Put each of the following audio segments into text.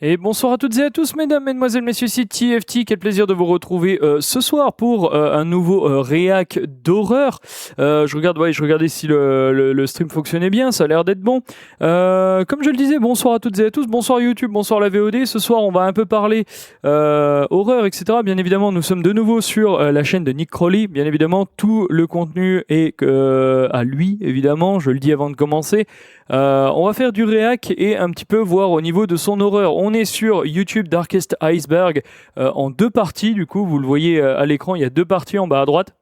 Et bonsoir à toutes et à tous, mesdames, mesdemoiselles, messieurs, c'est TFT. Quel plaisir de vous retrouver ce soir pour un nouveau REAC d'horreur. Je regardais si le stream fonctionnait bien, ça a l'air d'être bon. Comme je le disais, bonsoir à toutes et à tous, bonsoir YouTube, bonsoir la VOD. Ce soir, on va un peu parler horreur, etc. Bien évidemment, nous sommes de nouveau sur la chaîne de Nick Crowley. Bien évidemment, tout le contenu est à lui, évidemment, je le dis avant de commencer. On va faire du réac et un petit peu voir au niveau de son horreur. On est sur YouTube Darkest Iceberg en deux parties, du coup vous le voyez à l'écran, il y a deux parties en bas à droite.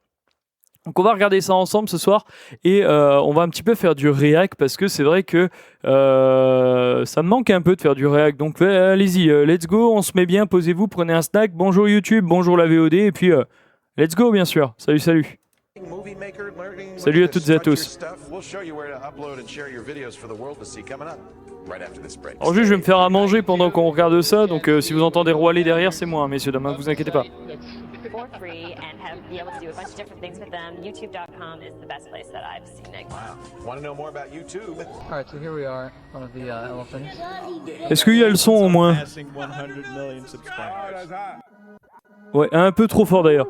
Donc on va regarder ça ensemble ce soir et on va un petit peu faire du réac parce que c'est vrai que ça me manque un peu de faire du réac. Donc allez-y, let's go, on se met bien, posez-vous, prenez un snack. Bonjour YouTube, bonjour la VOD et puis let's go bien sûr. Salut, salut. Salut à toutes et à tous. Alors juste, je vais me faire à manger pendant qu'on regarde ça, donc si vous entendez roualer derrière, c'est moi, messieurs, dames, vous inquiétez pas. Est-ce qu'il y a le son au moins? Ouais, un peu trop fort d'ailleurs.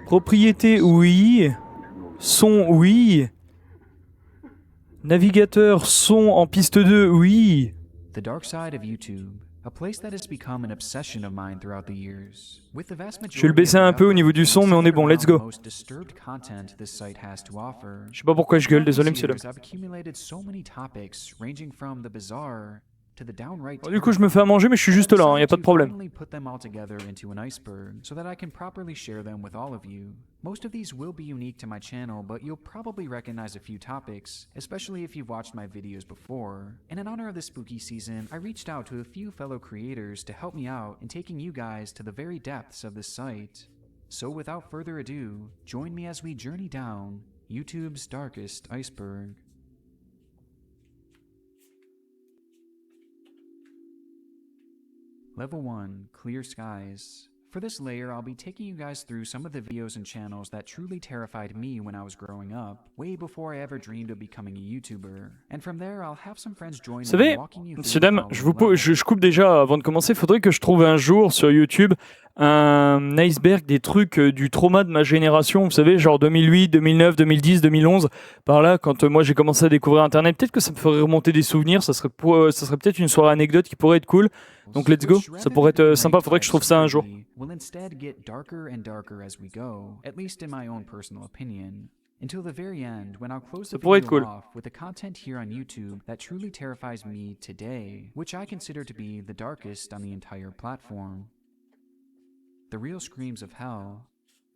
Propriété, oui. Son, oui. Navigateur, son en piste 2, oui. The dark side of YouTube, a place that has become an obsession of mine throughout the years. With the vast majority je vais le baisser un peu au niveau du son, mais on est bon, let's go. Je sais pas pourquoi je gueule, désolé monsieur. Bon, du coup, je me fais à manger, mais je suis juste là, y a pas de problème. Most of these will be unique to my channel, but you'll probably recognize a few topics, especially if you've watched my videos before. And in honor of this spooky season, I reached out to a few fellow creators to help me out in taking you guys to the very depths of this site. So without further ado, join me as we journey down YouTube's darkest iceberg. Level 1, Clear Skies. For this layer, I'll be taking you guys through some of the videos and channels that truly terrified me when I was growing up, way before I ever dreamed of becoming a YouTuber. And from there, I'll have some friends join me in walking you through. Monsieur dame, je coupe déjà avant de commencer. Faudrait que je trouve un jour sur YouTube un iceberg des trucs du trauma de ma génération. Vous savez, genre 2008, 2009, 2010, 2011. Par là, quand moi j'ai commencé à découvrir Internet, peut-être que ça me ferait remonter des souvenirs. Ça serait peut-être une soirée anecdote qui pourrait être cool. Donc let's go, ça pourrait être sympa, faudrait que je trouve ça un jour. Will instead get darker and darker as we go, at least in my own personal opinion. Until the very end, when I'll close the video off with the content here on YouTube that truly terrifies me today, which I consider to be the darkest on the entire platform. The Real Screams of Hell.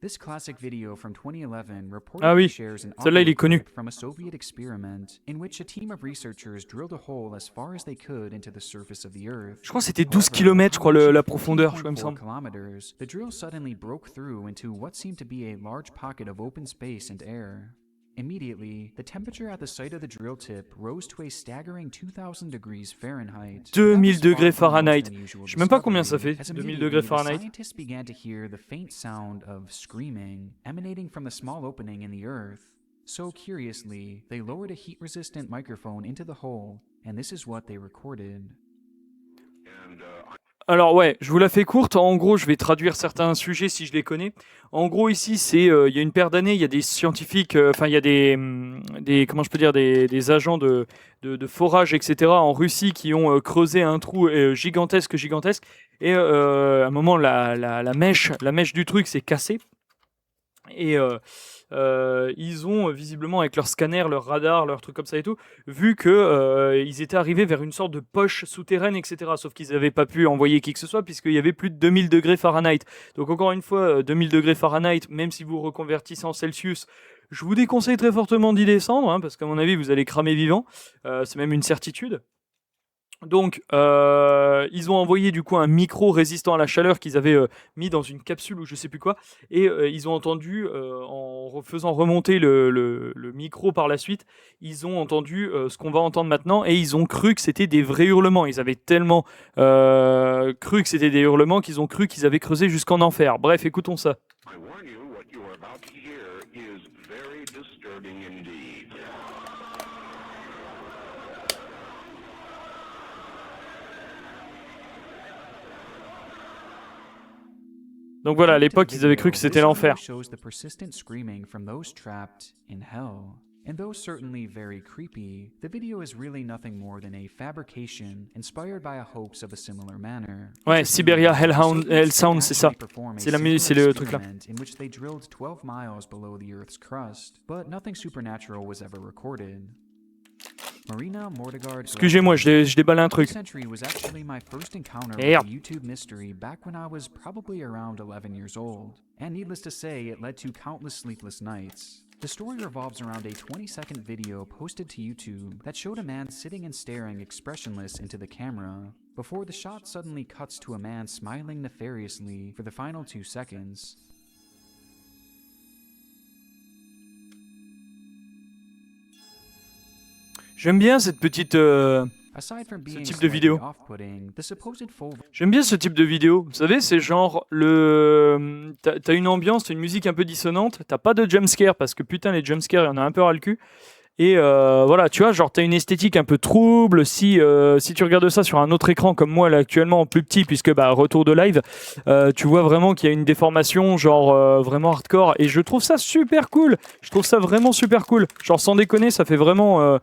This classic video from 2011 reportedly shares an audio clip from a Soviet experiment in which a team of researchers drilled a hole as far as they could into the surface of the Earth. Je crois que c'était 12 km, je crois, la profondeur, je crois, il me semble. The drill suddenly broke through into what seemed to be a large pocket of open space and air. Immediately, the temperature at the site of the drill tip rose to a staggering 2000 degrees Fahrenheit. 2000 degrés Fahrenheit. Je sais même pas combien ça fait, 2000 degrés Fahrenheit. Scientists began to hear the faint sound of screaming emanating from the small opening in the earth. So curiously, they lowered a heat-resistant microphone into the hole, and this is what they recorded. Alors ouais, je vous la fais courte. En gros, je vais traduire certains sujets si je les connais. En gros, ici, c'est il y a une paire d'années, il y a des scientifiques, enfin il y a des comment je peux dire, des agents de forage, etc. en Russie qui ont creusé un trou gigantesque. Et à un moment, la mèche du truc s'est cassée. Et ils ont visiblement, avec leur scanner, leur radar, leur truc comme ça et tout, vu que ils étaient arrivés vers une sorte de poche souterraine, etc. Sauf qu'ils n'avaient pas pu envoyer qui que ce soit puisqu'il y avait plus de 2000 degrés Fahrenheit. Donc encore une fois, 2000 degrés Fahrenheit, même si vous reconvertissez en Celsius, je vous déconseille très fortement d'y descendre, hein, parce qu'à mon avis, vous allez cramer vivant. C'est même une certitude. Donc, ils ont envoyé du coup un micro résistant à la chaleur qu'ils avaient mis dans une capsule ou je sais plus quoi, et ils ont entendu, en faisant remonter le micro par la suite, ils ont entendu ce qu'on va entendre maintenant, et ils ont cru que c'était des vrais hurlements. Ils avaient tellement cru que c'était des hurlements qu'ils ont cru qu'ils avaient creusé jusqu'en enfer. Bref, écoutons ça. Donc voilà, à l'époque, ils avaient cru que c'était l'enfer. And though certainly very creepy, the video is really nothing more than a fabrication inspired by a hoax of a similar manner. Ouais, Siberia Hellsound, c'est ça. C'est le truc là. In which they drilled 12 miles below the Earth's crust, but nothing supernatural was ever recorded. Marina Mordegaard. Excusez-moi, je déballe un truc. Was actually my first encounter with a YouTube mystery back when I was probably around 11 years old. And needless to say, it led to countless sleepless nights. The story revolves around a 20-second video posted to YouTube that showed a man sitting and staring expressionless into the camera, before the shot suddenly cuts to a man smiling nefariously for the final 2 seconds. J'aime bien cette petite... ce type de vidéo. J'aime bien ce type de vidéo. Vous savez, c'est genre t'as une ambiance, t'as une musique un peu dissonante, t'as pas de jumpscare parce que putain les jumpscares, il y en a un peu ras le cul. Et voilà, tu vois, genre t'as une esthétique un peu trouble. Si tu regardes ça sur un autre écran comme moi là actuellement en plus petit, puisque bah retour de live, tu vois vraiment qu'il y a une déformation genre vraiment hardcore. Et je trouve ça super cool. Je trouve ça vraiment super cool. Genre sans déconner, ça fait vraiment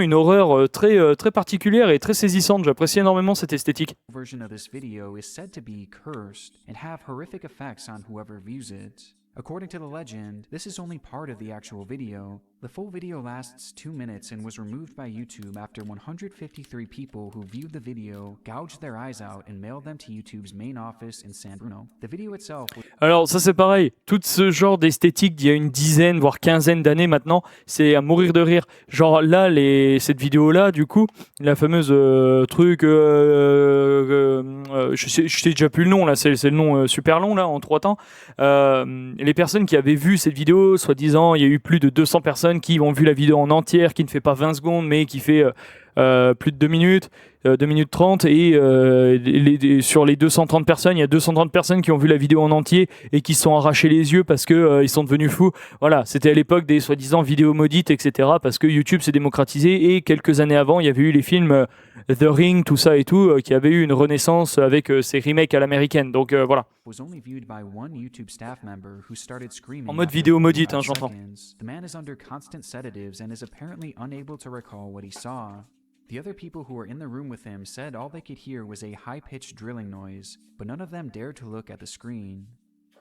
une horreur très particulière et très saisissante. J'apprécie énormément cette esthétique. Version of this video is said to be cursed and have horrific effects on whoever views it. According to the legend, this is only part of the actual video. The full video lasts 2 minutes and was removed by YouTube after 153 people who viewed the video gouged their eyes out and mailed them to YouTube's main office in San Bruno. The video itself... Alors ça c'est pareil, tout ce genre d'esthétique d'il y a une dizaine, voire quinzaine d'années maintenant, c'est à mourir de rire. Genre là, cette vidéo-là, du coup, la fameuse truc... je sais déjà plus le nom, là, c'est le nom super long, là, en 3 temps. Les personnes qui avaient vu cette vidéo, soi-disant, il y a eu plus de 200 personnes qui ont vu la vidéo en entière, qui ne fait pas 20 secondes, mais qui fait plus de 2 minutes, 2 minutes 30, et sur les 230 personnes, il y a 230 personnes qui ont vu la vidéo en entier et qui se sont arrachés les yeux parce que ils sont devenus fous. Voilà, c'était à l'époque des soi-disant vidéos maudites, etc., parce que YouTube s'est démocratisé, et quelques années avant, il y avait eu les films The Ring, tout ça et tout, qui avaient eu une renaissance avec ces remakes à l'américaine. Donc voilà. En mode vidéo maudite, hein, j'entends. The man is under constant sedatives and is apparently unable to recall what he saw. The other people who were in the room with him said all they could hear was a high-pitched drilling noise, but none of them dared to look at the screen.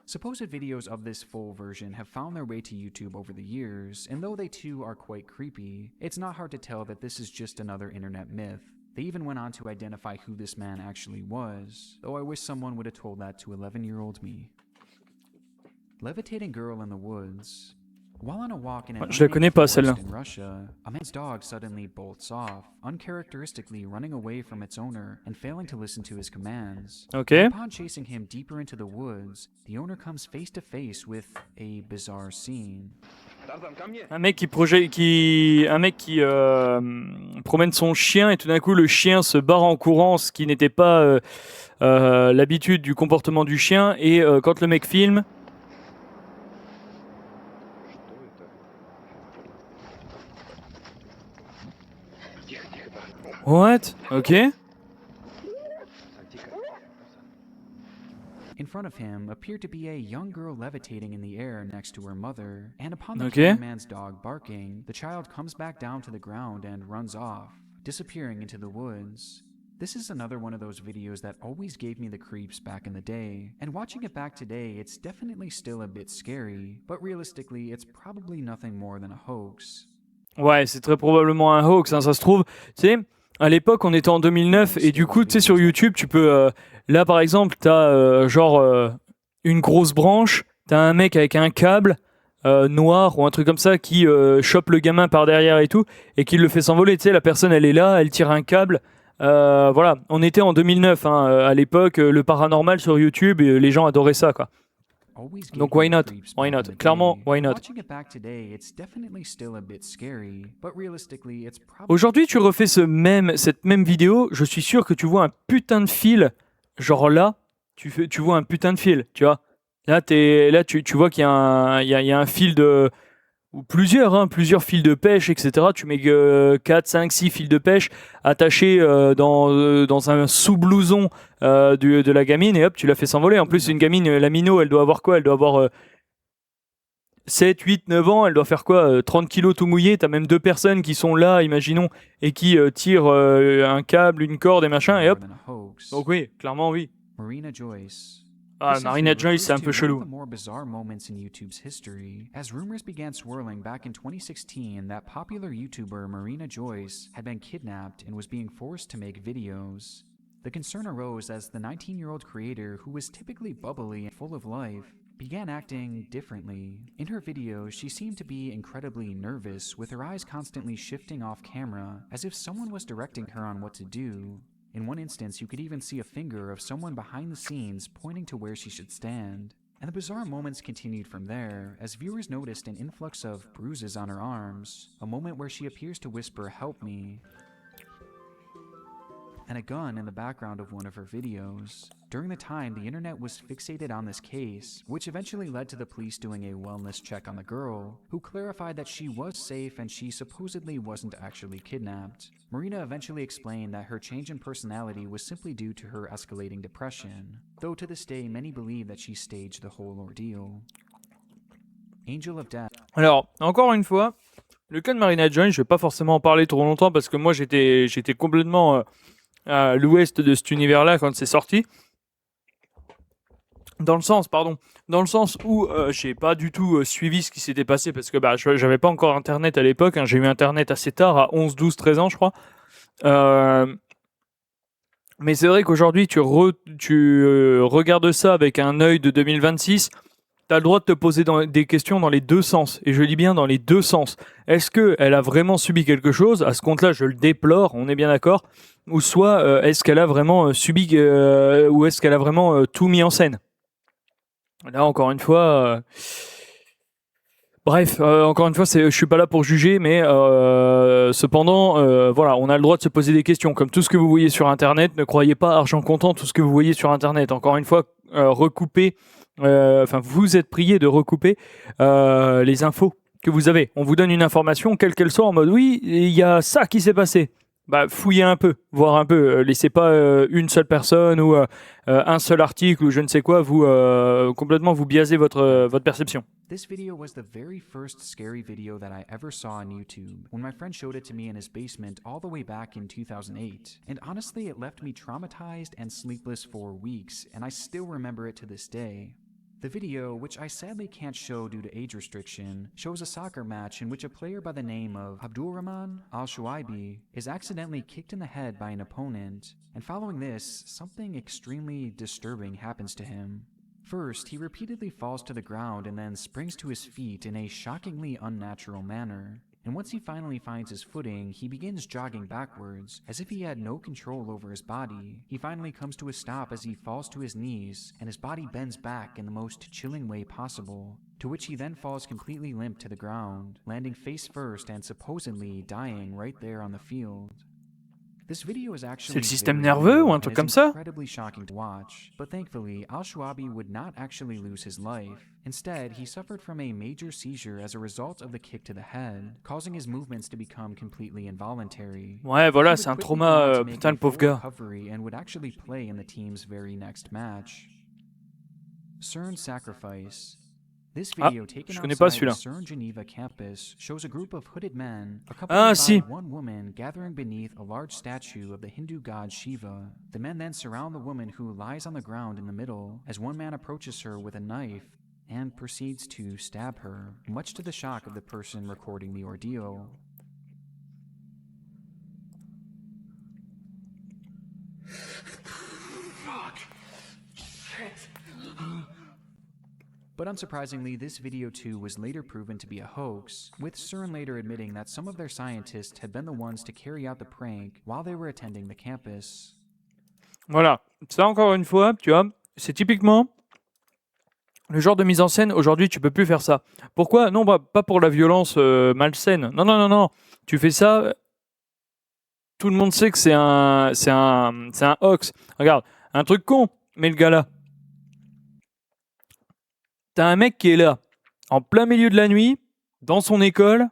Supposed videos of this full version have found their way to YouTube over the years, and though they too are quite creepy, it's not hard to tell that this is just another internet myth. They even went on to identify who this man actually was, though I wish someone would have told that to 11-year-old me. Levitating girl in the woods. While on a walk in an unnamed forest in Russia, a man's dog suddenly bolts off, uncharacteristically running away from its owner and failing to listen to his commands. Okay. Upon chasing him deeper into the woods, the owner comes face to face with a bizarre scene. Un mec qui promène son chien et tout d'un coup le chien se barre en courant, ce qui n'était pas l'habitude du comportement du chien, et quand le mec filme... What? Okay. In front of him appeared to be a young girl levitating in the air next to her mother, and upon the man's dog barking, the child comes back down to the ground and runs off, disappearing into the woods. This is another one of those videos that always gave me the creeps back in the day, and watching it back today, it's definitely still a bit scary, but realistically, it's probably nothing more than a hoax. Ouais, c'est très probablement un hoax, hein, ça se trouve. Tu sais, à l'époque, on était en 2009, et du coup, tu sais, sur YouTube, tu peux... là, par exemple, t'as une grosse branche, t'as un mec avec un câble noir ou un truc comme ça qui chope le gamin par derrière et tout, et qui le fait s'envoler. Tu sais, la personne, elle est là, elle tire un câble. Voilà, on était en 2009, hein, à l'époque, le paranormal sur YouTube, et les gens adoraient ça, quoi. Donc why not? Why not? Clairement, why not? Aujourd'hui, tu refais cette même vidéo, je suis sûr que tu vois un putain de fil, genre là, tu vois un putain de fil, tu vois. Là, tu vois qu'il y a un fil de ou plusieurs, hein, plusieurs fils de pêche, etc. Tu mets 4, 5, 6 fils de pêche attachés dans un sous-blouson de la gamine et hop, tu la fais s'envoler. En plus, une gamine, la minot, elle doit avoir quoi? Elle doit avoir 7, 8, 9 ans, elle doit faire quoi? 30 kilos tout mouillé, t'as même 2 personnes qui sont là, imaginons, et qui tirent un câble, une corde et machin, et hop. Donc oui, clairement oui. Marina Joyce. Ah, Marina Joyce, c'est un peu chelou. One of the more bizarre moments in YouTube's history, as rumors began swirling back in 2016 that popular YouTuber Marina Joyce had been kidnapped and was being forced to make videos. The concern arose as the 19-year-old creator, who was typically bubbly and full of life, began acting differently. In her videos, she seemed to be incredibly nervous, with her eyes constantly shifting off camera, as if someone was directing her on what to do. In one instance, you could even see a finger of someone behind the scenes pointing to where she should stand. And the bizarre moments continued from there, as viewers noticed an influx of bruises on her arms, a moment where she appears to whisper, "Help me," and a gun in the background of one of her videos. During the time, the internet was fixated on this case, which eventually led to the police doing a wellness check on the girl, who clarified that she was safe and she supposedly wasn't actually kidnapped. Marina eventually explained that her change in personality was simply due to her escalating depression, though to this day many believe that she staged the whole ordeal. Angel of Death. Alors, encore une fois, le cas de Marina Joyce, je vais pas forcément en parler trop longtemps parce que moi j'étais complètement à l'ouest de cet univers-là quand c'est sorti. Dans le sens où j'ai pas du tout suivi ce qui s'était passé parce que j'avais pas encore internet à l'époque, hein. J'ai eu internet assez tard, à 11, 12, 13 ans je crois. Mais c'est vrai qu'aujourd'hui tu regardes ça avec un œil de 2026, t'as le droit de te poser des questions dans les deux sens, et je dis bien dans les deux sens. Est-ce qu'elle a vraiment subi quelque chose? À ce compte-là, je le déplore, on est bien d'accord. Ou soit, est-ce qu'elle a vraiment subi, ou est-ce qu'elle a vraiment tout mis en scène? Là, encore une fois... Bref, encore une fois, je suis pas là pour juger, mais cependant, voilà, on a le droit de se poser des questions. Comme tout ce que vous voyez sur Internet, ne croyez pas argent comptant tout ce que vous voyez sur Internet. Encore une fois, recoupez, vous êtes prié de recouper les infos que vous avez. On vous donne une information, quelle qu'elle soit, en mode oui, il y a ça qui s'est passé. Fouillez un peu, voir un peu. Laissez pas une seule personne ou un seul article ou je ne sais quoi complètement vous biaiser votre perception. This video was the very first scary video that I ever saw on YouTube, when my friend showed it to me in his basement all the way back in 2008. And honestly, it left me traumatized and sleepless for weeks, and I still remember it to this day. The video, which I sadly can't show due to age restriction, shows a soccer match in which a player by the name of Abdulrahman Al-Shuaibi is accidentally kicked in the head by an opponent, and following this, something extremely disturbing happens to him. First, he repeatedly falls to the ground and then springs to his feet in a shockingly unnatural manner. And once he finally finds his footing, he begins jogging backwards, as if he had no control over his body. He finally comes to a stop as he falls to his knees, and his body bends back in the most chilling way possible, to which he then falls completely limp to the ground, landing face first and supposedly dying right there on the field. This video is actually c'est le système nerveux ou un truc comme ça? Incredibly shocking to watch, but thankfully, Al-Shuaibi would not actually lose his life. Instead, he suffered from a major seizure as a result of the kick to the head, causing his movements to become completely involuntary. Ouais, voilà, c'est un trauma, putain, le pauvre gars. And would actually play in the team's very next match. CERN Sacrifice. This video taken outside the CERN Geneva campus shows a group of hooded men accompanied by one woman gathering beneath a large statue of the Hindu god Shiva. The men then surround the woman who lies on the ground in the middle as one man approaches her with a knife and proceeds to stab her, much to the shock of the person recording the ordeal. But unsurprisingly, this video too was later proven to be a hoax, with CERN later admitting that some of their scientists had been the ones to carry out the prank while they were attending the campus. Voilà, ça encore une fois, tu vois, c'est typiquement le genre de mise en scène. Aujourd'hui, tu peux plus faire ça. Pourquoi? Non, pas pour la violence malsaine. Non. Tu fais ça, tout le monde sait que c'est un hoax. Regarde, un truc con, mais le gars là. T'as un mec qui est là, en plein milieu de la nuit, dans son école,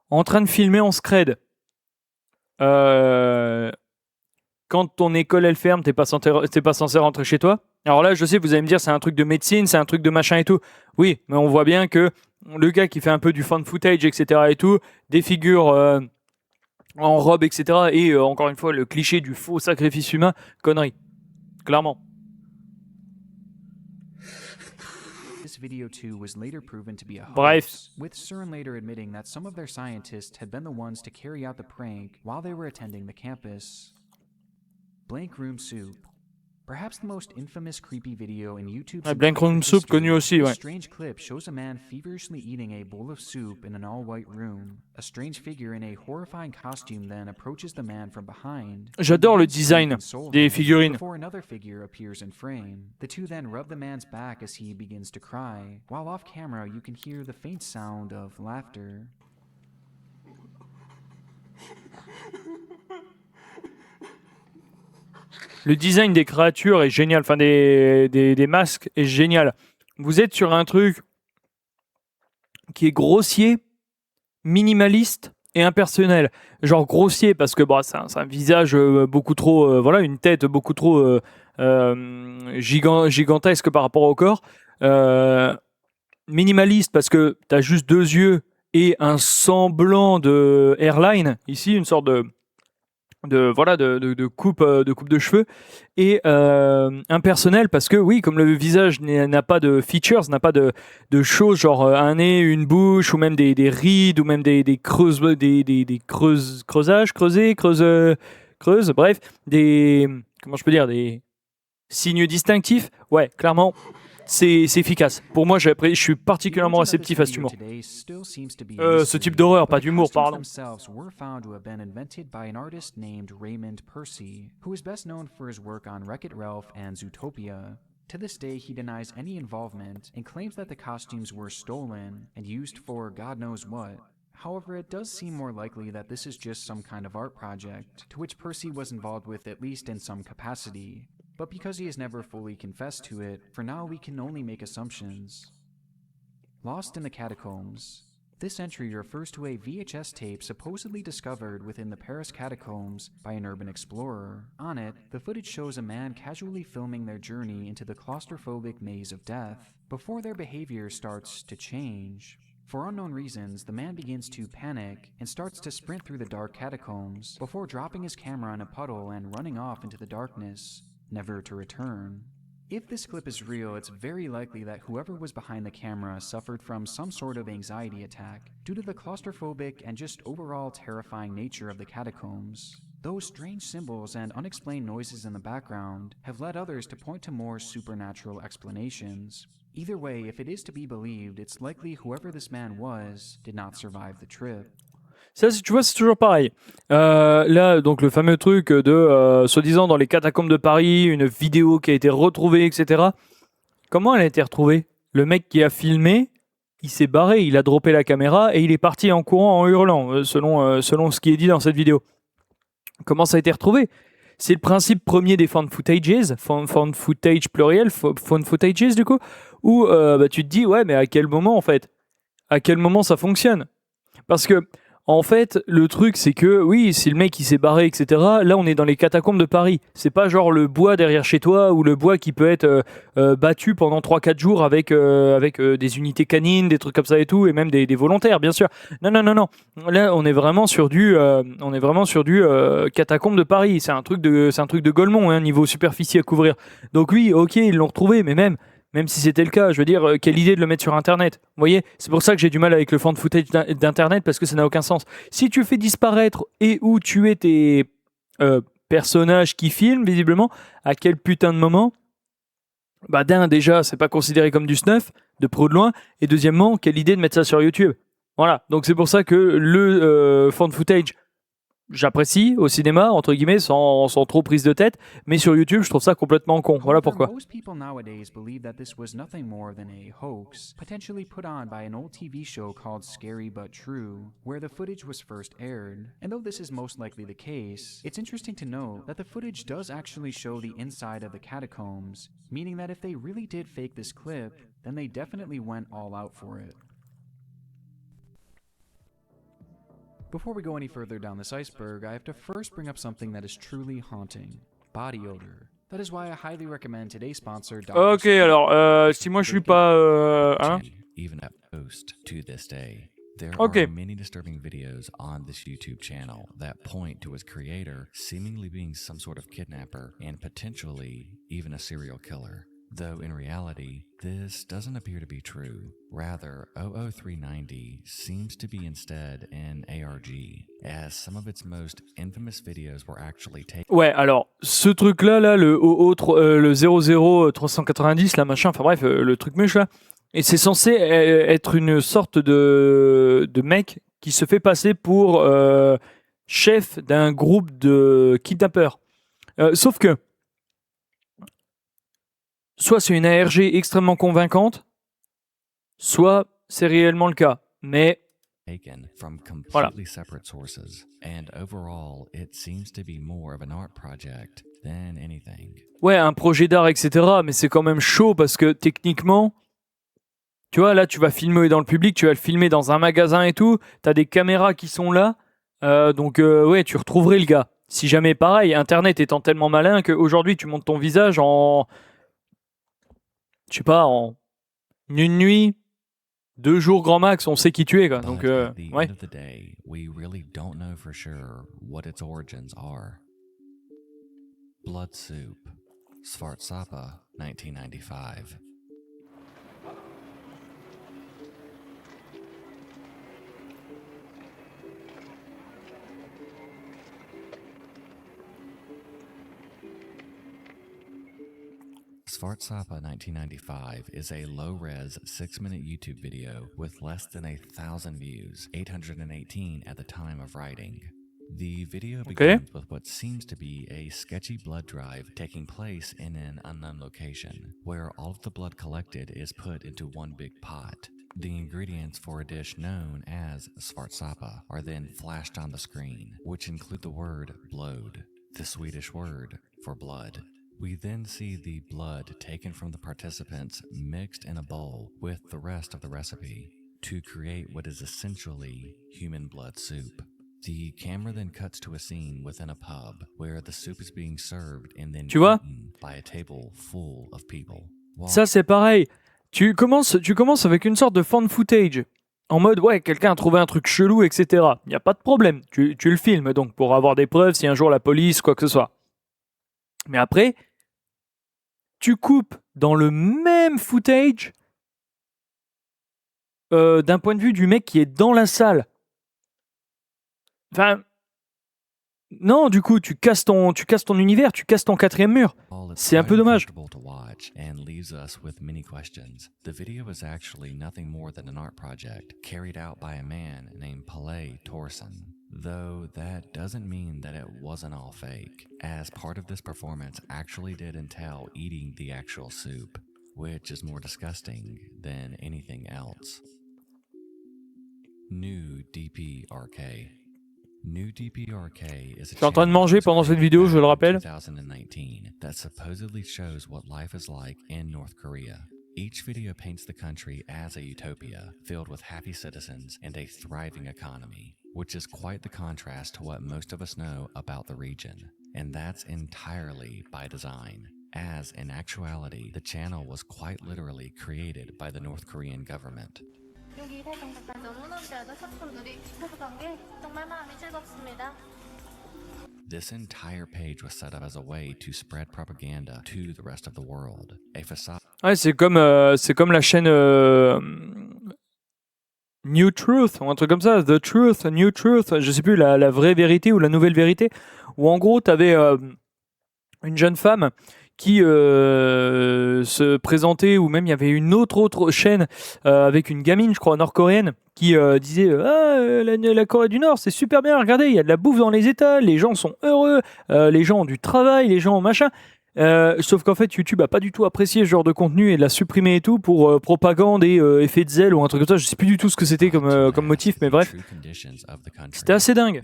en train de filmer en scred. Quand ton école elle ferme, t'es pas censé rentrer chez toi. Alors là, je sais, vous allez me dire, c'est un truc de médecine, c'est un truc de machin et tout. Oui, mais on voit bien que le gars qui fait un peu du fan footage, etc. et tout, des figures en robe, etc. Et encore une fois, le cliché du faux sacrifice humain, connerie. Clairement. This video too was later proven to be a Bref. hoax, with CERN later admitting that some of their scientists had been the ones to carry out the prank while they were attending the campus. Blank Room Soup. Perhaps the most infamous creepy video in YouTube's Blank Room Soup, connu aussi, this ouais. strange clip shows a man feverishly eating a bowl of soup in an all-white room. A strange figure in a horrifying costume then approaches the man from behind. J'adore le design des figurines. Before another figure appears in frame. The two then rub the man's back as he begins to cry. While off camera, you can hear the faint sound of laughter. Le design des créatures est génial, enfin des masques est génial. Vous êtes sur un truc qui est grossier, minimaliste et impersonnel. Genre grossier parce que c'est un visage beaucoup trop, voilà, une tête beaucoup trop gigantesque par rapport au corps. Minimaliste parce que t'as juste 2 yeux et un semblant de hairline, ici une sorte de coupe de cheveux, et impersonnel parce que oui, comme le visage n'a pas de features, n'a pas de choses genre un nez, une bouche, ou même des rides, ou même des creuses, creuses, bref, comment je peux dire, des signes distinctifs. Ouais, clairement, c'est efficace. Pour moi, je suis particulièrement réceptif à cet humour. Ce type d'horreur, pas d'humour, pardon. Were found to have been invented by an artist named Raymond Percy, who is best known for his work on Wreck-It Ralph and Zootopia. To this day, he denies any involvement and claims that the costumes were stolen and used for God knows what. However, it does seem more likely that this is just some kind of art project, to which Percy was involved with at least in some capacity. But because he has never fully confessed to it, for now we can only make assumptions. Lost in the Catacombs. This entry refers to a VHS tape supposedly discovered within the Paris catacombs by an urban explorer. On it, the footage shows a man casually filming their journey into the claustrophobic maze of death, before their behavior starts to change. For unknown reasons, the man begins to panic and starts to sprint through the dark catacombs, before dropping his camera in a puddle and running off into the darkness, never to return. If this clip is real, it's very likely that whoever was behind the camera suffered from some sort of anxiety attack due to the claustrophobic and just overall terrifying nature of the catacombs. Those strange symbols and unexplained noises in the background have led others to point to more supernatural explanations. Either way, if it is to be believed, it's likely whoever this man was did not survive the trip. Ça, tu vois, c'est toujours pareil. Là, donc le fameux truc de, soi-disant, dans les catacombes de Paris, une vidéo qui a été retrouvée, etc. Comment elle a été retrouvée? Le mec qui a filmé, il s'est barré, il a droppé la caméra et il est parti en courant, en hurlant, selon ce qui est dit dans cette vidéo. Comment ça a été retrouvé? C'est le principe premier des fan footages, fan footage pluriel, fan footages du coup, où tu te dis, ouais, mais à quel moment en fait? À quel moment ça fonctionne? Parce que en fait, le truc, c'est que, oui, si le mec il s'est barré, etc., là on est dans les catacombes de Paris. C'est pas genre le bois derrière chez toi ou le bois qui peut être battu pendant 3-4 jours avec des unités canines, des trucs comme ça et tout, et même des volontaires, bien sûr. Non. Là, on est vraiment sur du catacombe de Paris. C'est un truc de Golemont, hein, niveau superficie à couvrir. Donc oui, ok, ils l'ont retrouvé, mais même si c'était le cas, je veux dire, quelle idée de le mettre sur Internet. Vous voyez, c'est pour ça que j'ai du mal avec le fan footage d'Internet, parce que ça n'a aucun sens. Si tu fais disparaître et ou tuer tes personnages qui filment, visiblement, à quel putain de moment? Bah déjà, c'est pas considéré comme du snuff, de pro de loin, et deuxièmement, quelle idée de mettre ça sur YouTube. Voilà, donc c'est pour ça que le fan footage, j'apprécie au cinéma, entre guillemets, sans trop prise de tête, mais sur YouTube, je trouve ça complètement con. Voilà pourquoi. Most people nowadays believe that this was nothing more than a hoax, potentially put on by an old TV show called Scary But True, where the footage was first aired. And though this is most likely the case, it's interesting to note that the footage does actually show the inside of the catacombs, meaning that if they really did fake this clip, then they definitely went all out for it. Before we go any further down this iceberg, I have to first bring up something that is truly haunting. Body odor. That is why I highly recommend today's sponsor, Dr. Ok, alors, si moi je suis pas... hein even at post to this day. There Ok. are many disturbing videos on this YouTube channel that point to its creator seemingly being some sort of kidnapper and potentially even a serial killer. Though in reality, this doesn't appear to be true. Rather, 00390 seems to be instead an ARG, as some of its most infamous videos were actually taken. Ouais, alors, ce truc-là, là, le 00390, là, machin, enfin bref, le truc mèche, là, et c'est censé être une sorte de mec qui se fait passer pour chef d'un groupe de kidnappeurs. Sauf que, soit c'est une ARG extrêmement convaincante, soit c'est réellement le cas. Mais Taken from completely voilà. separate sources, and overall, it seems to be more of an art project than anything. Ouais, un projet d'art, etc. Mais c'est quand même chaud parce que techniquement, tu vois, là, tu vas filmer dans le public, tu vas le filmer dans un magasin et tout. T'as des caméras qui sont là. Donc, ouais, tu retrouverais le gars. Si jamais, pareil, Internet étant tellement malin qu'aujourd'hui, tu montes ton visage en... Je sais pas, en une nuit, 2 jours grand max, on sait qui tu es, quoi. Donc, But at the ouais. end of the day, we really don't know for sure what its origins are. Blood Soup, Svartsapa, 1995. Svartsapa 1995 is a low-res 6-minute YouTube video with less than 1,000 views, 818 at the time of writing. The video begins with what seems to be a sketchy blood drive taking place in an unknown location, where all of the blood collected is put into one big pot. The ingredients for a dish known as Svartsapa are then flashed on the screen, which include the word blod, the Swedish word for blood. We then see the blood taken from the participants mixed in a bowl with the rest of the recipe to create what is essentially human blood soup. The camera then cuts to a scene within a pub where the soup is being served and then eaten by a table full of people. Ça, c'est pareil. Tu commences avec une sorte de fan footage. En mode, ouais, quelqu'un a trouvé un truc chelou, etc. Il n'y a pas de problème. Tu le filmes, donc, pour avoir des preuves si un jour la police, quoi que ce soit. Mais après, tu coupes dans le même footage d'un point de vue du mec qui est dans la salle. Enfin, non, du coup, tu casses ton univers, tu casses ton 4e mur. C'est un peu dommage. And leaves us with many questions. The video is actually nothing more than an art project carried out by a man named Pelle Thorsen. Though that doesn't mean that it wasn't all fake, as part of this performance actually did entail eating the actual soup, which is more disgusting than anything else. New DPRK. New DPRK is a Je suis en train de manger pendant cette vidéo, je le rappelle. 2019 that supposedly shows what life is like in North Korea. Each video paints the country as a utopia, filled with happy citizens and a thriving economy, which is quite the contrast to what most of us know about the region. And that's entirely by design, as in actuality, the channel was quite literally created by the North Korean government. 여기 대성까지 오는데도 셔츠들이 붙어서 게 정말 마음이 즐겁습니다. This entire page was set up as a way to spread propaganda to the rest of the world. A facade. Ouais, c'est comme la chaîne New Truth, ou un truc comme ça, The Truth, New Truth, je sais plus, la vraie vérité ou la nouvelle vérité, où en gros, t'avais une jeune femme qui se présentait, ou même il y avait une autre chaîne avec une gamine, je crois, nord-coréenne, qui disait la Corée du Nord, c'est super bien, regardez, il y a de la bouffe dans les étals, les gens sont heureux, les gens ont du travail, les gens ont machin. Sauf qu'en fait, YouTube a pas du tout apprécié ce genre de contenu et l'a supprimé et tout pour propagande et effet de zèle ou un truc comme ça. Je sais plus du tout ce que c'était comme motif, mais bref. C'était assez dingue.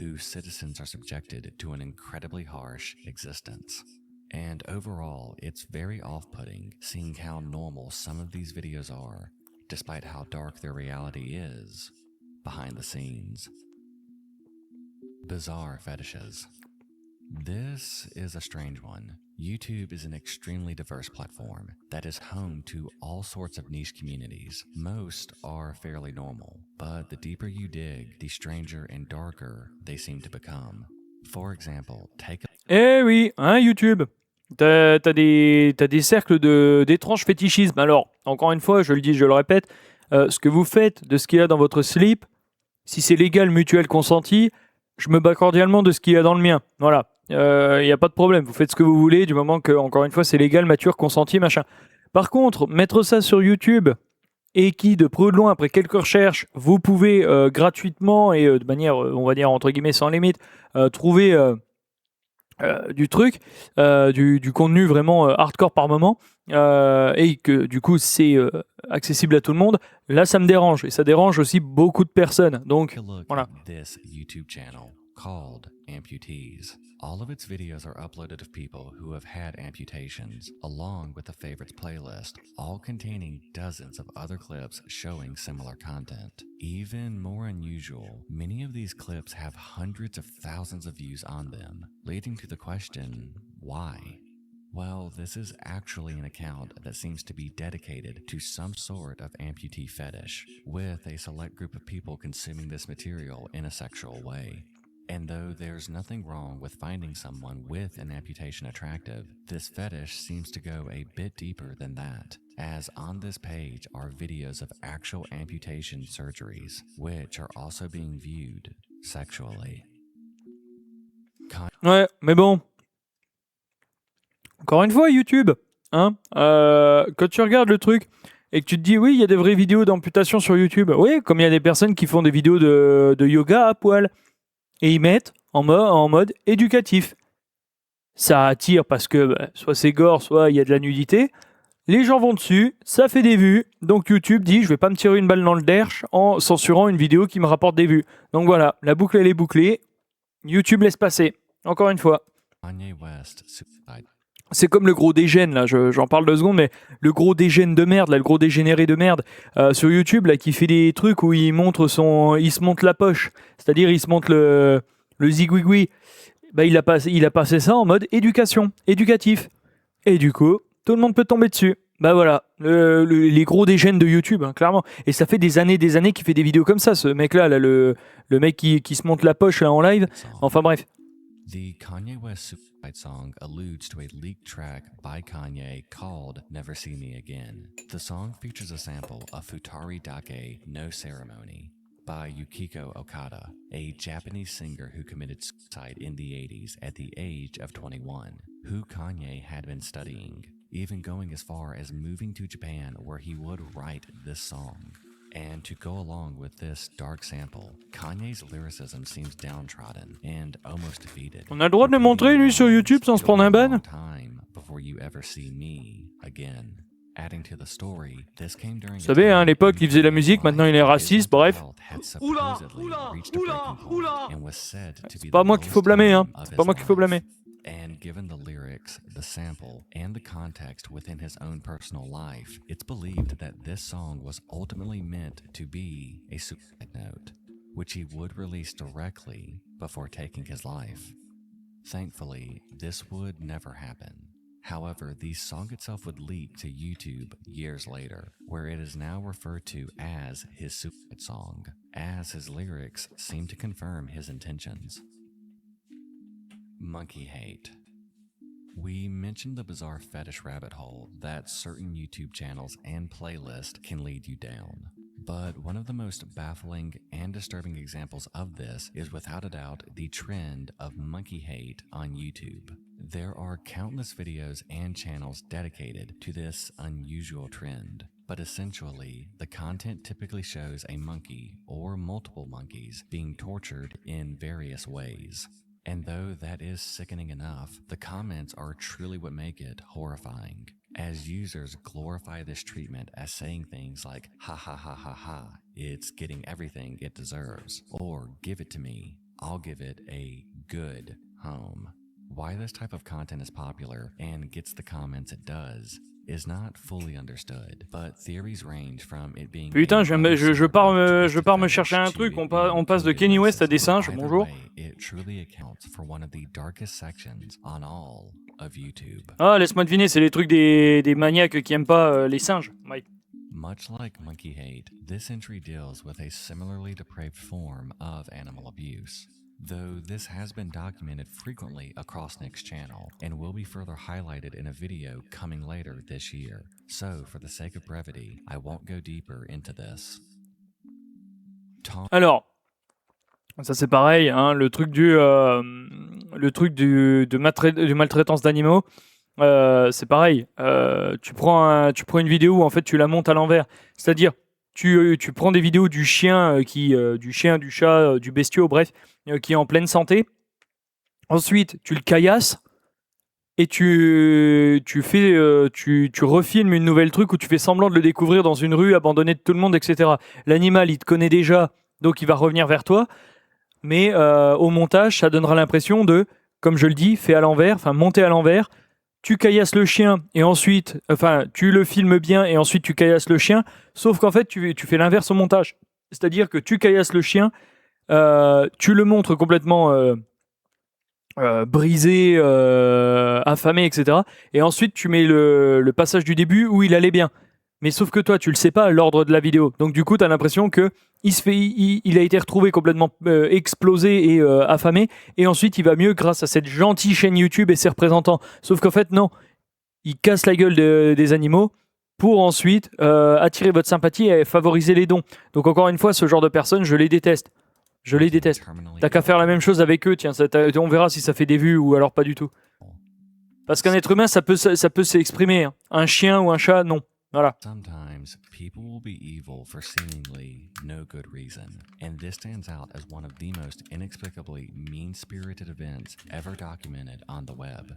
And overall, it's very off-putting seeing how normal some of these videos are, despite how dark their reality is behind the scenes. Bizarre fetishes. This is a strange one. YouTube is an extremely diverse platform that is home to all sorts of niche communities. Most are fairly normal, but the deeper you dig, the stranger and darker they seem to become. For example, take a... Eh oui, hein, YouTube. T'as des cercles d'étranges fétichismes. Alors, encore une fois, je le dis, je le répète, ce que vous faites de ce qu'il y a dans votre slip, si c'est légal, mutuel, consenti, je me bats cordialement de ce qu'il y a dans le mien. Voilà. Il n'y a pas de problème. Vous faites ce que vous voulez, du moment que, encore une fois, c'est légal, mature, consenti, machin. Par contre, mettre ça sur YouTube et qui, de près ou de loin, après quelques recherches, vous pouvez gratuitement et de manière, on va dire, entre guillemets, sans limite, trouver du truc, du contenu vraiment hardcore par moment, et que du coup c'est accessible à tout le monde, là ça me dérange, et ça dérange aussi beaucoup de personnes. Donc voilà. This YouTube channel called Amputees. All of its videos are uploaded of people who have had amputations, along with a favorites playlist, all containing dozens of other clips showing similar content. Even more unusual, many of these clips have hundreds of thousands of views on them, leading to the question, why? Well, this is actually an account that seems to be dedicated to some sort of amputee fetish, with a select group of people consuming this material in a sexual way. And though there's nothing wrong with finding someone with an amputation attractive, this fetish seems to go a bit deeper than that, as on this page are videos of actual amputation surgeries, which are also being viewed sexually. Ouais, mais bon, encore une fois, YouTube, hein, quand tu regardes le truc et que tu te dis, oui, il y a des vraies vidéos d'amputation sur YouTube, oui, comme il y a des personnes qui font des vidéos de yoga à poil, et ils mettent en mode éducatif. Ça attire parce que soit c'est gore, soit il y a de la nudité. Les gens vont dessus, ça fait des vues. Donc YouTube dit, je vais pas me tirer une balle dans le derche en censurant une vidéo qui me rapporte des vues. Donc voilà, la boucle elle est bouclée. YouTube laisse passer. Encore une fois. C'est comme le gros dégène, là, j'en parle 2 secondes, mais le gros dégène de merde, là, le gros dégénéré de merde, sur YouTube, là, qui fait des trucs où il se monte la poche, c'est-à-dire il se monte le zigouigoui. Bah, il a passé ça en mode éducation, éducatif. Et du coup, tout le monde peut tomber dessus. Bah voilà, les gros dégènes de YouTube, hein, clairement. Et ça fait des années qu'il fait des vidéos comme ça, ce mec-là, là, le mec qui se monte la poche là, en live. Enfin bref. The Kanye West Superfight song alludes to a leaked track by Kanye called Never See Me Again. The song features a sample of Futari Dake No Ceremony by Yukiko Okada, a Japanese singer who committed suicide in the 80s at the age of 21, who Kanye had been studying, even going as far as moving to Japan where he would write this song. And to go along with this dark sample, Kanye's lyricism seems downtrodden and almost defeated. On a le droit de le montrer, lui, sur YouTube sans se prendre un ban? Time before you ever see me again. Adding to the story, this came during. Vous savez, hein, à l'époque, il faisait la musique, maintenant il est raciste, bref. C'est pas moi qu'il faut blâmer, hein. C'est pas moi qu'il faut blâmer. And given the lyrics, the sample, and the context within his own personal life, it's believed that this song was ultimately meant to be a suicide note, which he would release directly before taking his life. Thankfully, this would never happen. However, the song itself would leak to YouTube years later, where it is now referred to as his suicide song, as his lyrics seem to confirm his intentions. Monkey hate. We mentioned the bizarre fetish rabbit hole that certain YouTube channels and playlists can lead you down. But one of the most baffling and disturbing examples of this is without a doubt the trend of monkey hate on YouTube. There are countless videos and channels dedicated to this unusual trend, but essentially, the content typically shows a monkey or multiple monkeys being tortured in various ways. And though that is sickening enough, the comments are truly what make it horrifying, as users glorify this treatment as saying things like, ha ha ha ha ha, it's getting everything it deserves, or give it to me, I'll give it a good home. Why this type of content is popular and gets the comments it does is not fully understood, but theories range from it being Putain, je pars me chercher un truc. On passe de Kanye West à des singes. Bonjour. It truly accounts for one of the darkest sections on all of YouTube. Ah, laisse-moi deviner, c'est les trucs des maniaques qui aiment pas les singes. Mike. Much like monkey hate, this entry deals with a similarly depraved form of animal abuse. Though this has been documented frequently across Nick's channel and will be further highlighted in a video coming later this year. So, for the sake of brevity, I won't go deeper into this. Alors, ça c'est pareil, hein, le truc de maltraitance d'animaux, c'est pareil. Tu prends une vidéo où en fait tu la montes à l'envers, c'est-à-dire tu prends des vidéos du chien, du chat, du bestiau, bref, qui est en pleine santé. Ensuite, tu le caillasses et tu refilmes une nouvelle truc où tu fais semblant de le découvrir dans une rue abandonnée de tout le monde, etc. L'animal, il te connaît déjà, donc il va revenir vers toi. Mais au montage, ça donnera l'impression de, comme je le dis, fait à l'envers, enfin monter à l'envers. Tu caillasses le chien et ensuite, enfin, tu le filmes bien et ensuite tu caillasses le chien. Sauf qu'en fait, tu fais l'inverse au montage. C'est-à-dire que tu caillasses le chien, tu le montres complètement brisé, affamé, etc. Et ensuite, tu mets le passage du début où il allait bien. Mais sauf que toi, tu le sais pas, l'ordre de la vidéo. Donc du coup, tu as l'impression que il a été retrouvé complètement explosé et affamé. Et ensuite, il va mieux grâce à cette gentille chaîne YouTube et ses représentants. Sauf qu'en fait, non. Il casse la gueule des animaux pour ensuite attirer votre sympathie et favoriser les dons. Donc encore une fois, ce genre de personnes, je les déteste. Je les déteste. T'as qu'à faire la même chose avec eux, tiens, on verra si ça fait des vues ou alors pas du tout. Parce qu'un être humain, ça peut s'exprimer. Hein. Un chien ou un chat, non. Voilà. Sometimes people will be evil for seemingly no good reason, and this stands out as one of the most inexplicably mean-spirited events ever documented on the web.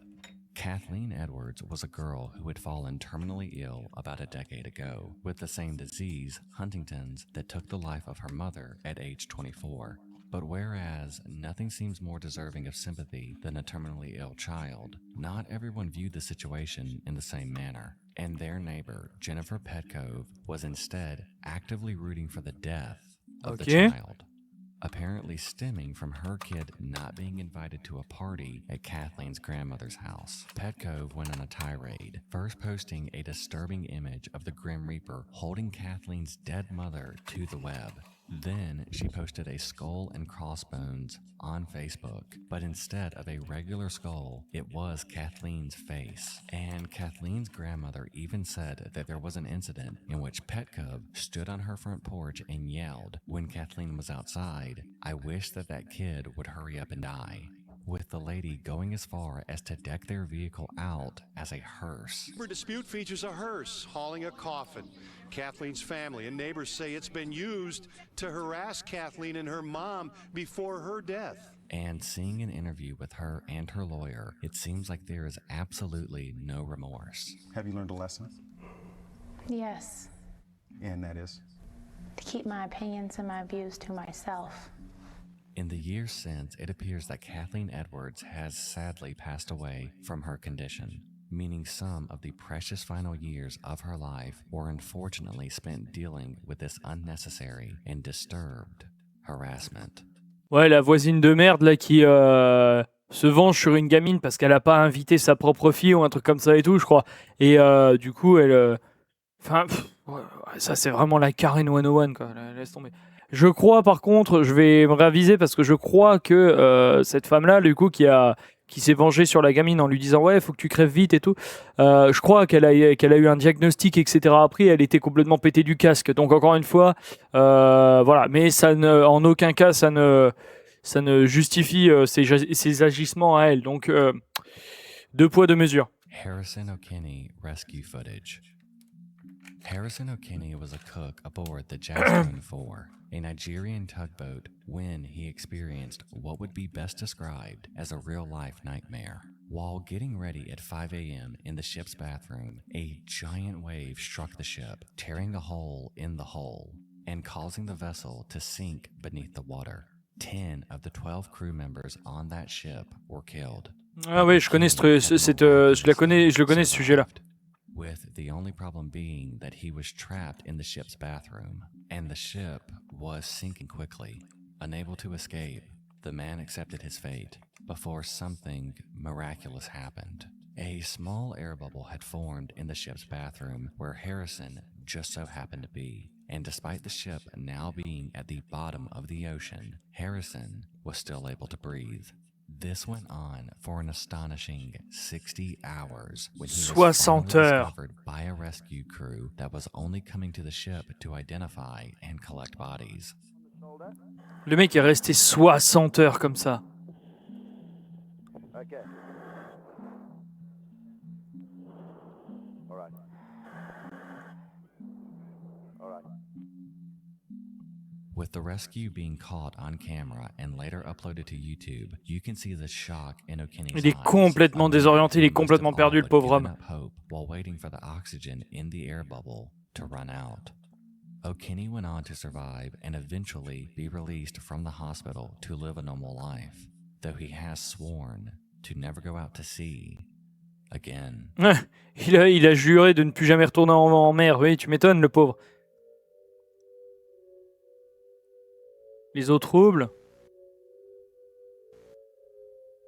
Kathleen Edwards was a girl who had fallen terminally ill about a decade ago with the same disease, Huntington's, that took the life of her mother at age 24. But whereas nothing seems more deserving of sympathy than a terminally ill child, not everyone viewed the situation in the same manner. And their neighbor, Jennifer Petkov, was instead actively rooting for the death of the child, apparently stemming from her kid not being invited to a party at Kathleen's grandmother's house. Petkov went on a tirade, first posting a disturbing image of the Grim Reaper holding Kathleen's dead mother to the web. Then she posted a skull and crossbones on Facebook, but instead of a regular skull, it was Kathleen's face. And Kathleen's grandmother even said that there was an incident in which Petkov stood on her front porch and yelled when Kathleen was outside, "I wish that kid would hurry up and die," with the lady going as far as to deck their vehicle out as a hearse. The dispute features a hearse hauling a coffin. Kathleen's family and neighbors say it's been used to harass Kathleen and her mom before her death. And seeing an interview with her and her lawyer, it seems like there is absolutely no remorse. Have you learned a lesson? Yes. And that is? To keep my opinions and my views to myself. In the years since, it appears that Kathleen Edwards has sadly passed away from her condition, meaning some of the precious final years of her life were unfortunately spent dealing with this unnecessary and disturbed harassment. Ouais, la voisine de merde là qui se venge sur une gamine parce qu'elle a pas invité sa propre fille ou un truc comme ça et tout, je crois. Et du coup, elle... Enfin, ça c'est vraiment la Karen 101, quoi. Laisse tomber. Je crois par contre, je vais me réaviser parce que je crois que cette femme-là, du coup, qui s'est vengée sur la gamine en lui disant ouais, faut que tu crèves vite et tout. Je crois qu'elle a eu un diagnostic, etc. Après, elle était complètement pétée du casque. Donc encore une fois, voilà. Mais ça en aucun cas, ça ne justifie ses agissements à elle. Donc deux poids deux mesures. Harrison O'Kinney rescue footage. Harrison O'Kinney was a cook aboard the Jasmine 4, a Nigerian tugboat, when he experienced what would be best described as a real-life nightmare. While getting ready at 5 a.m. in the ship's bathroom, a giant wave struck the ship, tearing a hole in the hull and causing the vessel to sink beneath the water. 10 of the 12 crew members on that ship were killed. Ah oui, je le connais ce sujet-là. with the only problem being that he was trapped in the ship's bathroom, and the ship was sinking quickly. Unable to escape, the man accepted his fate before something miraculous happened. A small air bubble had formed in the ship's bathroom where Harrison just so happened to be, and despite the ship now being at the bottom of the ocean, Harrison was still able to breathe. This went on for an astonishing 60 hours when he was finally discovered by a rescue crew that was only coming to the ship to identify and collect bodies. Le mec est resté 60 heures comme ça. Okay. All right. All right. With the rescue being caught on camera and later uploaded to YouTube, you can see the shock in O'Kinney's Il est complètement désorienté, il est complètement perdu, le pauvre homme. Hope while waiting for the oxygen in the air bubble to run out. O'Kinney went on to survive and eventually be released from the hospital to live a normal life, though he has sworn to never go out to sea again. Il a juré de ne plus jamais retourner en mer. Oui, tu m'étonnes, le pauvre. Les eaux troubles.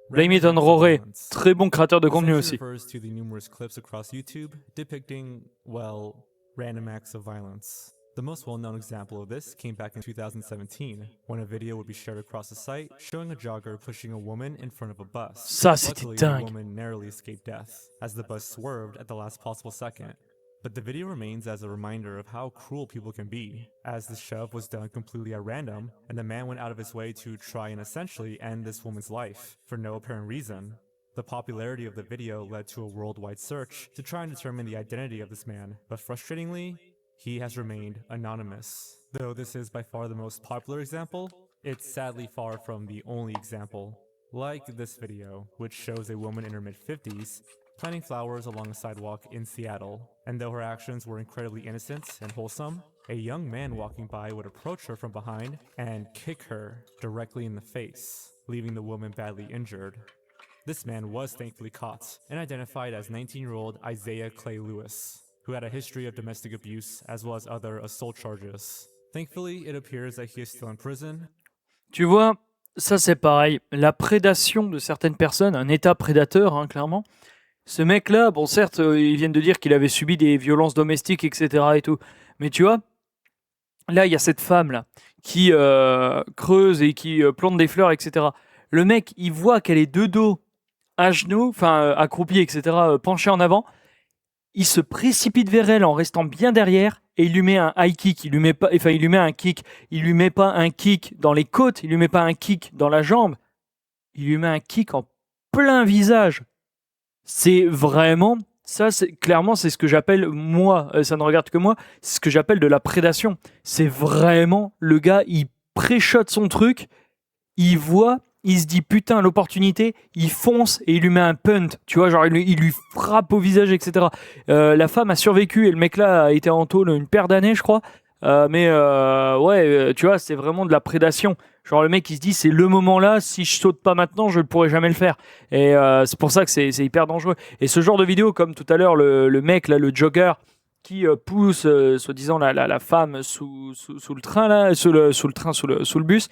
Blame it on REAC. Très bon créateur de contenu aussi. Refers to the numerous clips across YouTube depicting, well, random acts of violence. The most well-known example of this came back in 2017, when a video would be shared across the site showing a jogger pushing a woman in front of a bus. Ça, c'était Luckily, dingue. the woman narrowly escaped death, as the bus swerved at the last possible second. But the video remains as a reminder of how cruel people can be, as the shove was done completely at random, and the man went out of his way to try and essentially end this woman's life, for no apparent reason. The popularity of the video led to a worldwide search to try and determine the identity of this man, but frustratingly, he has remained anonymous. Though this is by far the most popular example, it's sadly far from the only example. Like this video, which shows a woman in her mid-50s planting flowers along a sidewalk in Seattle, and though her actions were incredibly innocent and wholesome, a young man walking by would approach her from behind and kick her directly in the face, leaving the woman badly injured. This man was thankfully caught and identified as 19-year-old Isaiah Clay Lewis, who had a history of domestic abuse as well as other assault charges. Thankfully, it appears that he is still in prison. Tu vois, ça c'est pareil. La prédation de certaines personnes, un état prédateur, hein, clairement. Ce mec-là, bon certes, ils viennent de dire qu'il avait subi des violences domestiques, etc. et tout. Mais tu vois, là, il y a cette femme-là qui creuse et qui plante des fleurs, etc. Le mec, il voit qu'elle est de dos, à genoux, enfin accroupie, etc., penchée en avant. Il se précipite vers elle en restant bien derrière et il lui met un high kick. Il lui met un kick. Il lui met pas un kick dans les côtes. Il lui met pas un kick dans la jambe. Il lui met un kick en plein visage. C'est vraiment, ça, clairement, c'est ce que j'appelle, moi, ça ne regarde que moi, c'est ce que j'appelle de la prédation. C'est vraiment, le gars, il pré-shot son truc, il voit, il se dit putain, l'opportunité, il fonce et il lui met un punt, tu vois, genre il lui frappe au visage, etc. La femme a survécu et le mec là a été en tôle une paire d'années, je crois. Ouais, tu vois, c'est vraiment de la prédation. Genre le mec il se dit c'est le moment là, si je saute pas maintenant je ne pourrai jamais le faire. Et c'est pour ça que c'est hyper dangereux. Et ce genre de vidéo, comme tout à l'heure le mec là, le jogger qui pousse soi-disant la femme sous le train là, sous le bus.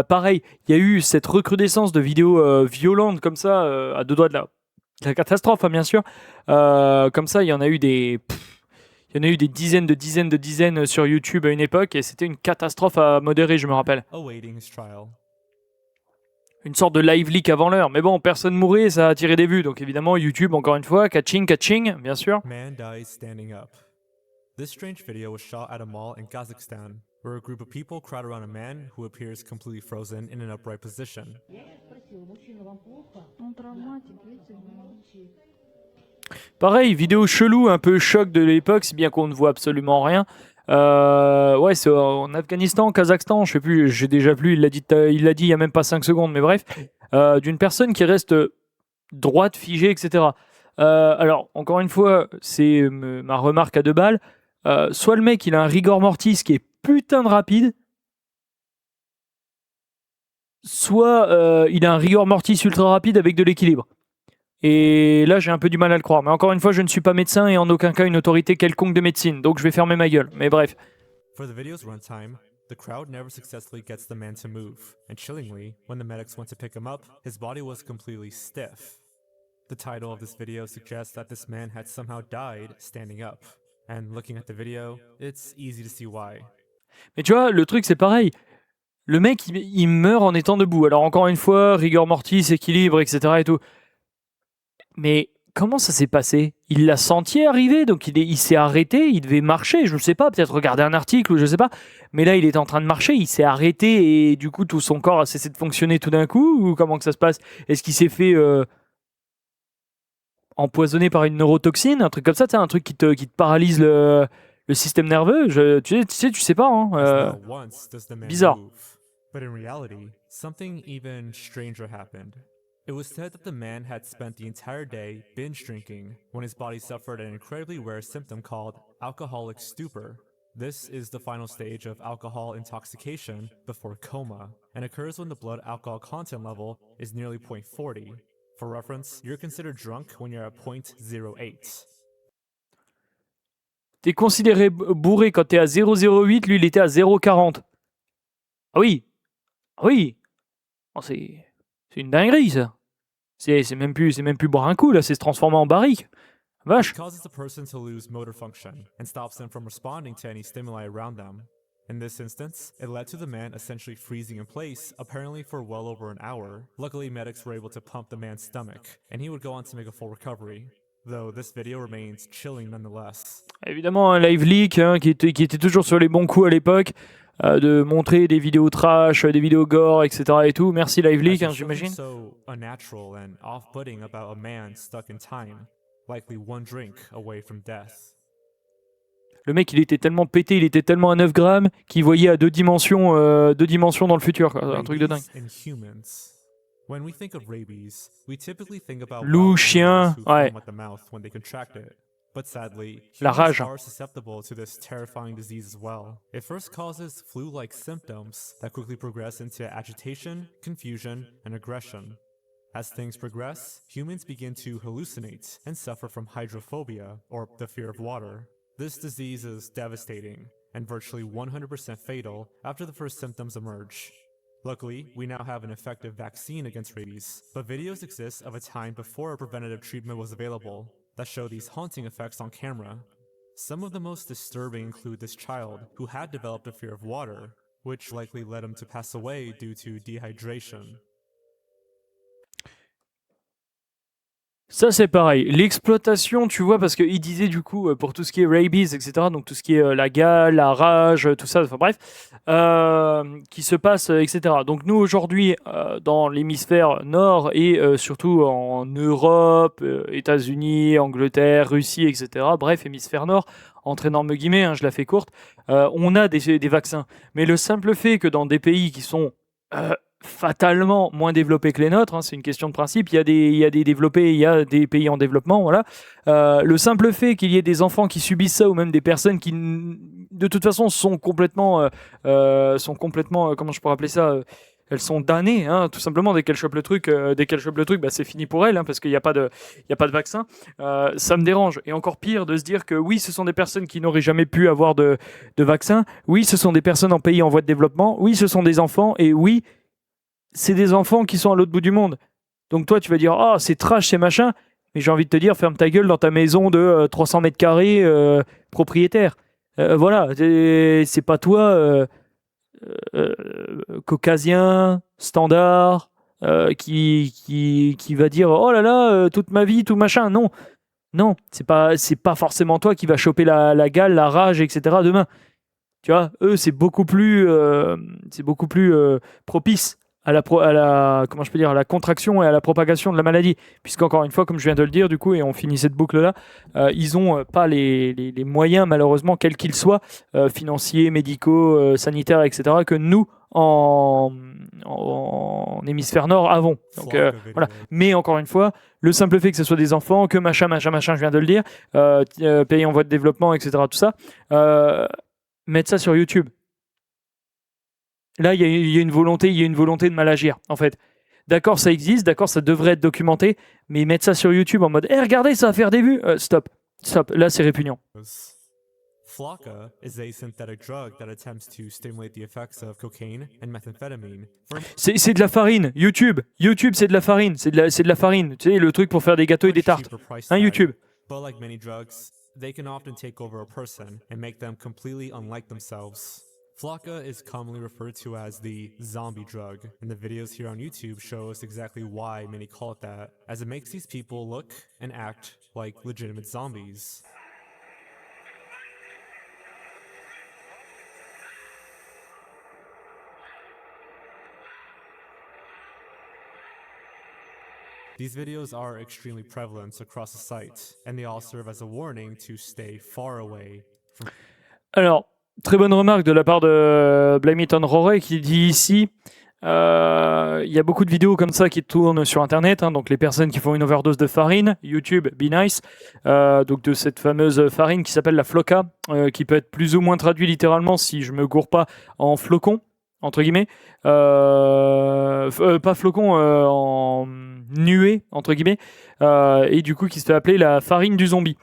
Pareil, il y a eu cette recrudescence de vidéos violentes comme ça, à deux doigts de la catastrophe, hein, bien sûr. Comme ça, il y en a eu des dizaines sur YouTube à une époque et c'était une catastrophe à modérer, je me rappelle. Une sorte de live leak avant l'heure. Mais bon, personne mourait, ça a attiré des vues. Donc évidemment, YouTube, encore une fois, catching, bien sûr. Man dies standing up. This strange video was shot at a mall in Kazakhstan, where a group of people crowd around a man who appears completely frozen in an upright position. Pareil, vidéo chelou, un peu choc de l'époque, si bien qu'on ne voit absolument rien. Ouais, c'est en Afghanistan, Kazakhstan, je sais plus, j'ai déjà plus, il l'a dit il y a même pas 5 secondes, mais bref, d'une personne qui reste droite, figée, etc. Alors, encore une fois, c'est ma remarque à 2 balles. Soit le mec, il a un rigor mortis qui est putain de rapide, soit il a un rigor mortis ultra rapide avec de l'équilibre. Et là, j'ai un peu du mal à le croire. Mais encore une fois, je ne suis pas médecin et en aucun cas une autorité quelconque de médecine. Donc je vais fermer ma gueule. Mais bref. For the video's runtime, the crowd never successfully gets the man to move, and chillingly, when the medics went to pick him up, his body was completely stiff. The title of this video suggests that this man had somehow died standing up, and looking at the video, it's easy to see why. Mais tu vois, le truc c'est pareil. Le mec, il meurt en étant debout. Alors encore une fois, rigor mortis, équilibre, etc. et tout. Mais comment ça s'est passé? Il l'a senti arriver, donc il s'est arrêté, il devait marcher, je ne sais pas, peut-être regarder un article ou je ne sais pas. Mais là, il est en train de marcher, il s'est arrêté et du coup, tout son corps a cessé de fonctionner tout d'un coup? Ou comment que ça se passe? Est-ce qu'il s'est fait empoisonner par une neurotoxine? Un truc comme ça, un truc qui te paralyse le système nerveux? Tu sais pas. Hein, bizarre. But in reality, something even stranger happened. It was said that the man had spent the entire day binge drinking when his body suffered an incredibly rare symptom called alcoholic stupor. This is the final stage of alcohol intoxication before coma, and occurs when the blood alcohol content level is nearly 0.40. For reference, you're considered drunk when you're at 0.08. T'es considéré bourré quand t'es à 0,08, lui il était à 0,40. Ah oui. Ah oui. Oh, c'est une dinguerie ça. C'est même plus boire un coup là, c'est se transformer en barrique. Vache. It causes a person to lose motor function and stops them from responding to any stimuli around them. In this instance, it led to the man essentially freezing in place, apparently for well over an hour. Luckily, medics were able to pump the man's stomach, and he would go on to make a full recovery. Though this video remains chilling nonetheless. Évidemment, un live leak qui était toujours sur les bons coups à l'époque, de montrer des vidéos trash, des vidéos gore, etc. et tout. Merci live leak, j'imagine. So unnatural and off-putting about a man stuck in time, likely one drink away from death. Le mec, il était tellement pété, il était tellement à 9 grammes qu'il voyait à 2 dimensions dans le futur, quoi. Un truc de dingue. When we think of rabies, we typically think about loup, chien, ouais. at the mouth when they contract it. But sadly, La rage. humans are susceptible to this terrifying disease as well. It first causes flu-like symptoms that quickly progress into agitation, confusion, and aggression. As things progress, humans begin to hallucinate and suffer from hydrophobia, or the fear of water. This disease is devastating and virtually 100% fatal after the first symptoms emerge. Luckily, we now have an effective vaccine against rabies, but videos exist of a time before a preventative treatment was available that show these haunting effects on camera. Some of the most disturbing include this child who had developed a fear of water, which likely led him to pass away due to dehydration. Ça, c'est pareil. L'exploitation, tu vois, parce qu'il disait du coup, pour tout ce qui est rabies, etc., donc tout ce qui est la gale, la rage, tout ça, enfin bref, qui se passe, etc. Donc nous, aujourd'hui, dans l'hémisphère nord et surtout en Europe, États-Unis, Angleterre, Russie, etc., bref, hémisphère nord, entre énormes guillemets, je la fais courte, on a des vaccins. Mais le simple fait que dans des pays qui sont fatalement moins développés que les nôtres, c'est une question de principe, il y a des développés, il y a des pays en développement, voilà. Le simple fait qu'il y ait des enfants qui subissent ça, ou même des personnes qui, de toute façon, sont complètement, comment je pourrais appeler ça, elles sont damnées, tout simplement, dès qu'elles chopent le truc, c'est fini pour elles, parce qu'il n'y a pas de vaccin. Ça me dérange. Et encore pire de se dire que oui, ce sont des personnes qui n'auraient jamais pu avoir de vaccin, oui, ce sont des personnes en pays en voie de développement, oui, ce sont des enfants, et oui, c'est des enfants qui sont à l'autre bout du monde. Donc toi, tu vas dire « Ah, c'est trash, c'est machin », mais j'ai envie de te dire, ferme ta gueule dans ta maison de 300 mètres carrés propriétaire. Voilà, c'est pas toi, caucasien, standard, qui va dire « Oh là là, toute ma vie, tout machin ». Non, non, c'est pas forcément toi qui va choper la gale, la rage, etc. demain. Tu vois, eux, c'est beaucoup plus propice à la contraction et à la propagation de la maladie, puisqu'encore une fois, comme je viens de le dire, du coup, et on finit cette boucle-là, ils n'ont pas les moyens, malheureusement, quels qu'ils soient, financiers, médicaux, sanitaires, etc., que nous, en hémisphère nord, avons. Donc, voilà. Mais encore une fois, le simple fait que ce soit des enfants, que machin, je viens de le dire, pays en voie de développement, etc., tout ça, mettre ça sur YouTube. Là, il y a une volonté de mal agir, en fait. D'accord, ça existe, d'accord, ça devrait être documenté, mais mettre ça sur YouTube en mode « regardez, ça va faire des vues !» Stop, stop, là c'est répugnant. Flocka is a synthetic drug that attempts to stimulate the effects of cocaine and methamphetamine. C'est de la farine, YouTube, c'est de la farine, c'est de la farine, tu sais, le truc pour faire des gâteaux et des tartes. Hein, YouTube. But like many drugs, they can often take over a person and make them completely unlike themselves. Flocka is commonly referred to as the zombie drug, and the videos here on YouTube show us exactly why many call it that, as it makes these people look and act like legitimate zombies. These videos are extremely prevalent across the site, and they all serve as a warning to stay far away from... Alors, très bonne remarque de la part de Blame It on HORREUR qui dit ici il y a beaucoup de vidéos comme ça qui tournent sur internet, hein, donc les personnes qui font une overdose de farine, YouTube, be nice, donc de cette fameuse farine qui s'appelle la flocka, qui peut être plus ou moins traduit littéralement, si je me gourre pas, en flocon, entre guillemets, pas flocon, en nuée, entre guillemets, et du coup qui se fait appeler la farine du zombie.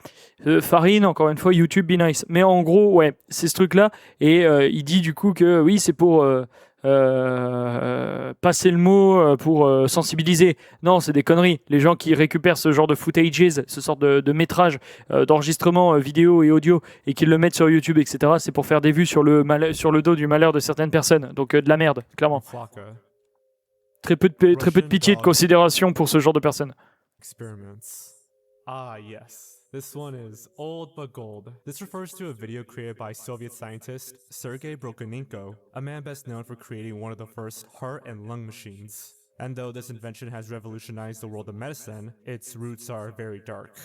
Farine, encore une fois, YouTube, be nice. Mais en gros, ouais, c'est ce truc-là, et il dit du coup que oui, c'est pour... passer le mot pour sensibiliser. Non, c'est des conneries. Les gens qui récupèrent ce genre de footages, ce sort de métrage d'enregistrement vidéo et audio et qui le mettent sur YouTube, etc., c'est pour faire des vues sur le dos du malheur de certaines personnes. Donc de la merde, clairement. Très peu de pitié et de considération pour ce genre de personnes. Experiments. Ah, yes. This one is old but gold. This refers to a video created by Soviet scientist Sergei Brokonenko, a man best known for creating one of the first heart and lung machines. And though this invention has revolutionized the world of medicine, its roots are very dark.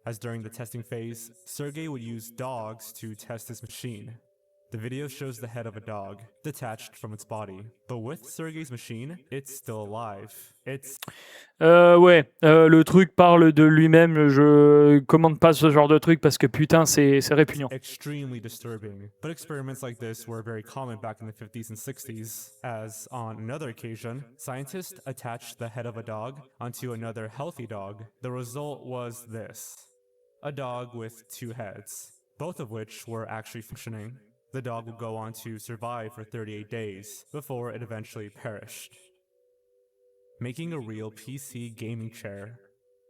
As during the testing phase, Sergei would use dogs to test his machine. The video shows the head of a dog, detached from its body. But with Sergei's machine, it's still alive. Le truc parle de lui-même, je commande pas ce genre de truc parce que putain, c'est répugnant. Extremely disturbing. But experiments like this were very common back in the 50s and 60s, as on another occasion, scientists attached the head of a dog onto another healthy dog. The result was this: a dog with two heads, both of which were actually functioning. The dog would go on to survive for 38 days before it eventually perished. Making a real PC gaming chair.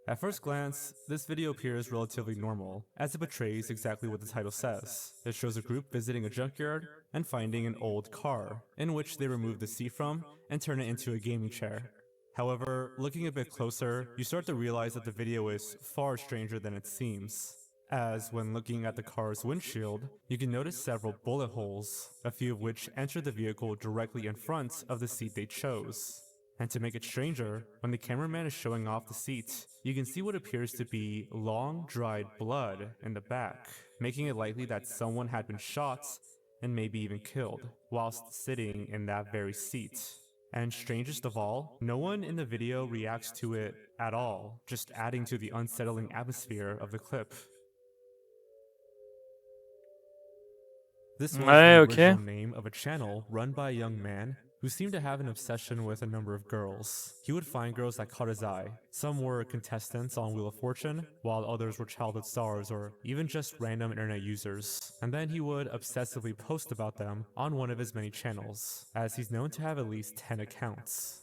At first glance, this video appears relatively normal, as it portrays exactly what the title says. It shows a group visiting a junkyard and finding an old car, in which they remove the seat from and turn it into a gaming chair. However, looking a bit closer, you start to realize that the video is far stranger than it seems. As when looking at the car's windshield, you can notice several bullet holes, a few of which enter the vehicle directly in front of the seat they chose. And to make it stranger, when the cameraman is showing off the seat, you can see what appears to be long, dried blood in the back, making it likely that someone had been shot and maybe even killed, whilst sitting in that very seat. And strangest of all, no one in the video reacts to it at all, just adding to the unsettling atmosphere of the clip. This was the original name of a channel run by a young man who seemed to have an obsession with a number of girls. He would find girls that caught his eye. Some were contestants on Wheel of Fortune, while others were childhood stars or even just random internet users. And then he would obsessively post about them on one of his many channels, as he's known to have at least 10 accounts.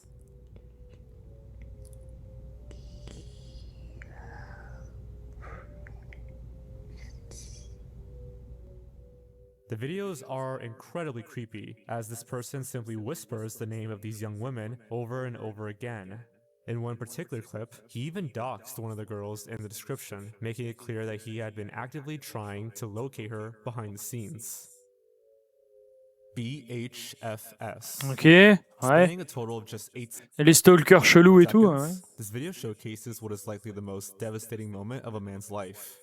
The videos are incredibly creepy, as this person simply whispers the name of these young women over and over again. In one particular clip, he even doxed one of the girls in the description, making it clear that he had been actively trying to locate her behind the scenes. BHFS. Ok, ouais. Spending a total of just 8 Et les stalkers chelous et tout. Ouais. This video showcases what is likely the most devastating moment of a man's life.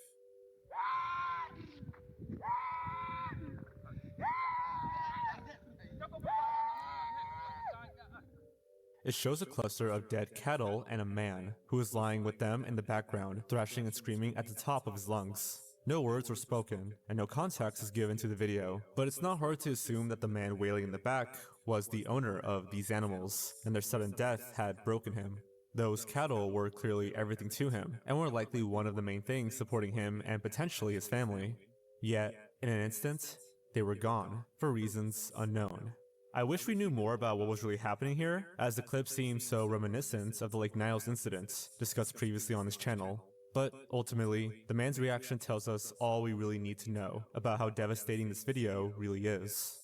It shows a cluster of dead cattle and a man, who is lying with them in the background, thrashing and screaming at the top of his lungs. No words were spoken, and no context is given to the video, but it's not hard to assume that the man wailing in the back was the owner of these animals, and their sudden death had broken him. Those cattle were clearly everything to him, and were likely one of the main things supporting him and potentially his family. Yet, in an instant, they were gone, for reasons unknown. I wish we knew more about what was really happening here, as the clip seems so reminiscent of the Lake Niles incident, discussed previously on this channel. But ultimately, the man's reaction tells us all we really need to know about how devastating this video really is.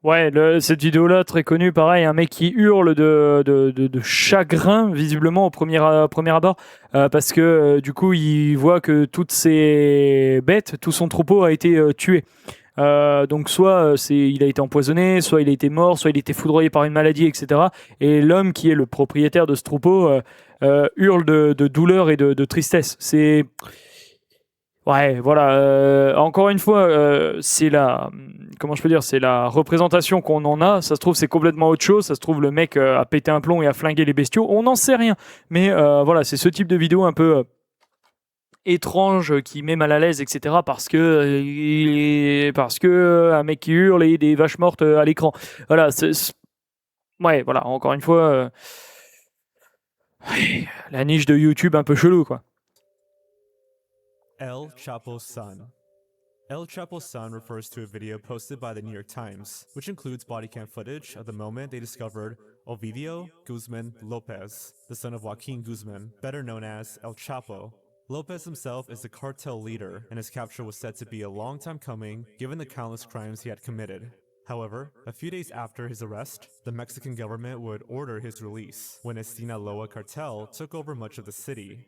Ouais, cette vidéo-là, très connue, pareil, un mec qui hurle de chagrin, visiblement, au premier abord, parce que du coup, il voit que toutes ces bêtes, tout son troupeau a été tué. Donc soit il a été empoisonné, soit il a été mort, soit il a été foudroyé par une maladie, etc. Et l'homme qui est le propriétaire de ce troupeau hurle de douleur et de tristesse. C'est... Ouais, voilà. Encore une fois, c'est la... Comment je peux dire? C'est la représentation qu'on en a. Ça se trouve, c'est complètement autre chose. Ça se trouve, le mec a pété un plomb et a flingué les bestiaux. On n'en sait rien. Mais voilà, c'est ce type de vidéo un peu... étrange qui met mal à l'aise, etc. parce que un mec qui hurle et des vaches mortes à l'écran. Voilà, ouais, voilà, encore une fois, la niche de YouTube un peu chelou, quoi. El Chapo's son. El Chapo's son refers to a video posted by the New York Times, which includes body cam footage of the moment they discovered Ovidio Guzman Lopez, the son of Joaquin Guzman, better known as El Chapo. Lopez himself is the cartel leader, and his capture was said to be a long time coming, given the countless crimes he had committed. However, a few days after his arrest, the Mexican government would order his release, when a Sinaloa cartel took over much of the city.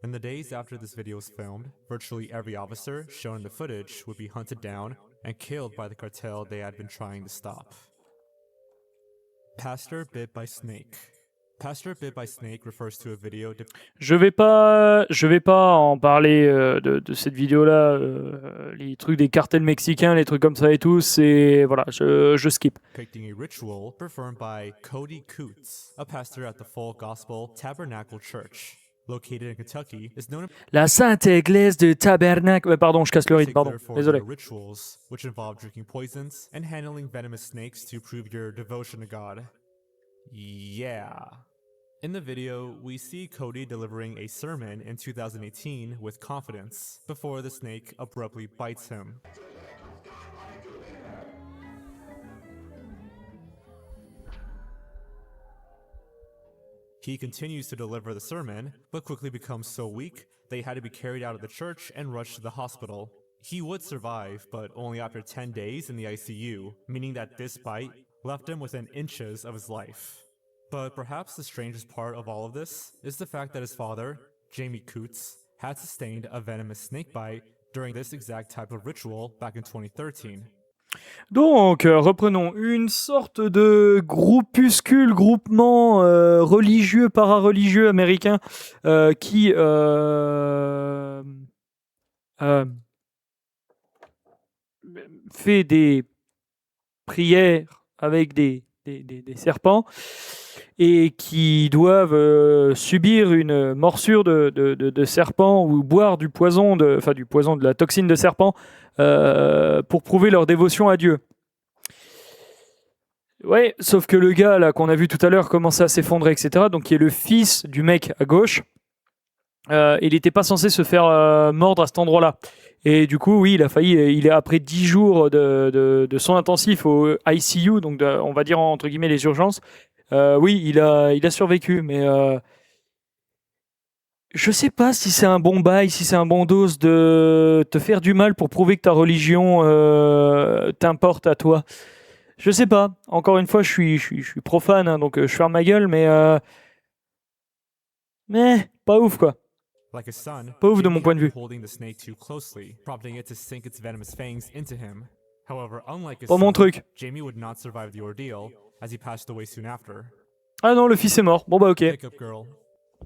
In the days after this video was filmed, virtually every officer shown in the footage would be hunted down and killed by the cartel they had been trying to stop. Pastor bit by snake. Pastor bit by snake refers to a video. Je vais pas en parler de cette vidéo-là, les trucs des cartels mexicains, les trucs comme ça et tout, c'est voilà, je skip. Depicting a ritual performed by Cody Coots, a pastor at the Full Gospel Tabernacle Church, located in Kentucky, is known La Sainte Église de Tabernacle. Pardon, je casse le rythme, pardon. for Désolé. their rituals, which involve drinking poisons and handling venomous snakes to prove your devotion to God. Yeah. In the video, we see Cody delivering a sermon in 2018 with confidence, before the snake abruptly bites him. He continues to deliver the sermon, but quickly becomes so weak, they had to be carried out of the church and rushed to the hospital. He would survive, but only after 10 days in the ICU, meaning that this bite left him within inches of his life. But perhaps the strangest part of all of this is the fact that his father, Jamie Coots, had sustained a venomous snake bite during this exact type of ritual back in 2013. Donc, reprenons. Une sorte de groupement religieux, para-religieux américain qui fait des prières avec des serpents et qui doivent subir une morsure de serpent ou boire du poison, de la toxine de serpent pour prouver leur dévotion à Dieu. Ouais, sauf que le gars là qu'on a vu tout à l'heure commençait à s'effondrer, etc. Donc qui est le fils du mec à gauche, il n'était pas censé se faire mordre à cet endroit-là. Et du coup, oui, il a failli. Il est après 10 jours de soins intensifs au ICU, donc on va dire entre guillemets les urgences. Oui, il a survécu, mais je sais pas si c'est un bon bail, si c'est un bon dose de te faire du mal pour prouver que ta religion t'importe à toi. Je sais pas. Encore une fois, je suis profane, hein, donc je ferme ma gueule, mais pas ouf quoi. Like a son, Pas ouf de mon point de vue. holding the snake too closely, prompting it to sink its venomous fangs into him. However, unlike his Pas mon son, truc. Jamie would not survive the ordeal, as he passed away soon after. Ah non, le fils est mort. Bon bah ok. Hiccup Girl.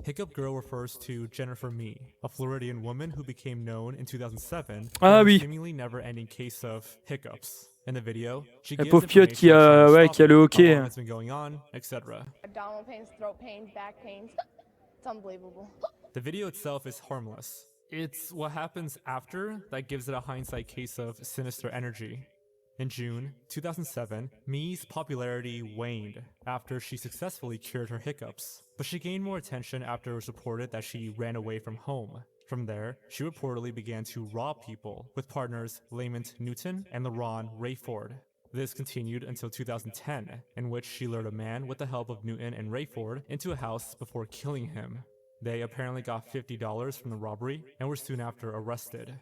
Hiccup Girl refers to Jennifer Mee, a Floridian woman who became known in 2007 for Ah a oui. seemingly never-ending case of hiccups. In the video, she La gives pauvre piote qui information on a le how hockey. long it's been going on, etc. Abdominal pains, throat pains, back pains. It's unbelievable. The video itself is harmless. It's what happens after that gives it a hindsight case of sinister energy. In June 2007, Mii's popularity waned after she successfully cured her hiccups, but she gained more attention after it was reported that she ran away from home. From there, she reportedly began to rob people with partners Lamont Newton and LaRon Rayford. This continued until 2010, in which she lured a man with the help of Newton and Rayford into a house before killing him. They apparently got $50 from the robbery and were soon after arrested.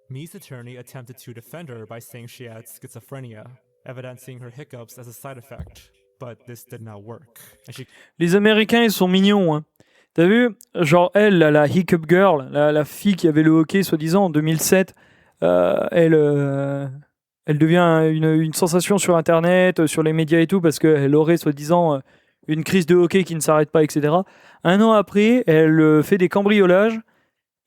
Mii's attorney attempted to defend her by saying she had schizophrenia, evidencing her hiccups as a side effect, but this did not work. Les Américains, ils sont mignons, hein. T'as vu, genre elle, la hiccup girl, la fille qui avait le hockey soi-disant en 2007, elle devient une sensation sur Internet, sur les médias et tout, parce qu'elle aurait soi-disant une crise de hockey qui ne s'arrête pas, etc. Un an après, elle fait des cambriolages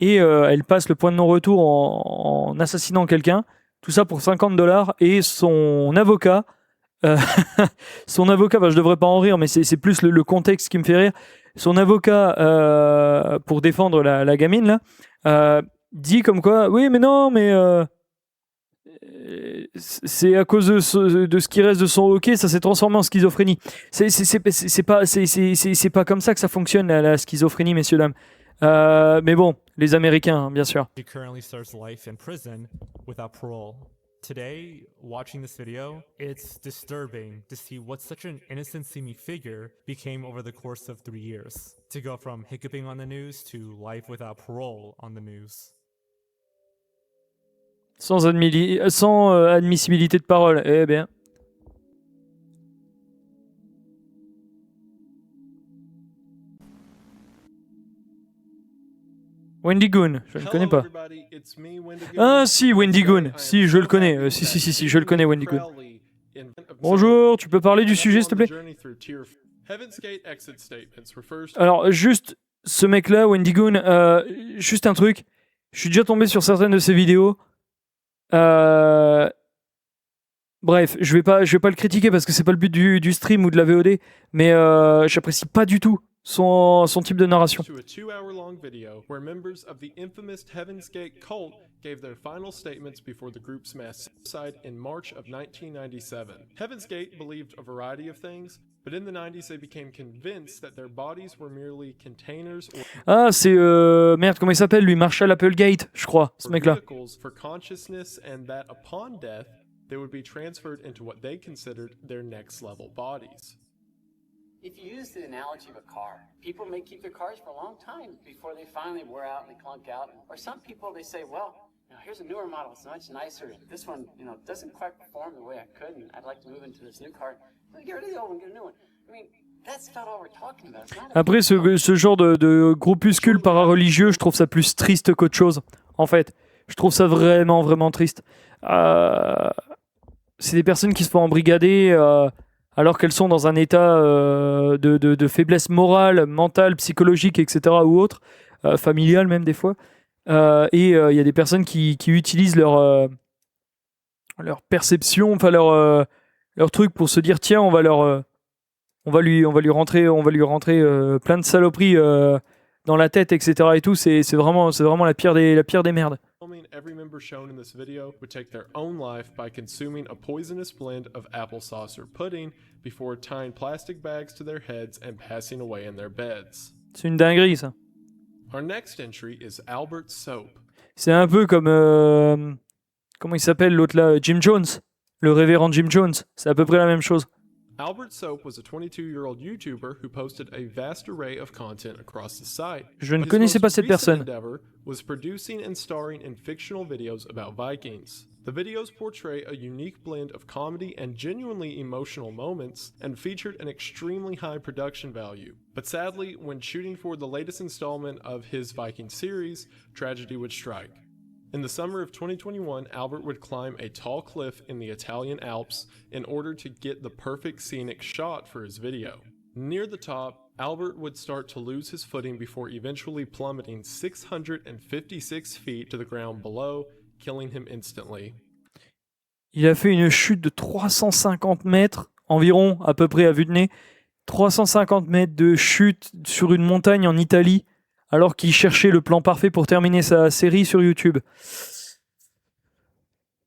et elle passe le point de non-retour en assassinant quelqu'un. Tout ça pour $50 et son avocat, son avocat, je devrais pas en rire, mais c'est plus le contexte qui me fait rire. Son avocat, pour défendre la gamine, là, dit comme quoi, oui, mais non, mais c'est à cause de ce qui reste de son hockey, ça s'est transformé en schizophrénie. C'est pas comme ça que ça fonctionne, la schizophrénie, messieurs, dames. Mais bon, les Américains, hein, bien sûr. She currently serves life in prison without parole. Today, watching this video, it's disturbing to see what such an innocent seeming figure became over the course of 3 years. To go from hiccuping on the news to life without parole on the news. Sans admissibilité de parole, eh bien. Wendy Goon, je ne connais pas. Ah si, Wendy Goon, si je le connais, si, je le connais, Wendy Goon. Bonjour, tu peux parler du sujet s'il te plaît? Alors juste, ce mec-là, Wendy Goon, juste un truc, je suis déjà tombé sur certaines de ses vidéos. Bref, je vais pas le critiquer parce que c'est pas le but du stream ou de la VOD, mais j'apprécie pas du tout son type de narration. To a 2-hour-long video where members of the infamous Heaven's Gate cult gave their final statements before the group's mass suicide in March of 1997. Heaven's Gate believed a variety of things, but in the 90s they became convinced that their bodies were merely containers or Ah, c'est merde, comment il s'appelle lui? Marshall Applegate, je crois, ce mec-là. vehicles for consciousness, and that upon death they would be transferred into what they considered their next level bodies. If you use the analogy of a car, people may keep their cars for a long time before they finally wear out and they clunk out. Or some people, they say, well, here's a newer model, it's much nicer. This one, doesn't quite perform the way I could, and I'd like to move into this new car. Get rid of the old one, get a new one. I mean, that's not all we're talking about. Après, ce genre de groupuscule para-religieux, je trouve ça plus triste qu'autre chose, en fait. Je trouve ça vraiment, vraiment triste. C'est des personnes qui se font embrigader alors qu'elles sont dans un état de faiblesse morale, mentale, psychologique, etc. ou autre, familiale même des fois. Et il y a des personnes qui utilisent leur perception, enfin leur truc pour se dire tiens, on va lui rentrer plein de saloperies dans la tête, etc. et tout. C'est vraiment la pire des merdes. Every member shown in this video would take their own life by consuming a poisonous blend of applesauce or pudding before tying plastic bags to their heads and passing away in their beds. C'est une dinguerie, ça. Our next entry is Albert Soap. C'est un peu comme comment il s'appelle l'autre là, Jim Jones, le révérend Jim Jones. C'est à peu près la même chose. Albert Soap was a 22-year-old YouTuber who posted a vast array of content across the site. Je ne connaissais pas cette personne. His most recent endeavor was producing and starring in fictional videos about Vikings. The videos portray a unique blend of comedy and genuinely emotional moments and featured an extremely high production value. But sadly, when shooting for the latest installment of his Viking series, tragedy would strike. In the summer of 2021, Albert would climb a tall cliff in the Italian Alps in order to get the perfect scenic shot for his video. Near the top, Albert would start to lose his footing before eventually plummeting 656 feet to the ground below, killing him instantly. Il a fait une chute de 350 mètres, environ, à peu près à vue de nez. 350 mètres de chute sur une montagne en Italie, alors qu'il cherchait le plan parfait pour terminer sa série sur YouTube.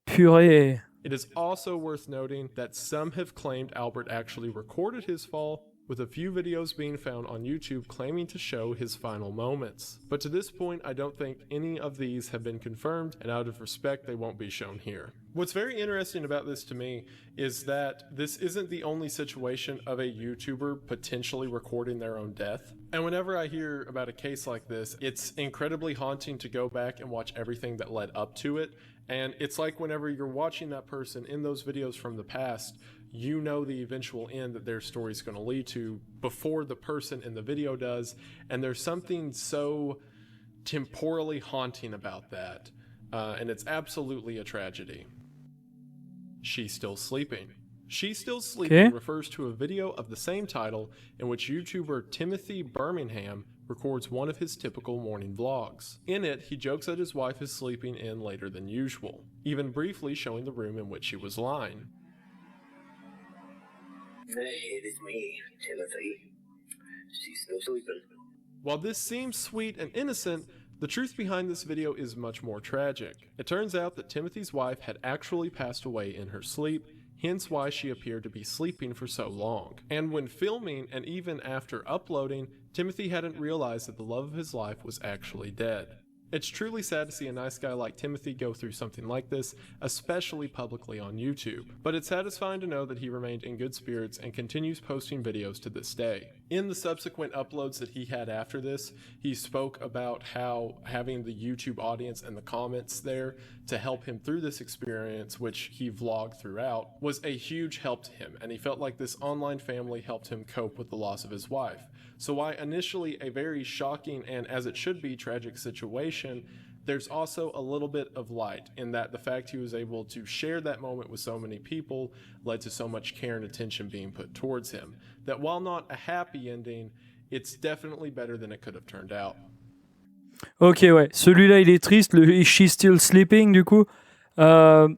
Purée. It is also worth noting that some have claimed Albert actually recorded his fall, with a few videos being found on YouTube claiming to show his final moments. But to this point, I don't think any of these have been confirmed, and out of respect, they won't be shown here. What's very interesting about this to me is that this isn't the only situation of a YouTuber potentially recording their own death. And whenever I hear about a case like this, it's incredibly haunting to go back and watch everything that led up to it. And it's like whenever you're watching that person in those videos from the past, you know the eventual end that their story is going to lead to before the person in the video does. And there's something so temporally haunting about that. And it's absolutely a tragedy. She's Still Sleeping. She's Still Sleeping refers to a video of the same title in which YouTuber Timothy Birmingham records one of his typical morning vlogs. In it, he jokes that his wife is sleeping in later than usual, even briefly showing the room in which she was lying. Hey, it is me, Timothy. She's still sleeping. While this seems sweet and innocent, the truth behind this video is much more tragic. It turns out that Timothy's wife had actually passed away in her sleep, hence why she appeared to be sleeping for so long. And when filming, and even after uploading, Timothy hadn't realized that the love of his life was actually dead. It's truly sad to see a nice guy like Timothy go through something like this, especially publicly on YouTube. But it's satisfying to know that he remained in good spirits and continues posting videos to this day. In the subsequent uploads that he had after this, he spoke about how having the YouTube audience and the comments there to help him through this experience, which he vlogged throughout, was a huge help to him, and he felt like this online family helped him cope with the loss of his wife. So while initially a very shocking and, as it should be, tragic situation, there's also a little bit of light in that the fact he was able to share that moment with so many people led to so much care and attention being put towards him. That while not a happy ending, it's definitely better than it could have turned out. Ok, ouais. Celui-là, il est triste. Le She's Still Sleeping, du coup. Ouais,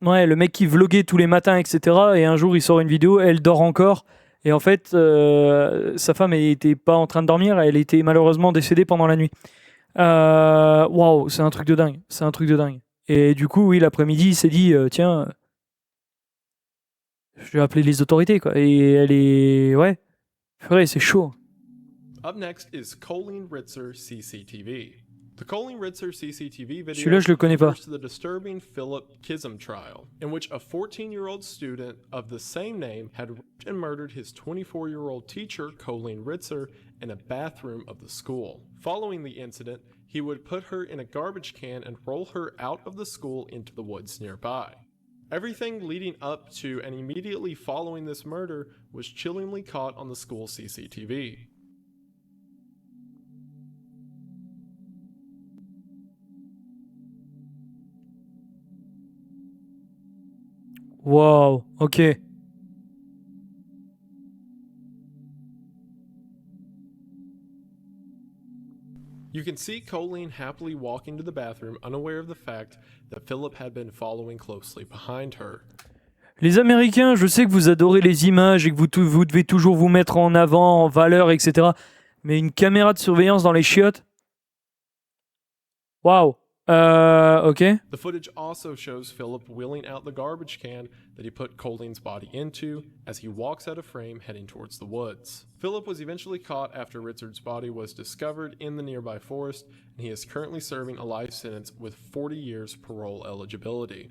le mec qui vloguait tous les matins, etc. Et un jour, il sort une vidéo, elle dort encore. Et en fait, sa femme n'était pas en train de dormir, elle était malheureusement décédée pendant la nuit. Waouh, c'est un truc de dingue. C'est un truc de dingue. Et du coup, oui, l'après-midi, il s'est dit, tiens, je vais appeler les autorités, quoi. Et elle est... Ouais, c'est chaud. Up next is Colleen Ritzer CCTV. The Colleen Ritzer CCTV video Celui-là, je le connais pas. refers to the disturbing Philip Kism trial, in which a 14-year-old student of the same name had raped and murdered his 24-year-old teacher, Colleen Ritzer, in a bathroom of the school. Following the incident, he would put her in a garbage can and roll her out of the school into the woods nearby. Everything leading up to and immediately following this murder was chillingly caught on the school CCTV. Wow, ok. You can see Colleen happily walking to the bathroom, unaware of the fact that Philip had been following closely behind her. Les Américains, je sais que vous adorez les images et que vous devez toujours vous mettre en avant, en valeur, etc. Mais une caméra de surveillance dans les chiottes? Waouh. Okay. The footage also shows Philip wheeling out the garbage can that he put Colleen's body into as he walks out of frame heading towards the woods. Philip was eventually caught after Ritzard's body was discovered in the nearby forest, and he is currently serving a life sentence with 40 years parole eligibility.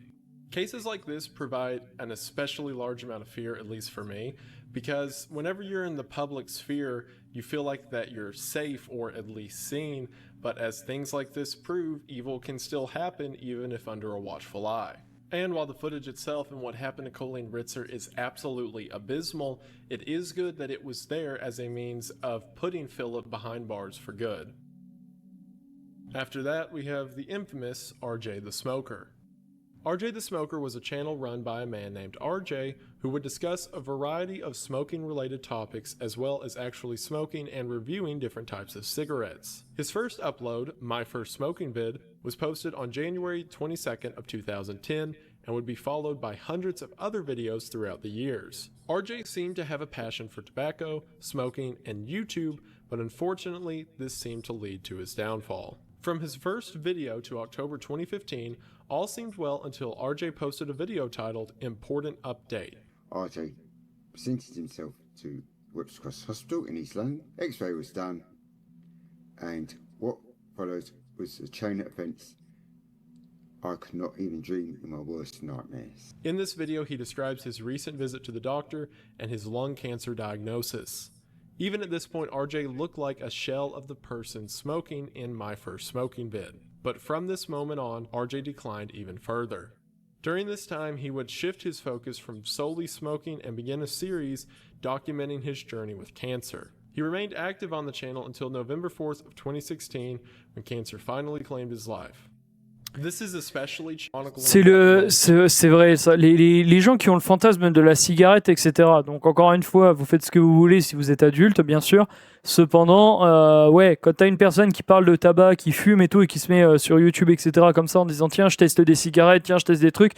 Cases like this provide an especially large amount of fear, at least for me, because whenever you're in the public sphere, you feel like that you're safe or at least seen, but as things like this prove, evil can still happen even if under a watchful eye. And while the footage itself and what happened to Colleen Ritzer is absolutely abysmal, it is good that it was there as a means of putting Philip behind bars for good. After that, we have the infamous RJ the Smoker. RJ the Smoker was a channel run by a man named RJ who would discuss a variety of smoking related topics as well as actually smoking and reviewing different types of cigarettes. His first upload, My First Smoking Vid, was posted on January 22nd of 2010 and would be followed by hundreds of other videos throughout the years. RJ seemed to have a passion for tobacco, smoking, and YouTube, but unfortunately, this seemed to lead to his downfall. From his first video to October 2015, all seemed well until RJ posted a video titled Important Update. RJ presented himself to Whips Cross Hospital in East London. X-ray was done, and what followed was a chain of events I could not even dream in my worst nightmares. In this video, he describes his recent visit to the doctor and his lung cancer diagnosis. Even at this point, RJ looked like a shell of the person smoking in My First Smoking Vid. But from this moment on, RJ declined even further. During this time, he would shift his focus from solely smoking and begin a series documenting his journey with cancer. He remained active on the channel until November 4th of 2016, when cancer finally claimed his life. C'est vrai, ça. Les gens qui ont le fantasme de la cigarette, etc. Donc encore une fois, vous faites ce que vous voulez si vous êtes adulte, bien sûr. Cependant, ouais, quand t'as une personne qui parle de tabac, qui fume et tout, et qui se met sur YouTube, etc. comme ça, en disant tiens, je teste des cigarettes, tiens, je teste des trucs,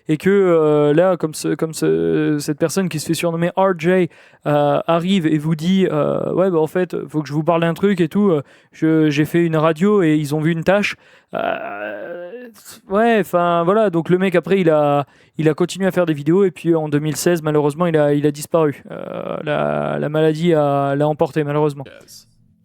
et que là, cette personne qui se fait surnommer RJ arrive et vous dit ouais, bah en fait, faut que je vous parle d'un truc et tout. J'ai fait une radio et ils ont vu une tâche. Ouais, enfin voilà. Donc le mec après, il a continué à faire des vidéos et puis en 2016, malheureusement, il a disparu. La maladie l'a emporté, malheureusement.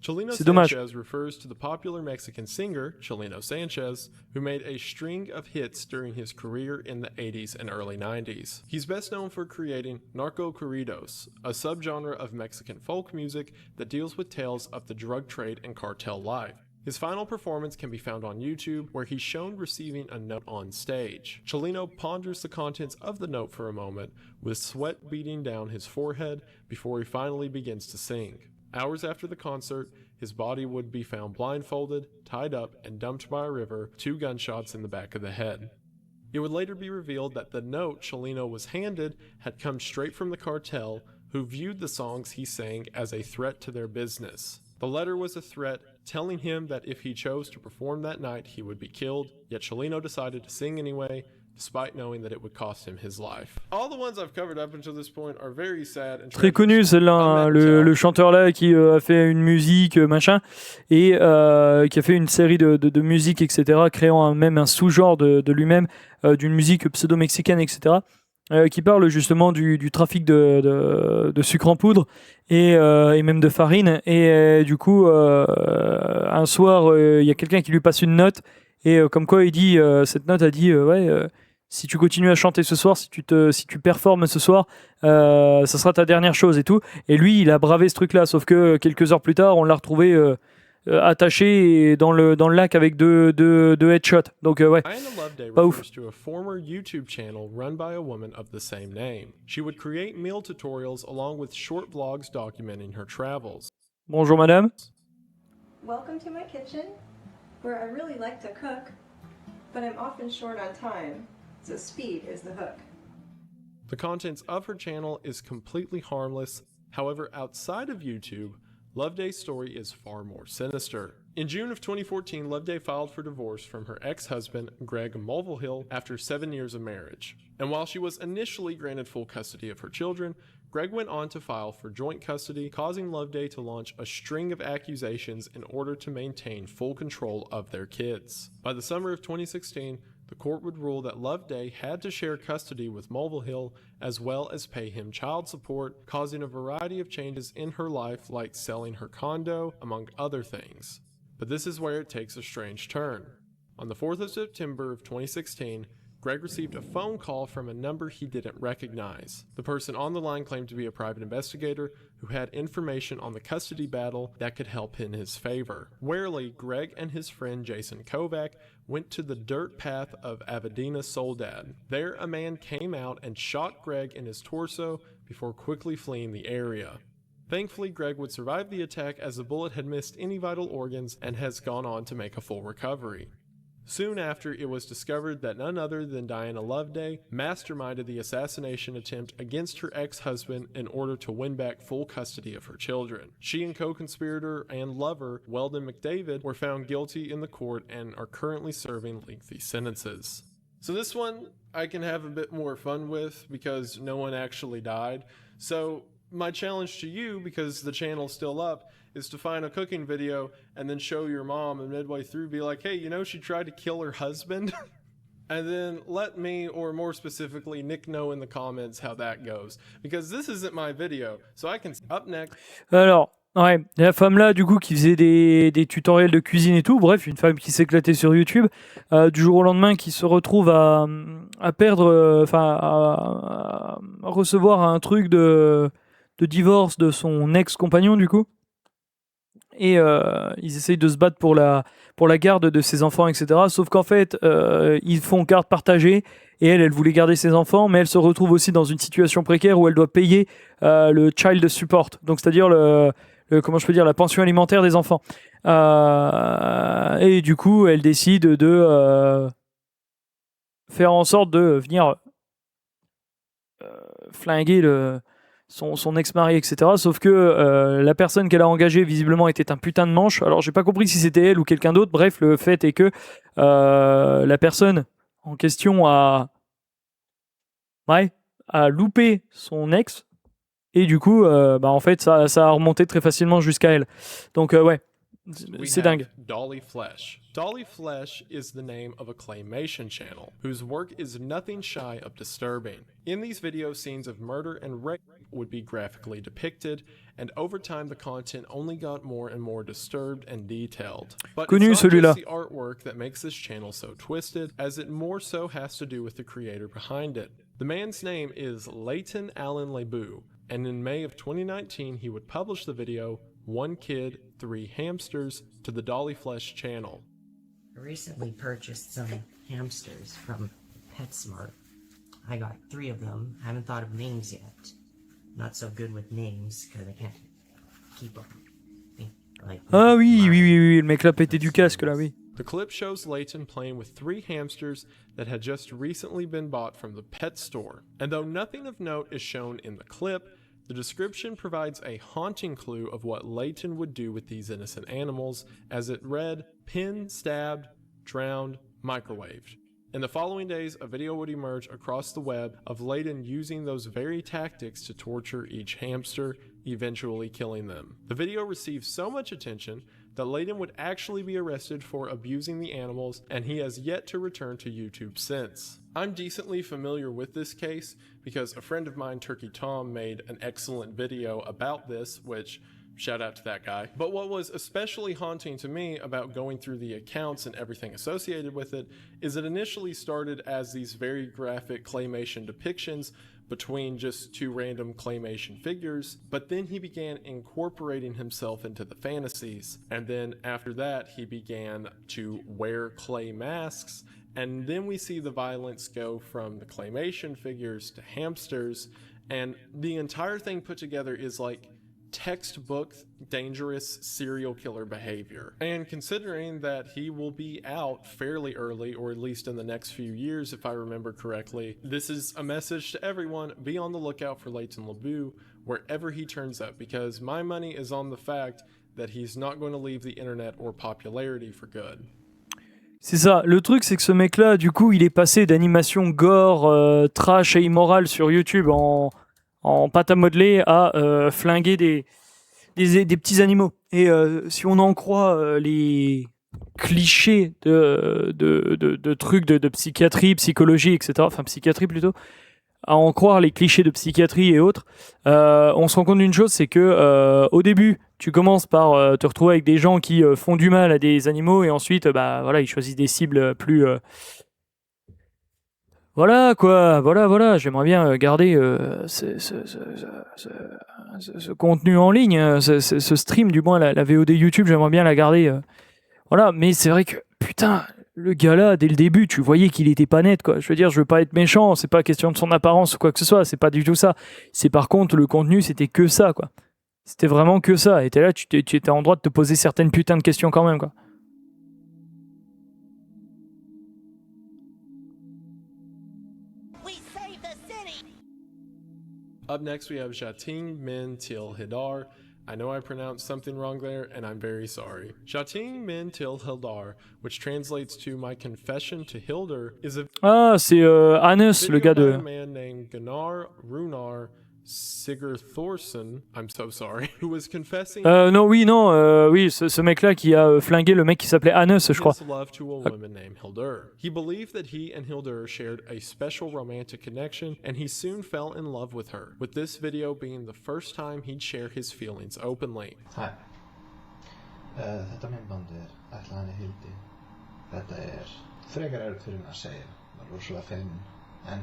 Chelino C'est dommage. Sanchez refers to the popular Mexican singer, Chelino Sanchez, who made a string of hits during his career in the 80s and early 90s. He's best known for creating narco corridos, a subgenre of Mexican folk music that deals with tales of the drug trade and cartel life. His final performance can be found on YouTube, where he's shown receiving a note on stage. Chelino ponders the contents of the note for a moment, with sweat beading down his forehead before he finally begins to sing. Hours after the concert, his body would be found blindfolded, tied up, and dumped by a river, 2 gunshots in the back of the head. It would later be revealed that the note Chelino was handed had come straight from the cartel, who viewed the songs he sang as a threat to their business. The letter was a threat, telling him that if he chose to perform that night, he would be killed, yet Chelino decided to sing anyway, despite knowing that it would cost him his life. All the ones I've covered up until this point are very sad and Très connu celle-là, hein, le chanteur là qui a fait une musique machin et qui a fait une série de musique, etc., créant même un sous-genre de lui-même, d'une musique pseudo-mexicaine, etc., qui parle justement du trafic de sucre en poudre et même de farine. Et du coup, un soir, il y a quelqu'un qui lui passe une note et comme quoi il dit, cette note a dit ouais, si tu continues à chanter ce soir, si tu performes ce soir, ça sera ta dernière chose et tout. Et lui, il a bravé ce truc-là, sauf que quelques heures plus tard, on l'a retrouvé attaché dans le lac avec deux headshots. Donc ouais, pas ouf. To a former YouTube channel run by a woman of the same name. She would create meal tutorials along with short vlogs documenting her travels. Bonjour madame. Welcome to my kitchen, where I really like to cook, but I'm often short on time, so speed is the hook. The contents of her channel is completely harmless. However, outside of YouTube, Loveday's story is far more sinister. In June of 2014, Loveday filed for divorce from her ex-husband, Greg Mulvihill, after 7 years of marriage. And while she was initially granted full custody of her children, Greg went on to file for joint custody, causing Loveday to launch a string of accusations in order to maintain full control of their kids. By the summer of 2016, the court would rule that Loveday had to share custody with Mulvihill as well as pay him child support, causing a variety of changes in her life like selling her condo, among other things. But this is where it takes a strange turn. On the 4th of September of 2016, Greg received a phone call from a number he didn't recognize. The person on the line claimed to be a private investigator who had information on the custody battle that could help in his favor. Warily, Greg and his friend Jason Kovac went to the dirt path of Avedina Soledad. There, a man came out and shot Greg in his torso before quickly fleeing the area. Thankfully, Greg would survive the attack as the bullet had missed any vital organs and has gone on to make a full recovery. Soon after, it was discovered that none other than Diana Loveday masterminded the assassination attempt against her ex-husband in order to win back full custody of her children. She and co-conspirator and lover, Weldon McDavid, were found guilty in the court and are currently serving lengthy sentences. So this one, I can have a bit more fun with because no one actually died. So my challenge to you, because the channel's still up, is to find a cooking video and then show your mom and midway through be like, hey, you know, she tried to kill her husband. And then let me, or more specifically Nick, know in the comments how that goes, because this isn't my video, so I can. Up next. Alors, ouais, la femme là, du coup, qui faisait des tutoriels de cuisine et tout, bref, une femme qui s'éclatait sur YouTube, du jour au lendemain, qui se retrouve à perdre, enfin, à recevoir un truc de divorce de son ex-compagnon, du coup. Et ils essayent de se battre pour la garde de ses enfants, etc. Sauf qu'en fait, ils font garde partagée, et elle voulait garder ses enfants, mais elle se retrouve aussi dans une situation précaire où elle doit payer le child support, donc c'est-à-dire comment je peux dire, la pension alimentaire des enfants. Et du coup, elle décide de faire en sorte de venir flinguer son ex-mari, etc. Sauf que la personne qu'elle a engagée, visiblement, était un putain de manche. Alors, j'ai pas compris si c'était elle ou quelqu'un d'autre. Bref, le fait est que la personne en question a loupé son ex. Et du coup, en fait, ça a remonté très facilement jusqu'à elle. Donc, ouais, c'est dingue. Dolly Flesh. Dolly Flesh is the name of a claymation channel, whose work is nothing shy of disturbing. In these videos, scenes of murder and rape would be graphically depicted, and over time the content only got more and more disturbed and detailed. But it's not just the artwork that makes this channel so twisted, as it more so has to do with the creator behind it. The man's name is Leighton Allen Lebu, and in May of 2019 he would publish the video One Kid, 3 Hamsters to the Dolly Flesh channel. I recently purchased some hamsters from PetSmart. I got 3 of them. I haven't thought of names yet. Not so good with names because I can't keep them. Ah oui, le mec là pété du casque là, oui. The clip shows Leighton playing with 3 hamsters that had just recently been bought from the pet store. And though nothing of note is shown in the clip, the description provides a haunting clue of what Leighton would do with these innocent animals, as it read, pinned, stabbed, drowned, microwaved. In the following days, a video would emerge across the web of Leighton using those very tactics to torture each hamster, eventually killing them. The video received so much attention that Leighton would actually be arrested for abusing the animals, and he has yet to return to YouTube since. I'm decently familiar with this case because a friend of mine, Turkey Tom, made an excellent video about this, which, shout out to that guy. But what was especially haunting to me about going through the accounts and everything associated with it is it initially started as these very graphic claymation depictions between just 2 random claymation figures, but then he began incorporating himself into the fantasies, and then after that he began to wear clay masks, and then we see the violence go from the claymation figures to hamsters, and the entire thing put together is like textbook dangerous serial killer behavior. And considering that he will be out fairly early, or at least in the next few years if I remember correctly, this is a message to everyone: be on the lookout for Leighton Lebu wherever he turns up, because my money is on the fact that he's not going to leave the internet or popularity for good. C'est ça, le truc c'est que ce mec là, du coup, il est passé d'animation gore, trash et immorale sur YouTube en pâte à modeler à flinguer des petits animaux. Et si on en croit les clichés de trucs de psychiatrie, psychologie, etc., enfin psychiatrie plutôt, à en croire les clichés de psychiatrie et autres, on se rend compte d'une chose, c'est que au début, tu commences par te retrouver avec des gens qui font du mal à des animaux, et ensuite, voilà, ils choisissent des cibles plus... Voilà quoi, voilà, j'aimerais bien garder ce contenu en ligne, ce stream, du moins la VOD YouTube, j'aimerais bien la garder. Voilà, mais c'est vrai que, putain, le gars là, dès le début, tu voyais qu'il était pas net, quoi. Je veux dire, je veux pas être méchant, c'est pas question de son apparence ou quoi que ce soit, c'est pas du tout ça. C'est par contre, le contenu, c'était que ça, quoi. C'était vraiment que ça. Et t'es là, tu étais en droit de te poser certaines putains de questions quand même, quoi. Up next we have Jatin Min Til Hidar, I know I pronounced something wrong there, and I'm very sorry. Shating min til Hildar, which translates to My Confession to Hildur, is a Ah, c'est Hannes, le gars video by de... a man named Gunnar Runar Sigurþórsson, I'm so sorry, who was confessing non, oui, ce mec-là qui a flingué le mec qui s'appelait Hannes, je crois. his love to a woman named Hildur. He believed that he and Hildur shared a special romantic connection, and he soon fell in love with her, with this video being the first time he'd share his feelings openly. Hei. Þetta myndband ætlaðan Hildi. Þetta frekar fyrir að segja. Það rosalega feiminn. En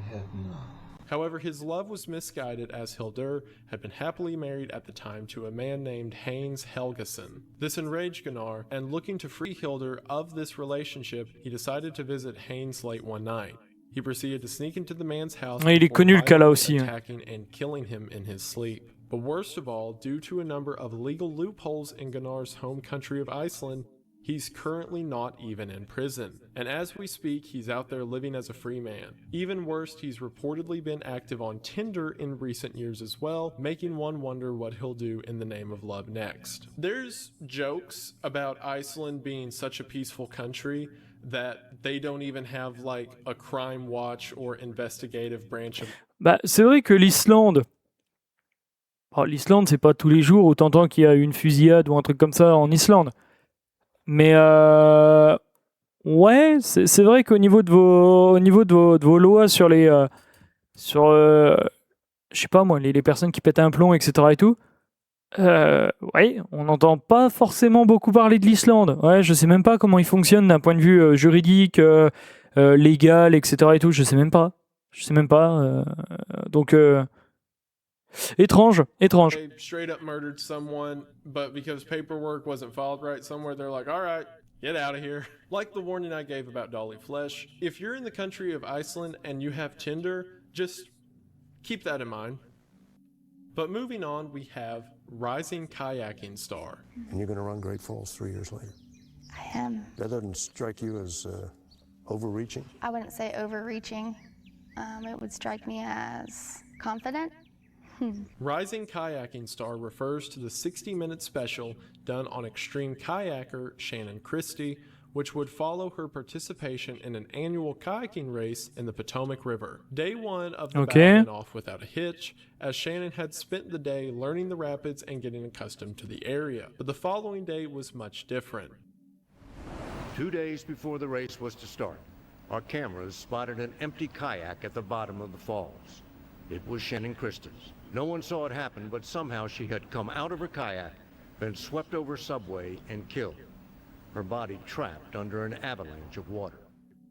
However, his love was misguided as Hildur had been happily married at the time to a man named Haynes Helgason. This enraged Gunnar, and looking to free Hildur of this relationship, he decided to visit Haynes late one night. He proceeded to sneak into the man's house, Il est connu le cas là aussi. attacking and killing him in his sleep. But worst of all, due to a number of legal loopholes in Gunnar's home country of Iceland, he's currently not even in prison. And as we speak, he's out there living as a free man. Even worse, he's reportedly been active on Tinder in recent years as well, making one wonder what he'll do in the name of love next. There's jokes about Iceland being such a peaceful country that they don't even have like a crime watch or investigative branch of... Bah, c'est vrai que l'Islande... Oh, l'Islande, c'est pas tous les jours où t'entends qu'il y a une fusillade ou un truc comme ça en Islande. Mais ouais, c'est vrai qu'au niveau de vos lois sur les je sais pas moi, les personnes qui pètent un plomb, etc. et tout, ouais, on n'entend pas forcément beaucoup parler de l'Islande. Ouais, je sais même pas comment ils fonctionnent d'un point de vue juridique, légal, etc. et tout. Je sais même pas. Donc étrange. They straight up murdered someone, but because paperwork wasn't filed right somewhere, they're like, all right, get out of here. Like the warning I gave about Dolly Flesh, if you're in the country of Iceland and you have Tinder, just keep that in mind. But moving on, we have rising kayaking star. And you're going to run Great Falls 3 years later. I am. That doesn't strike you as overreaching? I wouldn't say overreaching. It would strike me as confident. Rising Kayaking Star refers to the 60-minute special done on extreme kayaker Shannon Christie, which would follow her participation in an annual kayaking race in the Potomac River. Day one of the battle went off without a hitch, as Shannon had spent the day learning the rapids and getting accustomed to the area. But the following day was much different. 2 days before the race was to start, our cameras spotted an empty kayak at the bottom of the falls. It was Shannon Christie's. No one saw it happen, but somehow she had come out of her kayak, been swept over subway, and killed. Her body trapped under an avalanche of water.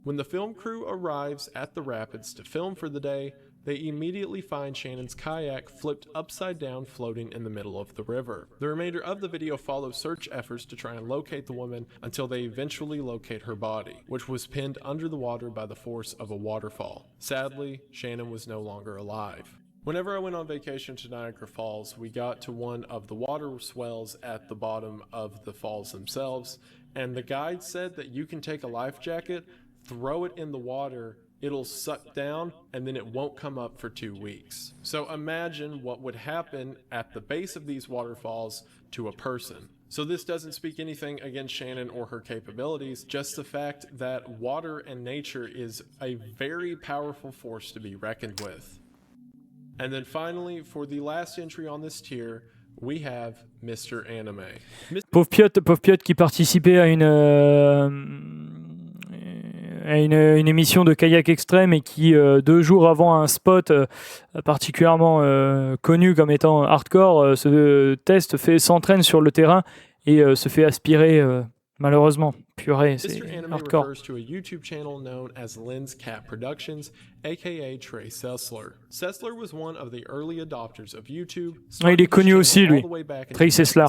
When the film crew arrives at the rapids to film for the day, they immediately find Shannon's kayak flipped upside down floating in the middle of the river. The remainder of the video follows search efforts to try and locate the woman until they eventually locate her body, which was pinned under the water by the force of a waterfall. Sadly, Shannon was no longer alive. Whenever I went on vacation to Niagara Falls, we got to one of the water swells at the bottom of the falls themselves, and the guide said that you can take a life jacket, throw it in the water, it'll suck down, and then it won't come up for 2 weeks. So imagine what would happen at the base of these waterfalls to a person. So this doesn't speak anything against Shannon or her capabilities, just the fact that water and nature is a very powerful force to be reckoned with. And then finally, for the last entry on this tier, we have Mr. Anime. Pauvre Piotte qui participait à une émission de kayak extrême et qui 2 jours avant un spot particulièrement connu comme étant hardcore se teste, s'entraîne sur le terrain et se fait aspirer malheureusement. Purée, c'est hardcore. Refers to a YouTube channel known as Lens Cat Productions, aka Trey Sessler. Sessler was one of the early adopters of YouTube. Il est connu aussi, lui. Trey Sessler.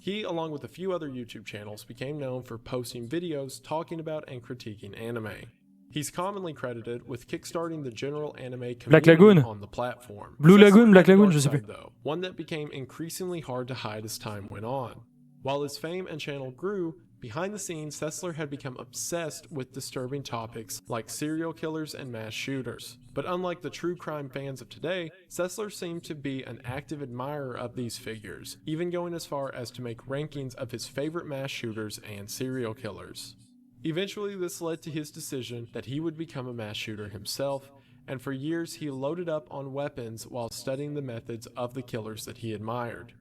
He, along with a few other YouTube channels, became known for posting videos talking about and critiquing anime. He's commonly credited with kickstarting the general anime community on the platform. Blue Lagoon, Black Lagoon, je sais plus. Though, one that became increasingly hard to hide as time went on. While his fame and channel grew, Behind the scenes, Sessler had become obsessed with disturbing topics like serial killers and mass shooters. But unlike the true crime fans of today, Sessler seemed to be an active admirer of these figures, even going as far as to make rankings of his favorite mass shooters and serial killers. Eventually, this led to his decision that he would become a mass shooter himself, and for years he loaded up on weapons while studying the methods of the killers that he admired.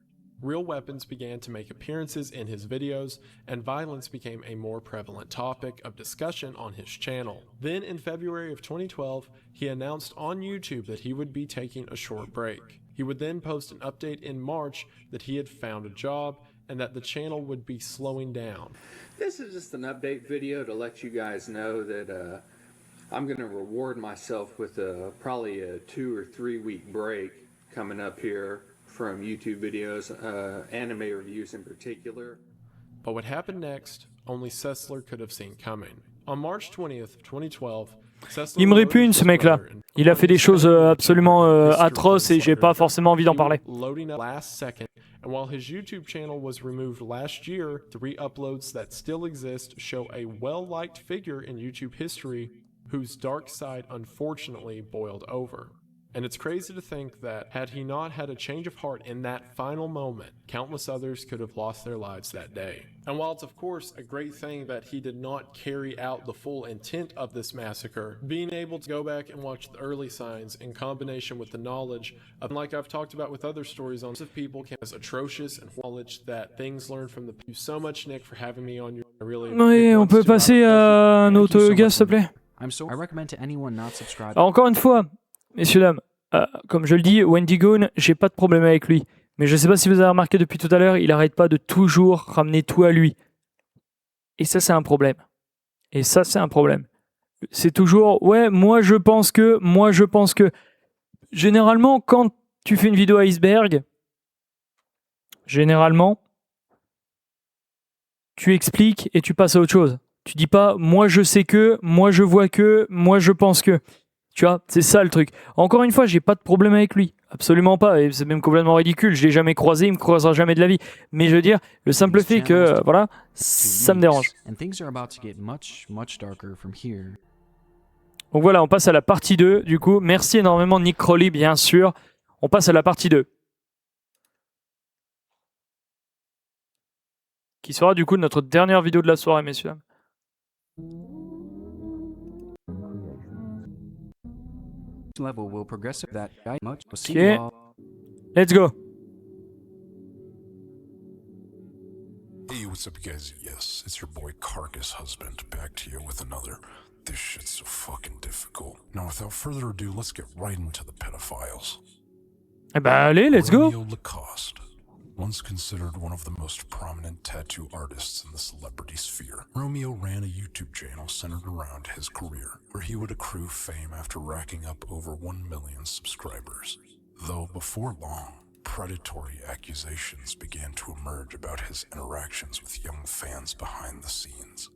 Real weapons began to make appearances in his videos, and violence became a more prevalent topic of discussion on his channel. Then in February of 2012, he announced on YouTube that he would be taking a short break. He would then post an update in March that he had found a job and that the channel would be slowing down. This is just an update video to let you guys know that I'm going to reward myself with probably a 2 or 3 week break coming up here from YouTube videos, anime reviews in particular. But what happened next, only Sessler could have seen coming. On March 20th, 2012, Il me répugne ce mec-là. Il a fait des choses absolument atroces et j'ai pas forcément envie d'en parler. Loading up last second, and while his YouTube channel was removed last year, 3 uploads that still exist show a well-liked figure in YouTube history whose dark side unfortunately boiled over. And it's crazy to think that had he not had a change of heart in that final moment, countless others could have lost their lives that day. And while it's of course a great thing that he did not carry out the full intent of this massacre, being able to go back and watch the early signs in combination with the knowledge of, like I've talked about with other stories on of people, can as atrocious and knowledge that things learned from the... Thank you so much, Nick, for having me on your really... Oui, on peut passer à un autre gars, s'il te plaît. I recommend to anyone not subscribed. Alors, encore une fois, messieurs, dames, comme je le dis, Wendigo, j'ai pas de problème avec lui. Mais je sais pas si vous avez remarqué depuis tout à l'heure, il arrête pas de toujours ramener tout à lui. Et ça, c'est un problème. Et ça, c'est un problème. C'est toujours, ouais, moi je pense que. Généralement, quand tu fais une vidéo Iceberg, généralement, tu expliques et tu passes à autre chose. Tu dis pas, moi je sais que, moi je vois que, moi je pense que. Tu vois, c'est ça le truc. Encore une fois, j'ai pas de problème avec lui. Absolument pas. Et c'est même complètement ridicule. Je l'ai jamais croisé, il me croisera jamais de la vie. Mais je veux dire, le simple fait que, voilà, ça me dérange. Donc voilà, on passe à la partie 2. Du coup, merci énormément Nick Crowley, bien sûr. On passe à la partie 2. Qui sera du coup notre dernière vidéo de la soirée, messieurs. Level will progress that much. Okay, let's go. Hey, what's up, guys? Yes, it's your boy Carcass Husband back to you with another. This shit's so fucking difficult. Now, without further ado, let's get right into the pedophiles. Eh ben, allez, let's go. Romeo Lacoste, once considered one of the most prominent tattoo artists in the celebrity sphere, Romeo ran a YouTube channel centered around his career, where he would accrue fame after racking up over 1 million subscribers. Though before long, predatory accusations began to emerge about his interactions with young fans behind the scenes.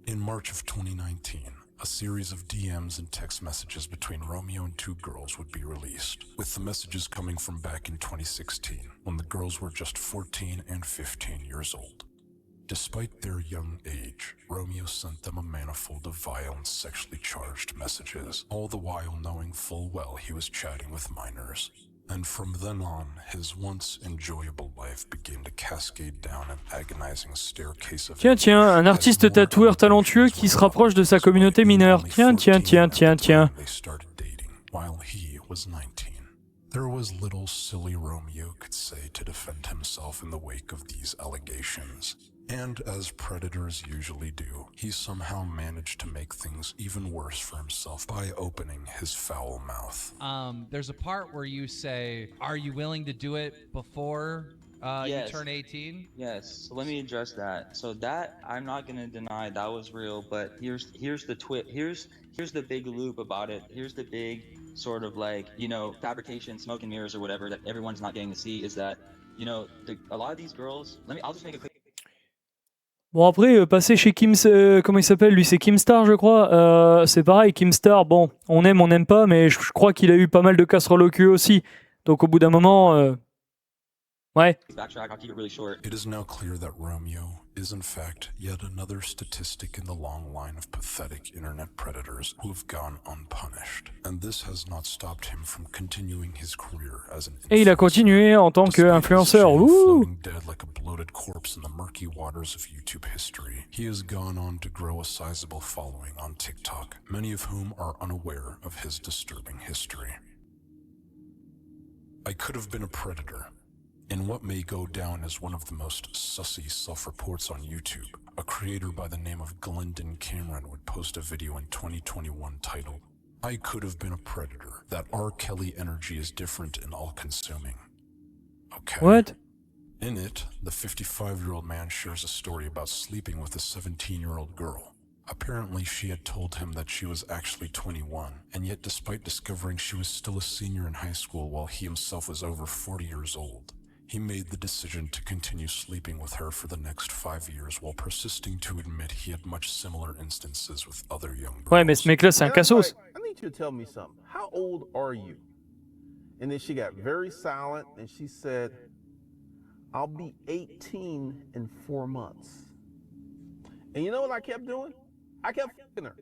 In March of 2019, a series of DMs and text messages between Romeo and 2 girls would be released, with the messages coming from back in 2016, when the girls were just 14 and 15 years old. Despite their young age, Romeo sent them a manifold of vile and sexually charged messages, all the while knowing full well he was chatting with minors. And from then on, his once enjoyable life began to cascade down an agonizing staircase of... Tiens, un artiste tatoueur talentueux qui se rapproche de sa communauté mineure. Tiens. They started dating, while he was 19. There was little silly Romeo could say to defend himself in the wake of these allegations. And as predators usually do, he somehow managed to make things even worse for himself by opening his foul mouth. There's a part where you say, are you willing to do it before you turn 18? Yes, so let me address that. So that, I'm not gonna deny that was real, but here's the big loop about it. Here's the big sort of like, you know, fabrication, smoke and mirrors or whatever that everyone's not getting to see is that, you know, a lot of these girls, I'll just make a quick... Bon après, passer chez Kim, comment il s'appelle lui, c'est Kimstar je crois, c'est pareil, Kimstar, bon, on n'aime pas, mais je crois qu'il a eu pas mal de casseroles au cul aussi, donc au bout d'un moment, Ouais. Backtrack, I'll keep it really short. It is now clear that Romeo is in fact yet another statistic in the long line of pathetic internet predators who have gone unpunished. And this has not stopped him from continuing his career as an Et il a continué en tant qu'influenceur. floating dead like a bloated corpse in the murky waters of YouTube history. He has gone on to grow a sizable following on TikTok, many of whom are unaware of his disturbing history. I could have been a predator. In what may go down as one of the most sussy self-reports on YouTube, a creator by the name of Glendon Cameron would post a video in 2021 titled, "I could have been a predator. That R. Kelly energy is different and all-consuming." Okay. What? In it, the 55-year-old man shares a story about sleeping with a 17-year-old girl. Apparently, she had told him that she was actually 21, and yet despite discovering she was still a senior in high school while he himself was over 40 years old, he made the decision to continue sleeping with her for the next 5 years while persisting to admit he had much similar instances with other young girls. Ouais, mais ce mec-là, c'est un cassos. I need you to tell me something. How old are you? And then she got very silent and she said, I'll be 18 in 4 months. And you know what I kept doing? I kept f***ing her.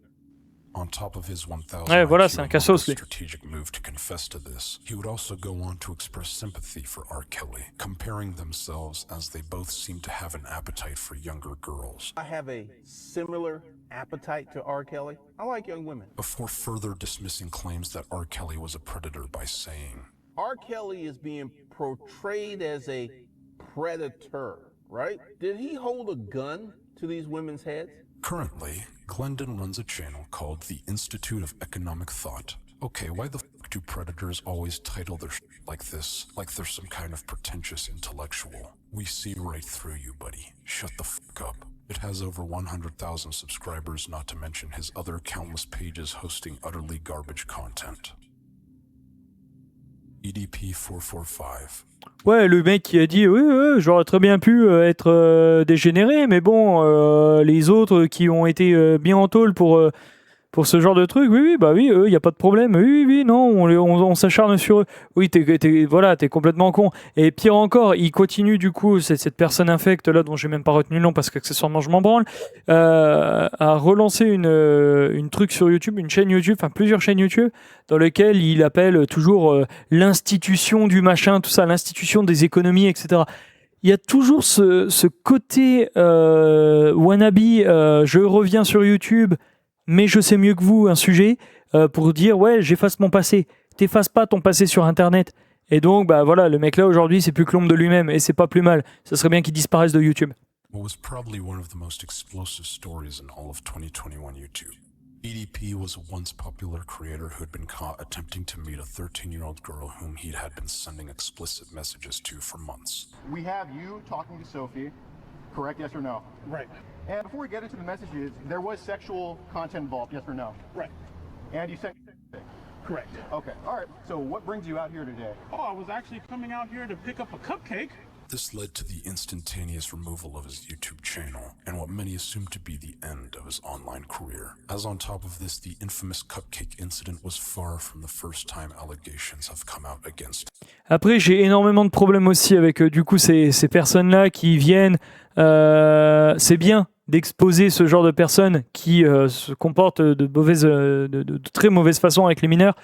On top of his 1,000 Ouais, voilà, c'est un cassos, lui. strategic move to confess to this, he would also go on to express sympathy for R. Kelly, comparing themselves as they both seem to have an appetite for younger girls. I have a similar appetite to R. Kelly. I like young women. Before further dismissing claims that R. Kelly was a predator by saying, R. Kelly is being portrayed as a predator, right? Did he hold a gun to these women's heads? currently, Glendon runs a channel called the Institute of Economic Thought. Okay, why the f*** do predators always title their sh** like this, like they're some kind of pretentious intellectual? We see right through you, buddy. Shut the f*** up. It has over 100,000 subscribers, not to mention his other countless pages hosting utterly garbage content. EDP 445. Ouais, le mec qui a dit oui, j'aurais très bien pu être dégénéré, mais bon, les autres qui ont été bien en tôle pour ce genre de truc, oui, bah oui, il n'y a pas de problème, oui, non, on s'acharne sur eux. Oui, t'es complètement con. Et pire encore, il continue du coup, cette personne infecte là, dont j'ai même pas retenu le nom parce qu'accessoirement je m'en branle, à relancer une truc sur YouTube, une chaîne YouTube, enfin plusieurs chaînes YouTube, dans lesquelles il appelle toujours l'institution du machin, tout ça, l'institution des économies, etc. Il y a toujours ce côté wannabe, je reviens sur YouTube, mais je sais mieux que vous un sujet pour dire ouais, j'efface mon passé. T'effaces pas ton passé sur Internet. Et donc bah voilà, le mec là aujourd'hui c'est plus que l'ombre de lui-même et c'est pas plus mal. Ça serait bien qu'il disparaisse de YouTube. What was probably one of the most explosive stories in all of 2021 YouTube. EDP was a once popular creator who had been caught attempting to meet a 13-year-old girl whom he had been sending explicit messages to for months. We have you talking to Sophie, correct? Yes or no? Right. And before we get into the messages, there was sexual content involved, yes or no? Right. And you said correct. Okay, all right. So what brings you out here today? Oh, I was actually coming out here to pick up a cupcake. This led to the instantaneous removal of his YouTube channel, and what many assumed to be the end of his online career. As on top of this, the infamous cupcake incident was far from the first time allegations have come out against him. Après, j'ai énormément de problèmes aussi avec du coup ces personnes-là qui viennent. C'est bien d'exposer ce genre de personnes qui se comportent de très mauvaise façon avec les mineurs.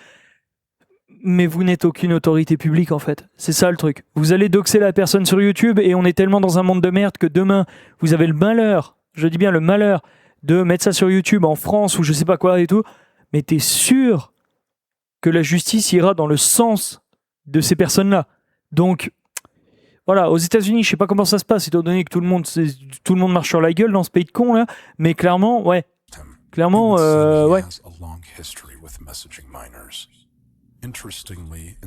Mais vous n'êtes aucune autorité publique en fait. C'est ça le truc. Vous allez doxer la personne sur YouTube et on est tellement dans un monde de merde que demain, vous avez le malheur, je dis bien le malheur, de mettre ça sur YouTube en France ou je sais pas quoi et tout. Mais t'es sûr que la justice ira dans le sens de ces personnes-là. Donc, voilà, aux États-Unis, je sais pas comment ça se passe, étant donné que tout le monde marche sur la gueule dans ce pays de cons là. Mais clairement, ouais. Clairement, ouais.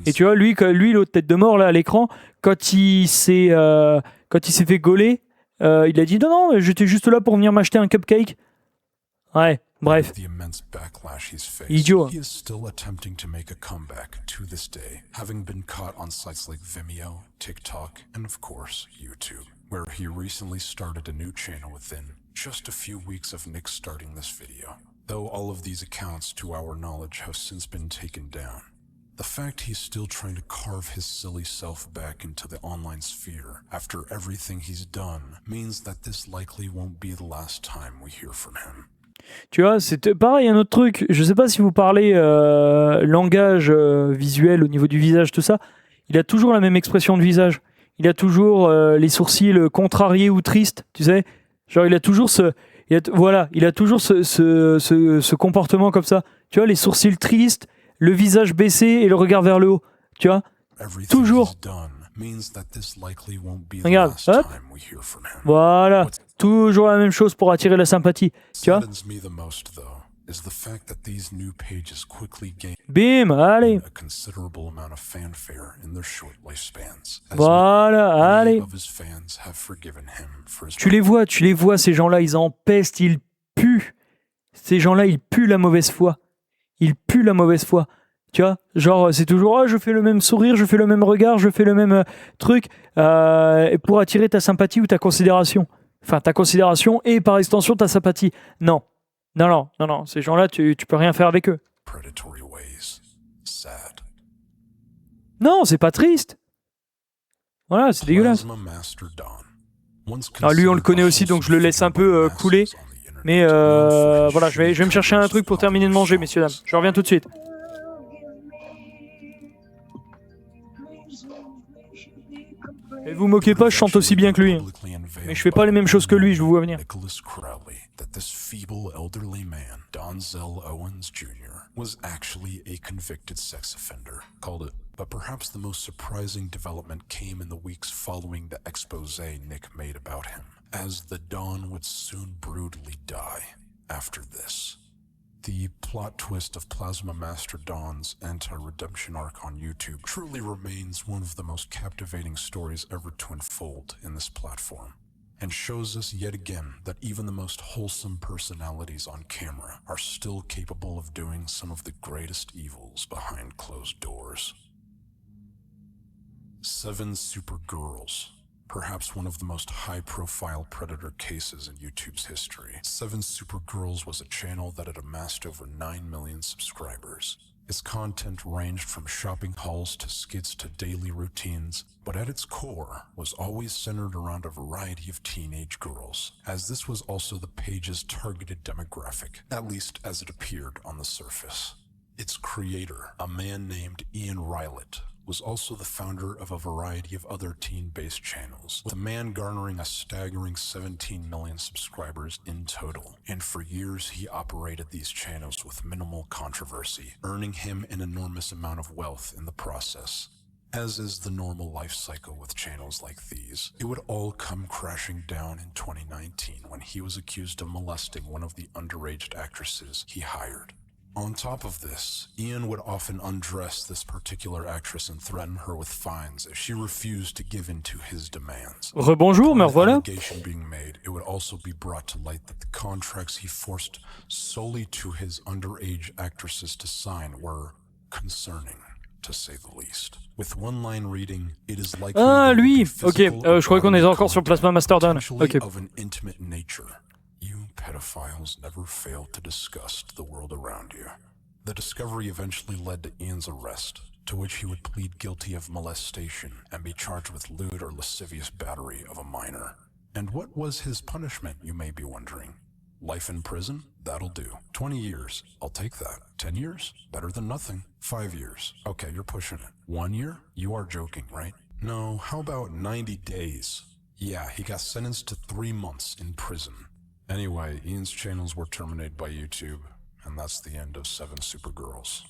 Et tu vois, lui l'autre tête de mort là à l'écran, quand il s'est fait gauler, il a dit non, j'étais juste là pour venir m'acheter un cupcake. Ouais, bref. Idiot. He is still attempting to make a comeback to this day, having been caught on sites like Vimeo, TikTok, and of course, YouTube, where he recently started a new channel within just a few weeks of Nick starting this video. Though all of these accounts, to our knowledge, have since been taken down. The fact he's still trying to carve his silly self back into the online sphere after everything he's done means that this likely won't be the last time we hear from him. Tu vois, c'est pareil, un autre truc. Je sais pas si vous parlez langage visuel au niveau du visage, tout ça. Il a toujours la même expression de visage. Il a toujours les sourcils contrariés ou tristes, tu sais. Genre, il a toujours il a toujours ce comportement comme ça. Tu vois, les sourcils tristes, le visage baissé et le regard vers le haut. Tu vois, toujours. Regarde, hop. Voilà, toujours la même chose pour attirer la sympathie. Tu vois. Bim, allez. Voilà, allez. Tu les vois, ces gens-là, ils empestent, ils puent. Ces gens-là, ils puent la mauvaise foi. Ils puent la mauvaise foi. Tu vois, genre, c'est toujours, oh, je fais le même sourire, je fais le même regard, je fais le même truc pour attirer ta sympathie ou ta considération. Enfin, ta considération et par extension ta sympathie. Non. Non, ces gens-là, tu peux rien faire avec eux. Non, c'est pas triste. Voilà, c'est dégueulasse. Alors lui, on le connaît aussi, donc je le laisse un peu couler. Mais voilà, je vais me chercher un truc pour terminer de manger, messieurs, dames. Je reviens tout de suite. Et vous moquez pas, je chante aussi bien que lui. Hein. Mais je fais pas les mêmes choses que lui, je vous vois venir. Crowley, that this feeble elderly man, Donzel Owens Jr., was actually a convicted sex offender. Called it. But perhaps the most surprising development came in the weeks following the expose Nick made about him, as the Don would soon brutally die after this. The plot twist of Plasma Master Dawn's anti-redemption arc on YouTube truly remains one of the most captivating stories ever to unfold in this platform, and shows us yet again that even the most wholesome personalities on camera are still capable of doing some of the greatest evils behind closed doors. 7 Super Girls. Perhaps one of the most high-profile predator cases in YouTube's history. 7 Super Girls was a channel that had amassed over 9 million subscribers. Its content ranged from shopping hauls to skits to daily routines, but at its core was always centered around a variety of teenage girls, as this was also the page's targeted demographic, at least as it appeared on the surface. Its creator, a man named Ian Rylett, was also the founder of a variety of other teen-based channels, with the man garnering a staggering 17 million subscribers in total. And for years, he operated these channels with minimal controversy, earning him an enormous amount of wealth in the process. As is the normal life cycle with channels like these, it would all come crashing down in 2019 when he was accused of molesting one of the underage actresses he hired. On top of this, Ian would often undress this particular actress and threaten her with fines if she refused to give in to his demands. Rebonjour, me revoilà. Allegation being made, it would also be brought to light that the contracts he forced solely to his underage actresses to sign were concerning, to say the least. With one line reading, it is likely lui. Ok, je croyais qu'on était encore sur Plasma Master Dawn. Ok. Of an intimate nature. You pedophiles never failed to disgust the world around you. The discovery eventually led to Ian's arrest, to which he would plead guilty of molestation and be charged with lewd or lascivious battery of a minor. And what was his punishment, you may be wondering? Life in prison? That'll do. 20 years? I'll take that. 10 years? Better than nothing. 5 years? Okay, you're pushing it. 1 year? You are joking, right? No, how about 90 days? Yeah, he got sentenced to 3 months in prison. Anyway, Ian's channels were terminated by YouTube, and that's the end of 7 Supergirls.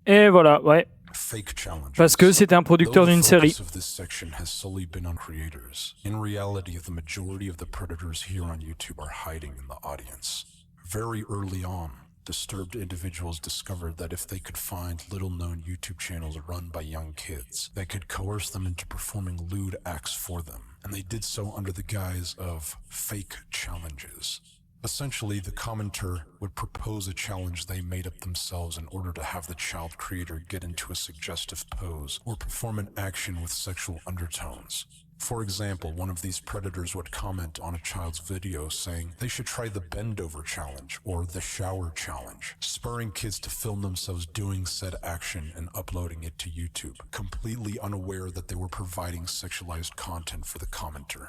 Et voilà, ouais. Fake challenges. Parce que c'était un producteur d'une série. The focus of this section has solely been on creators. In reality, the majority of the predators here on YouTube are hiding in the audience. Very early on, disturbed individuals discovered that if they could find little-known YouTube channels run by young kids, they could coerce them into performing lewd acts for them. And they did so under the guise of fake challenges. Essentially, the commenter would propose a challenge they made up themselves in order to have the child creator get into a suggestive pose or perform an action with sexual undertones. For example, one of these predators would comment on a child's video saying they should try the bend over challenge or the shower challenge, spurring kids to film themselves doing said action and uploading it to YouTube, completely unaware that they were providing sexualized content for the commenter.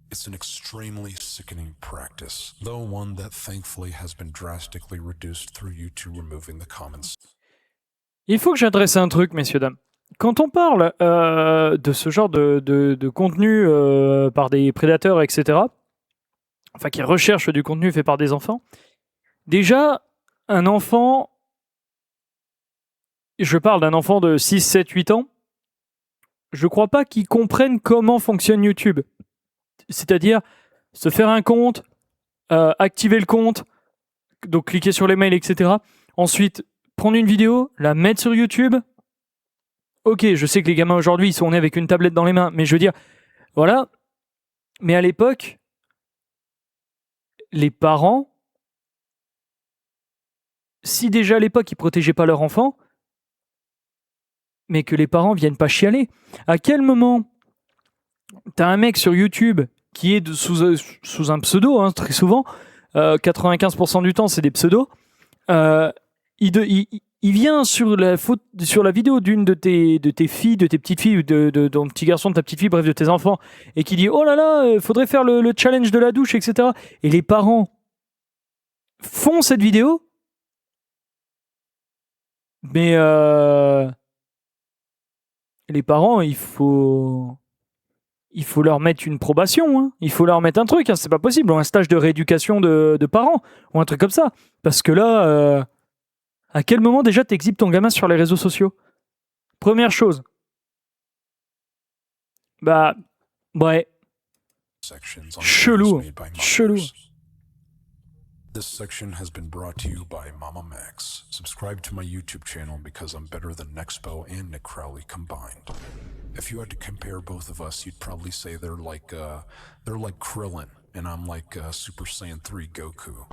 It's an extremely sickening practice, though one that thankfully has been drastically reduced through YouTube removing the comments. Il faut que j'adresse un truc, messieurs, dames. Quand on parle de ce genre de contenu par des prédateurs, etc., enfin qui recherchent du contenu fait par des enfants, déjà, un enfant, je parle d'un enfant de 6, 7, 8 ans, je crois pas qu'il comprenne comment fonctionne YouTube. C'est-à-dire se faire un compte, activer le compte, donc cliquer sur les mails, etc. Ensuite, prendre une vidéo, la mettre sur YouTube. Ok, je sais que les gamins aujourd'hui, ils sont nés avec une tablette dans les mains, mais je veux dire, voilà. Mais à l'époque, les parents, si déjà à l'époque, ils protégeaient pas leur enfant, mais que les parents viennent pas chialer. À quel moment t'as un mec sur YouTube qui est sous un pseudo, hein, très souvent, 95% du temps, c'est des pseudos, il vient sur la vidéo d'une de tes filles, de tes petites filles, ou de ton petit garçon, de ta petite fille, bref, de tes enfants, et qui dit « Oh là là, faudrait faire le challenge de la douche, etc. » Et les parents font cette vidéo, mais les parents, il faut leur mettre une probation, hein. Il faut leur mettre un truc, hein. C'est pas possible, ou un stage de rééducation de parents, ou un truc comme ça. Parce que là... à quel moment déjà t'exhibes ton gamin sur les réseaux sociaux? Première chose. Bah, ouais. Chelou. Chelou. This section has been brought to you by Mama Max. Subscribe to my YouTube channel because I'm better than Nexpo and Nick Crowley combined. If you had to compare both of us, you'd probably say they're like Krillin, and I'm like Super Saiyan 3 Goku.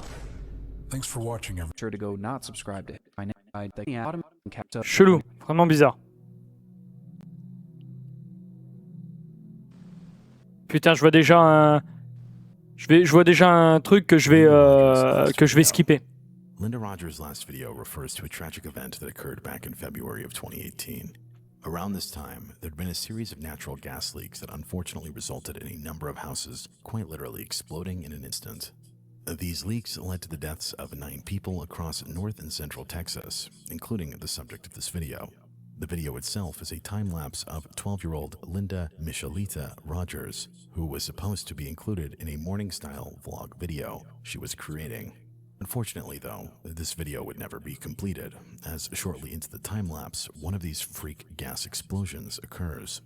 Thanks for watching, everyone. Sure to go not subscribe to Chelou, vraiment bizarre. Putain, je vois déjà un truc que je vais skipper. Linda Rogers' last video refers to a tragic event that occurred back in February of 2018. Around this time, there'd been a series of natural gas leaks that unfortunately resulted in a number of houses quite literally exploding in an instant. These leaks led to the deaths of 9 people across North and Central Texas, including the subject of this video. The video itself is a time-lapse of 12-year-old Linda Michelita Rogers, who was supposed to be included in a morning-style vlog video she was creating. Unfortunately, though, this video would never be completed, as shortly into the time-lapse, one of these freak gas explosions occurs.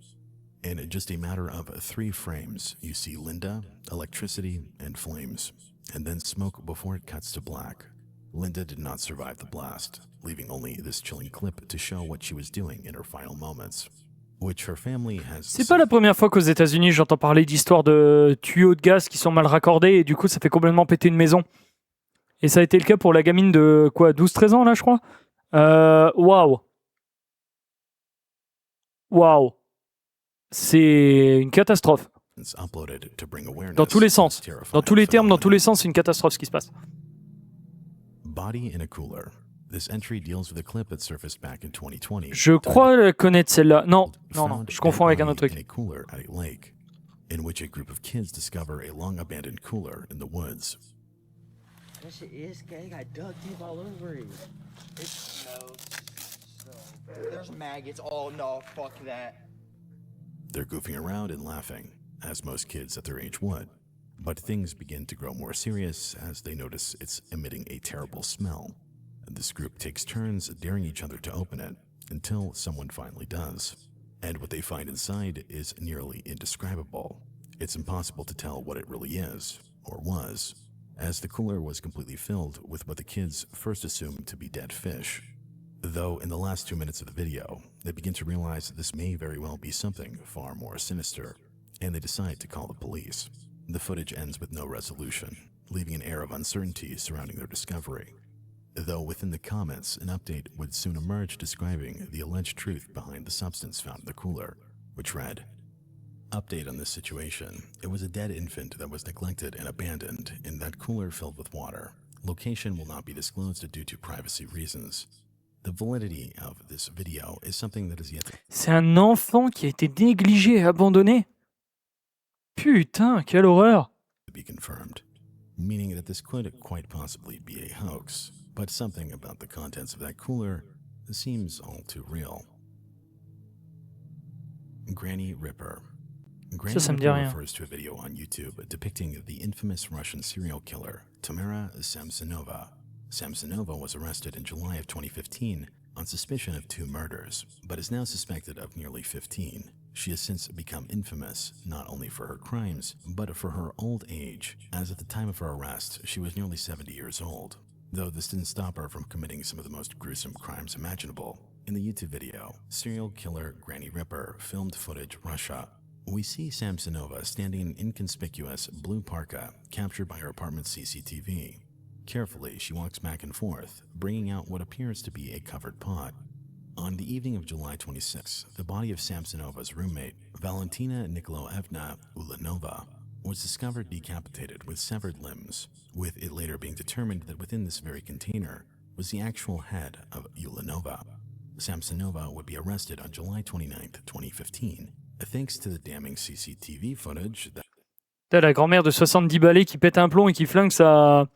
In just a matter of 3 frames, you see Linda, electricity, and flames, and then smoke before it cuts to black. Linda did not survive the blast, leaving only this chilling clip to show what she was doing in her final moments, which her family has... C'est pas la première fois qu'aux États-Unis j'entends parler d'histoires de tuyaux de gaz qui sont mal raccordés et du coup ça fait complètement péter une maison. Et ça a été le cas pour la gamine de quoi, 12-13 ans là, je crois. Waouh. Waouh. C'est une catastrophe. Dans tous les sens. Dans tous les termes, dans tous les sens, c'est une catastrophe ce qui se passe. Body in a cooler. This entry deals with a clip that surfaced back in 2020. Je crois connaître celle-là. Non, je confonds avec un autre truc. In a cooler at a lake, in which a group of kids discover a long-abandoned cooler in the woods. That shit is gay. Got duct tape all over it. It smells so bad. There's maggots. Oh no, fuck that. They're goofing around and laughing, as most kids at their age would. But things begin to grow more serious as they notice it's emitting a terrible smell. This group takes turns daring each other to open it, until someone finally does. And what they find inside is nearly indescribable. It's impossible to tell what it really is, or was, as the cooler was completely filled with what the kids first assumed to be dead fish. Though in the last 2 minutes of the video, they begin to realize this may very well be something far more sinister, and they decide to call the police. The footage ends with no resolution, leaving an air of uncertainty surrounding their discovery. Though within the comments, an update would soon emerge describing the alleged truth behind the substance found in the cooler, which read, Update on this situation. It was a dead infant that was neglected and abandoned in that cooler filled with water. Location will not be disclosed due to privacy reasons. The validity of this video is something that is yet to... C'est un enfant qui a été négligé et abandonné. Putain, quelle horreur. ...be confirmed, meaning that this could quite possibly be a hoax, but something about the contents of that cooler seems all too real. Granny Ripper. Granny Ripper refers to a video on YouTube depicting the infamous Russian serial killer, Tamara Samsonova. Samsonova was arrested in July of 2015 on suspicion of 2 murders, but is now suspected of nearly 15. She has since become infamous, not only for her crimes, but for her old age, as at the time of her arrest, she was nearly 70 years old. Though this didn't stop her from committing some of the most gruesome crimes imaginable. In the YouTube video, serial killer Granny Ripper filmed footage Russia. We see Samsonova standing in inconspicuous blue parka captured by her apartment's CCTV. Carefully, she walks back and forth, bringing out what appears to be a covered pot. On the evening of July 26, the body of Samsonova's roommate, Valentina Nikolaevna Ulanova, was discovered decapitated with severed limbs, with it later being determined that within this very container was the actual head of Ulanova. Samsonova would be arrested on July 29, 2015, thanks to the damning CCTV footage that... T'as la grand-mère de 70 balais qui pète un plomb et qui flingue sa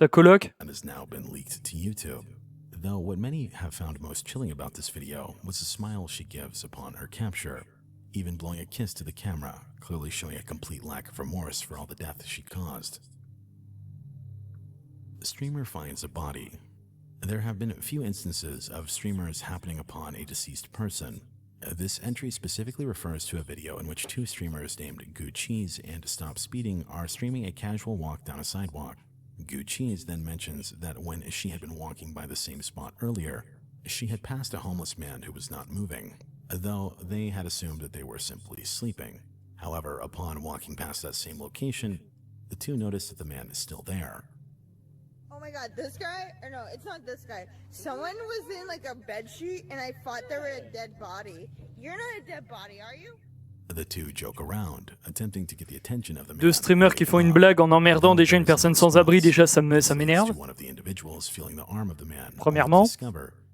coloc. ...that has now been leaked to YouTube. Though what many have found most chilling about this video was the smile she gives upon her capture, even blowing a kiss to the camera, clearly showing a complete lack of remorse for all the death she caused. The streamer finds a body. There have been a few instances of streamers happening upon a deceased person. This entry specifically refers to a video in which 2 streamers named Good Cheese and Stop Speeding are streaming a casual walk down a sidewalk. Good Cheese then mentions that when she had been walking by the same spot earlier, she had passed a homeless man who was not moving, though they had assumed that they were simply sleeping. However, upon walking past that same location, the 2 noticed that the man is still there. Oh my god, this guy? Or no, it's not this guy. Someone was in like a bedsheet and I thought they were a dead body. You're not a dead body, are you? The 2 joke around, attempting to get the attention of the man. 2 streamers qui font une blague en emmerdant déjà une personne sans abri, déjà ça m'énerve. Premièrement.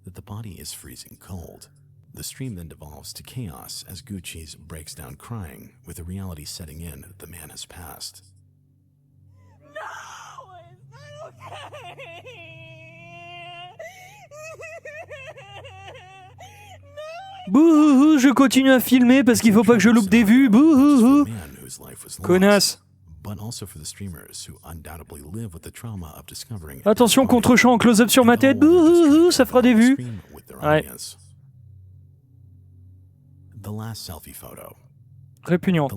That the body is freezing cold. The stream then devolves to chaos as Gucci's breaks down crying, with the reality setting in that the man has passed. No, it's not okay. Bouhouhou, je continue à filmer parce qu'il faut pas que je loupe des vues. Bouhouhou. Connasse. Attention, contre-champ en close-up sur ma tête. Bouhouhou, ça fera des vues. Ouais. Répugnant.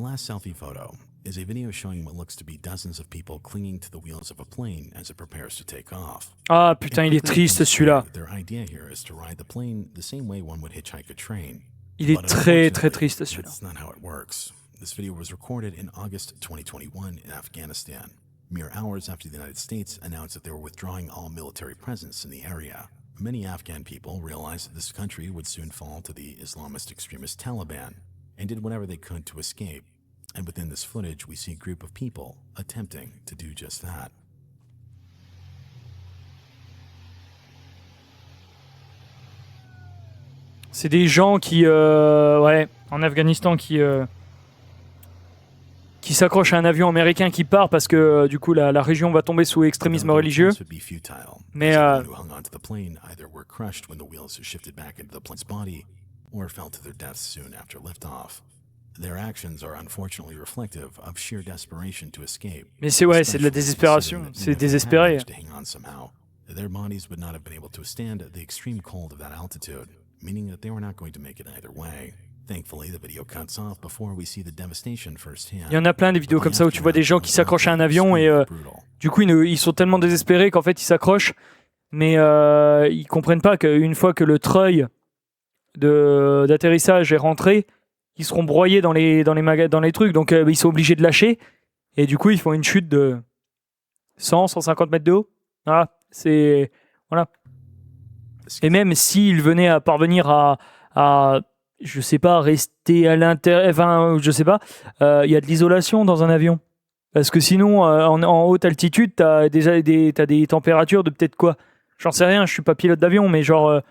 Is a video showing what looks to be dozens of people clinging to the wheels of a plane as it prepares to take off. Ah putain, il est triste celui-là. Their idea here is to ride the plane the same way one would hitchhike a train. Il est très très triste celui-là. That's not how it works. This video was recorded in August 2021 in Afghanistan, mere hours after the United States announced that they were withdrawing all military presence in the area. Many Afghan people realized that this country would soon fall to the Islamist extremist Taliban and did whatever they could to escape. And within this footage, we see a group of people attempting to do just that. C'est des gens qui, ouais, en Afghanistan, qui s'accrochent à un avion américain qui part parce que du coup la région va tomber sous extrémisme religieux. Mais Mais c'est ouais, c'est de la désespération, c'est désespéré. Their bodies would not have been able to withstand the extreme cold of that altitude, meaning that they were not going to make it either way. Thankfully, the video cuts off before we see the devastation firsthand. Il y en a plein des vidéos comme ça où tu vois des gens qui s'accrochent à un avion et du coup ils sont tellement désespérés qu'en fait ils s'accrochent, mais ils comprennent pas qu'une fois que le treuil d'atterrissage est rentré, ils seront broyés dans les trucs, donc ils sont obligés de lâcher et du coup ils font une chute de 100-150 mètres de haut. Voilà, c'est voilà. Et même s'ils venaient à parvenir à je sais pas, rester à l'intérieur, enfin, je sais pas, il y a de l'isolation dans un avion. Parce que sinon, en haute altitude, t'as des températures de peut-être quoi? J'en sais rien, je suis pas pilote d'avion, mais genre,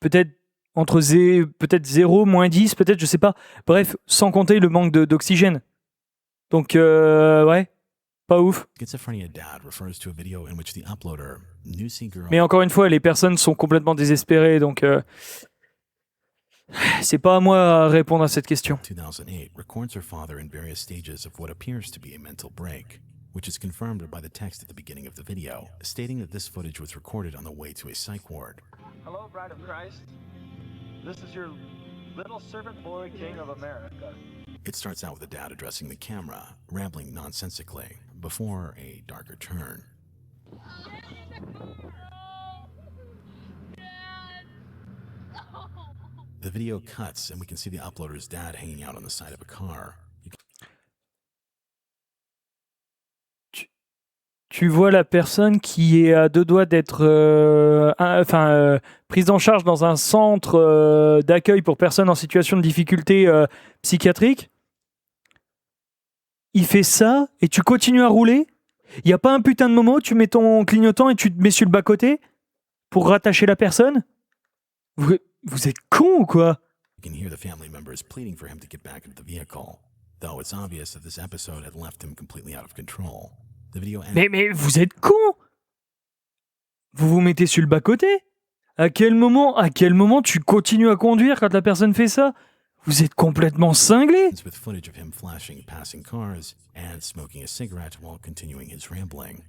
peut-être peut-être 0, -10, peut-être, je sais pas. Bref, sans compter le manque d'oxygène. Donc, ouais, pas ouf. Mais encore une fois, les personnes sont complètement désespérées, donc c'est pas à moi à répondre à cette question. 2008 records her father in various stages of what appears to be a mental break, which is confirmed by the text at the beginning of the video, stating that this footage was recorded on the way to a psych ward. Hello, bride of Christ. This is your little servant boy, king of America. It starts out with the dad addressing the camera, rambling nonsensically, before a darker turn. The video cuts and we can see the uploader's dad hanging out on the side of a car. Tu vois la personne qui est à deux doigts d'être prise en charge dans un centre d'accueil pour personnes en situation de difficulté psychiatrique. Il fait ça et tu continues à rouler. Il n'y a pas un putain de moment où tu mets ton clignotant et tu te mets sur le bas-côté pour rattacher la personne. Vous êtes con ou quoi? You can hear the family members pleading for him to get back into the vehicle, though it's obvious that this episode had left him completely out of control. The video ends. Mais vous êtes con? Vous vous mettez sur le bas-côté? À quel moment tu continues à conduire quand la personne fait ça? Vous êtes complètement cinglé. With footage of him flashing passing cars and smoking a cigarette while continuing his rambling.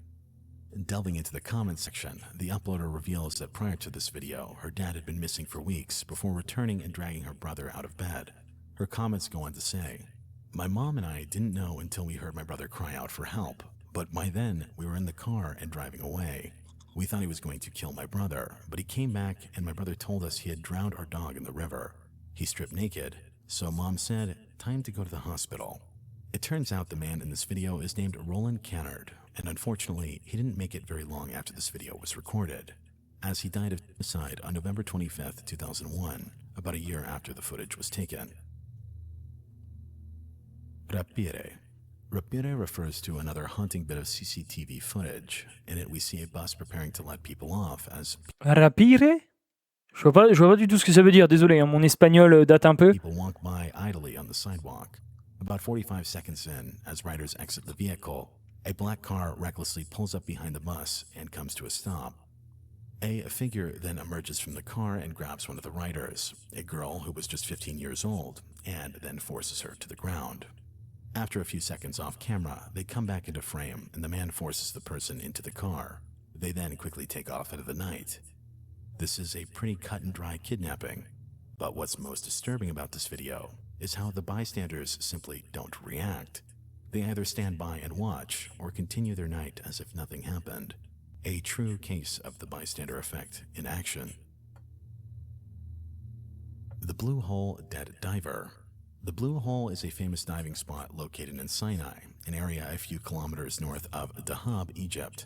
Delving into the comments section, the uploader reveals that prior to this video, her dad had been missing for weeks before returning and dragging her brother out of bed. Her comments go on to say, "My mom and I didn't know until we heard my brother cry out for help, but by then we were in the car and driving away. We thought he was going to kill my brother, but he came back and my brother told us he had drowned our dog in the river. He stripped naked, so mom said, time to go to the hospital." It turns out the man in this video is named Roland Cannard, and unfortunately, he didn't make it very long after this video was recorded, as he died of suicide on November 25th, 2001, about a year after the footage was taken. Rapire. Rapire refers to another haunting bit of CCTV footage. In it, we see a bus preparing to let people off as... Rapire? Je vois pas du tout ce que ça veut dire, désolé, hein, mon espagnol date un peu. People walk by idly on the sidewalk. About 45 seconds in, as riders exit the vehicle, a black car recklessly pulls up behind the bus and comes to a stop. A figure then emerges from the car and grabs one of the riders, a girl who was just 15 years old, and then forces her to the ground. After a few seconds off camera, they come back into frame and the man forces the person into the car. They then quickly take off into the night. This is a pretty cut and dry kidnapping, but what's most disturbing about this video is how the bystanders simply don't react. They either stand by and watch or continue their night as if nothing happened. A true case of the bystander effect in action. The Blue Hole Dead Diver. The Blue Hole is a famous diving spot located in Sinai, an area a few kilometers north of Dahab, Egypt.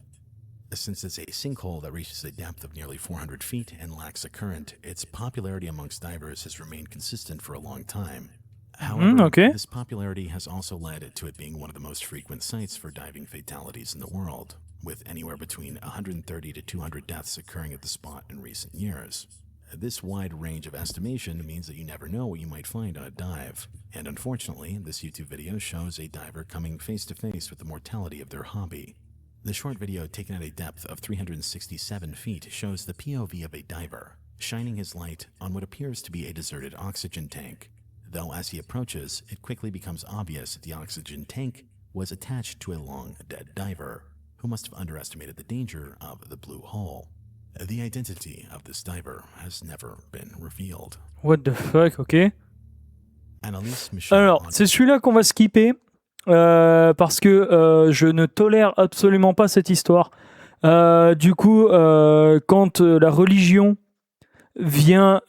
Since it's a sinkhole that reaches a depth of nearly 400 feet and lacks a current, its popularity amongst divers has remained consistent for a long time. However, this popularity has also led to it being one of the most frequent sites for diving fatalities in the world, with anywhere between 130 to 200 deaths occurring at the spot in recent years. This wide range of estimation means that you never know what you might find on a dive, and unfortunately, this YouTube video shows a diver coming face to face with the mortality of their hobby. The short video taken at a depth of 367 feet shows the POV of a diver, shining his light on what appears to be a deserted oxygen tank. Though as he approaches, it quickly becomes obvious that the oxygen tank was attached to a long dead diver, who must have underestimated the danger of the blue hole. The identity of this diver has never been revealed. What the fuck, ok. Alors, c'est celui-là qu'on va skipper, parce que je ne tolère absolument pas cette histoire. Du coup, quand la religion vient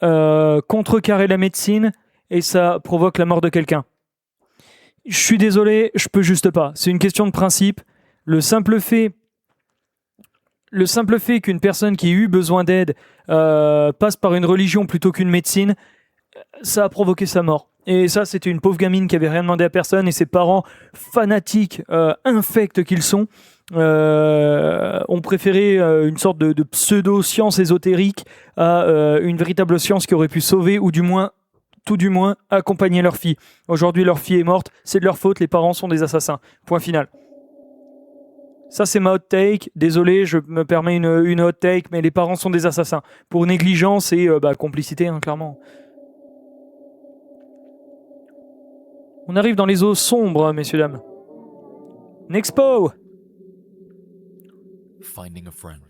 contrecarrer la médecine, et ça provoque la mort de quelqu'un. Je suis désolé, je peux juste pas. C'est une question de principe. Le simple fait qu'une personne qui a eu besoin d'aide passe par une religion plutôt qu'une médecine, ça a provoqué sa mort. Et ça, c'était une pauvre gamine qui avait rien demandé à personne, et ses parents, fanatiques, infects qu'ils sont, ont préféré une sorte de pseudo-science ésotérique à une véritable science qui aurait pu sauver, ou du moins, tout du moins, accompagner leur fille. Aujourd'hui, leur fille est morte, c'est de leur faute, les parents sont des assassins. Point final. Ça, c'est ma hot take. Désolé, je me permets une hot take, mais les parents sont des assassins. Pour négligence et complicité, hein, clairement. On arrive dans les eaux sombres, messieurs, dames. Nexpo! Finding a friend.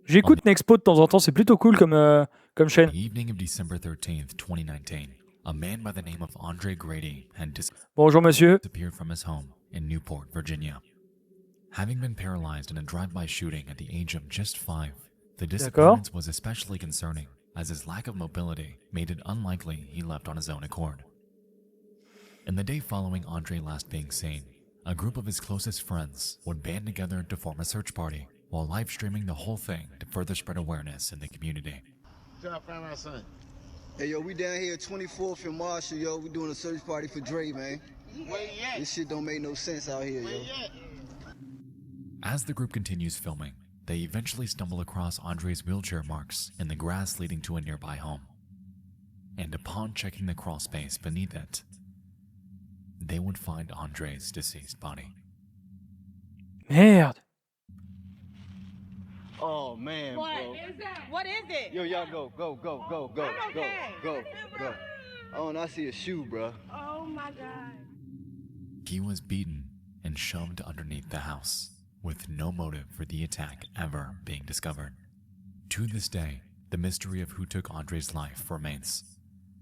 J'écoute Nexpo de temps en temps, c'est plutôt cool comme chaîne. The evening of December 13th, 2019, a man by the name of Andre Grady had Bonjour, monsieur. disappeared from his home in Newport, Virginia. Having been paralyzed in a drive-by shooting at the age of just 5, the disappearance was especially concerning, as his lack of mobility made it unlikely he left on his own accord. In the day following Andre last being seen, a group of his closest friends would band together to form a search party while live streaming the whole thing to further spread awareness in the community. Hey yo, we down here 24th and Marshall, yo. We doing a search party for Dre, man. This shit don't make no sense out here, yo. As the group continues filming, they eventually stumble across Andre's wheelchair marks in the grass leading to a nearby home. And upon checking the crawl space beneath it, they would find Andre's deceased body. Merde. Oh man, What bro. is that? What is it? Yo, y'all go. Oh, and I see a shoe, bro. Oh my god. He was beaten and shoved underneath the house, with no motive for the attack ever being discovered. To this day, the mystery of who took Andre's life remains.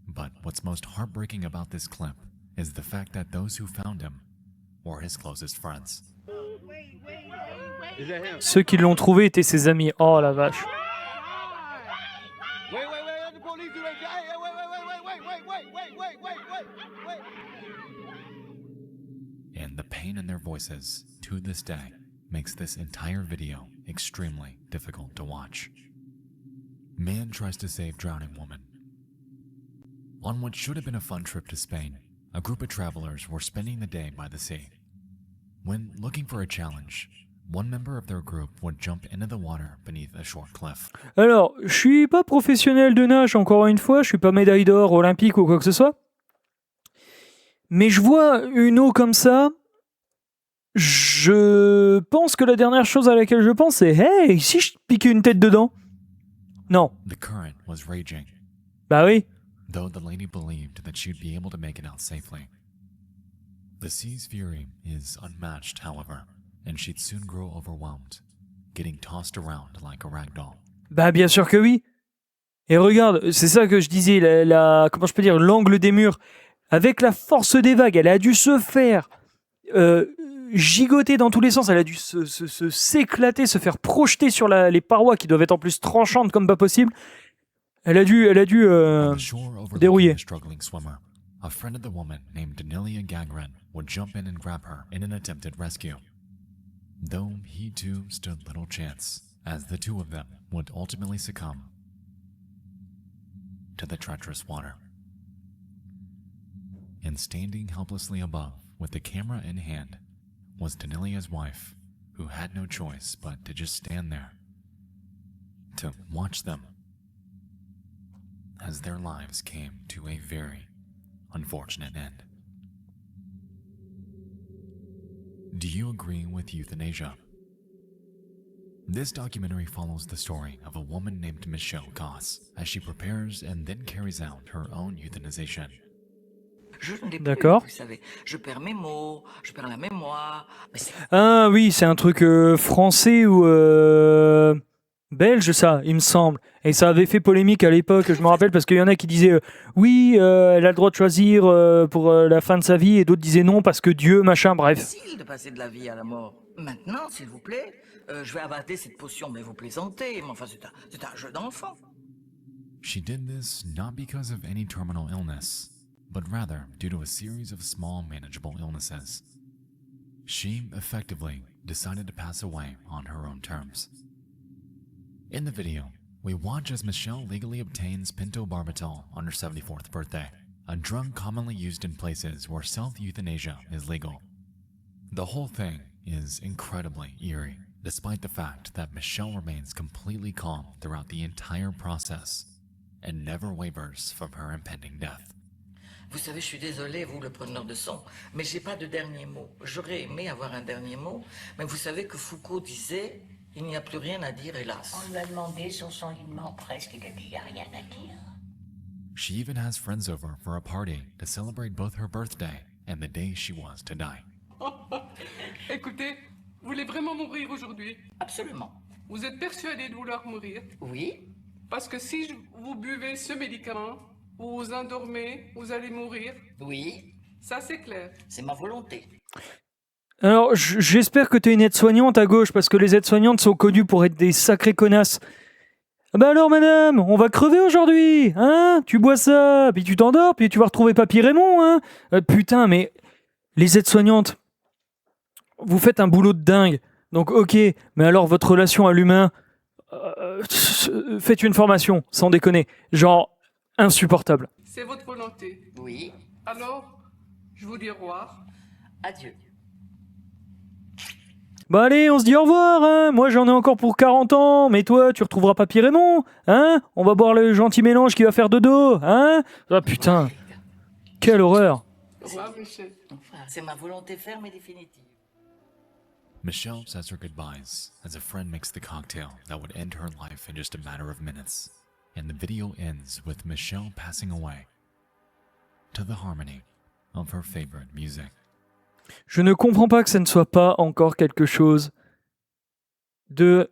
But what's most heartbreaking about this clip is the fact that those who found him were his closest friends. Ceux qui l'ont trouvé étaient ses amis. Oh la vache. And the pain in their voices, to this day, makes this entire video extremely difficult to watch. Man tries to save drowning woman. On what should have been a fun trip to Spain, a group of travelers were spending the day by the sea. When looking for a challenge, one member of their group would jump into the water beneath a short cliff. Alors, je suis pas professionnel de nage, encore une fois, je suis pas médaille d'or olympique ou quoi que ce soit. Mais je vois une eau comme ça, je pense que la dernière chose à laquelle je pense, c'est « Hey, si je piquais une tête dedans ?» Non. The current was raging. Bah oui. Though the lady believed that she'd be able to make it out safely. The sea's fury is unmatched, however, and she'd soon grow overwhelmed, getting tossed around like a rag doll. Bah bien sûr que oui. Et regarde, c'est ça que je disais, comment je peux dire, l'angle des murs. Avec la force des vagues, elle a dû se faire gigoter dans tous les sens, elle a dû s'éclater, se faire projeter sur les parois qui doivent être en plus tranchantes comme pas possible. Elle a dû dérouiller. A friend of the woman named Danilia Gagrin would jump in and grab her in an attempted rescue. Though he too stood little chance, as the two of them would ultimately succumb to the treacherous water. And standing helplessly above, with the camera in hand, was Danilia's wife, who had no choice but to just stand there, to watch them, as their lives came to a very unfortunate end. Do you agree with euthanasia? This documentary follows the story of a woman named Michelle Goss as she prepares and then carries out her own euthanization. D'accord. Vous savez, je perds mes mots, je perds la mémoire. Ah oui, c'est un truc français ou belge, ça, il me semble. Et ça avait fait polémique à l'époque, je me rappelle, parce qu'il y en a qui disaient oui, elle a le droit de choisir pour la fin de sa vie, et d'autres disaient non parce que Dieu, machin, bref. C'est difficile de passer de la vie à la mort. Maintenant, s'il vous plaît, je vais avaler cette potion, mais vous plaisantez. Mais enfin, c'est un jeu d'enfant. She did this not because of any terminal illness, but rather due to a series of small manageable illnesses. She effectively decided to pass away on her own terms. In the video, We watch as Michelle legally obtains pentobarbital on her 74th birthday, a drug commonly used in places where self-euthanasia is legal. The whole thing is incredibly eerie, despite the fact that Michelle remains completely calm throughout the entire process and never wavers from her impending death. Vous savez, je suis désolé, vous, le preneur de son, mais j'ai pas de dernier mot. J'aurais aimé avoir un dernier mot, mais vous savez que Foucault disait, il n'y a plus rien à dire, hélas. On lui a demandé sur son lit de mort presque, il a dit, il n'y a rien à dire. She even has friends over for a party to celebrate both her birthday and the day she was to die. Écoutez, vous voulez vraiment mourir aujourd'hui? Absolument. Vous êtes persuadé de vouloir mourir? Oui. Parce que si vous buvez ce médicament, vous vous endormez, vous allez mourir? Oui. Ça, c'est clair. C'est ma volonté. Alors, j'espère que tu es une aide-soignante à gauche, parce que les aides-soignantes sont connues pour être des sacrées connasses. Ah bah alors, madame, on va crever aujourd'hui, hein? Tu bois ça, puis tu t'endors, puis tu vas retrouver Papy Raymond, hein? Putain, mais les aides-soignantes, vous faites un boulot de dingue. Donc, ok, mais alors votre relation à l'humain, faites une formation, sans déconner. Genre, insupportable. C'est votre volonté. Oui. Alors, je vous dis au revoir. Adieu. Bah allez, on se dit au revoir, hein. Moi j'en ai encore pour 40 ans, mais toi tu retrouveras Papy Raymond, hein. On va boire le gentil mélange qui va faire dodo, hein. Ah putain, quelle horreur. Au revoir, Michel. Enfin, c'est ma volonté ferme et définitive. Michelle says her goodbyes as a friend makes the cocktail that would end her life in just a matter of minutes, and the video ends with Michelle passing away to the harmony of her favorite music. Je ne comprends pas que ça ne soit pas encore quelque chose de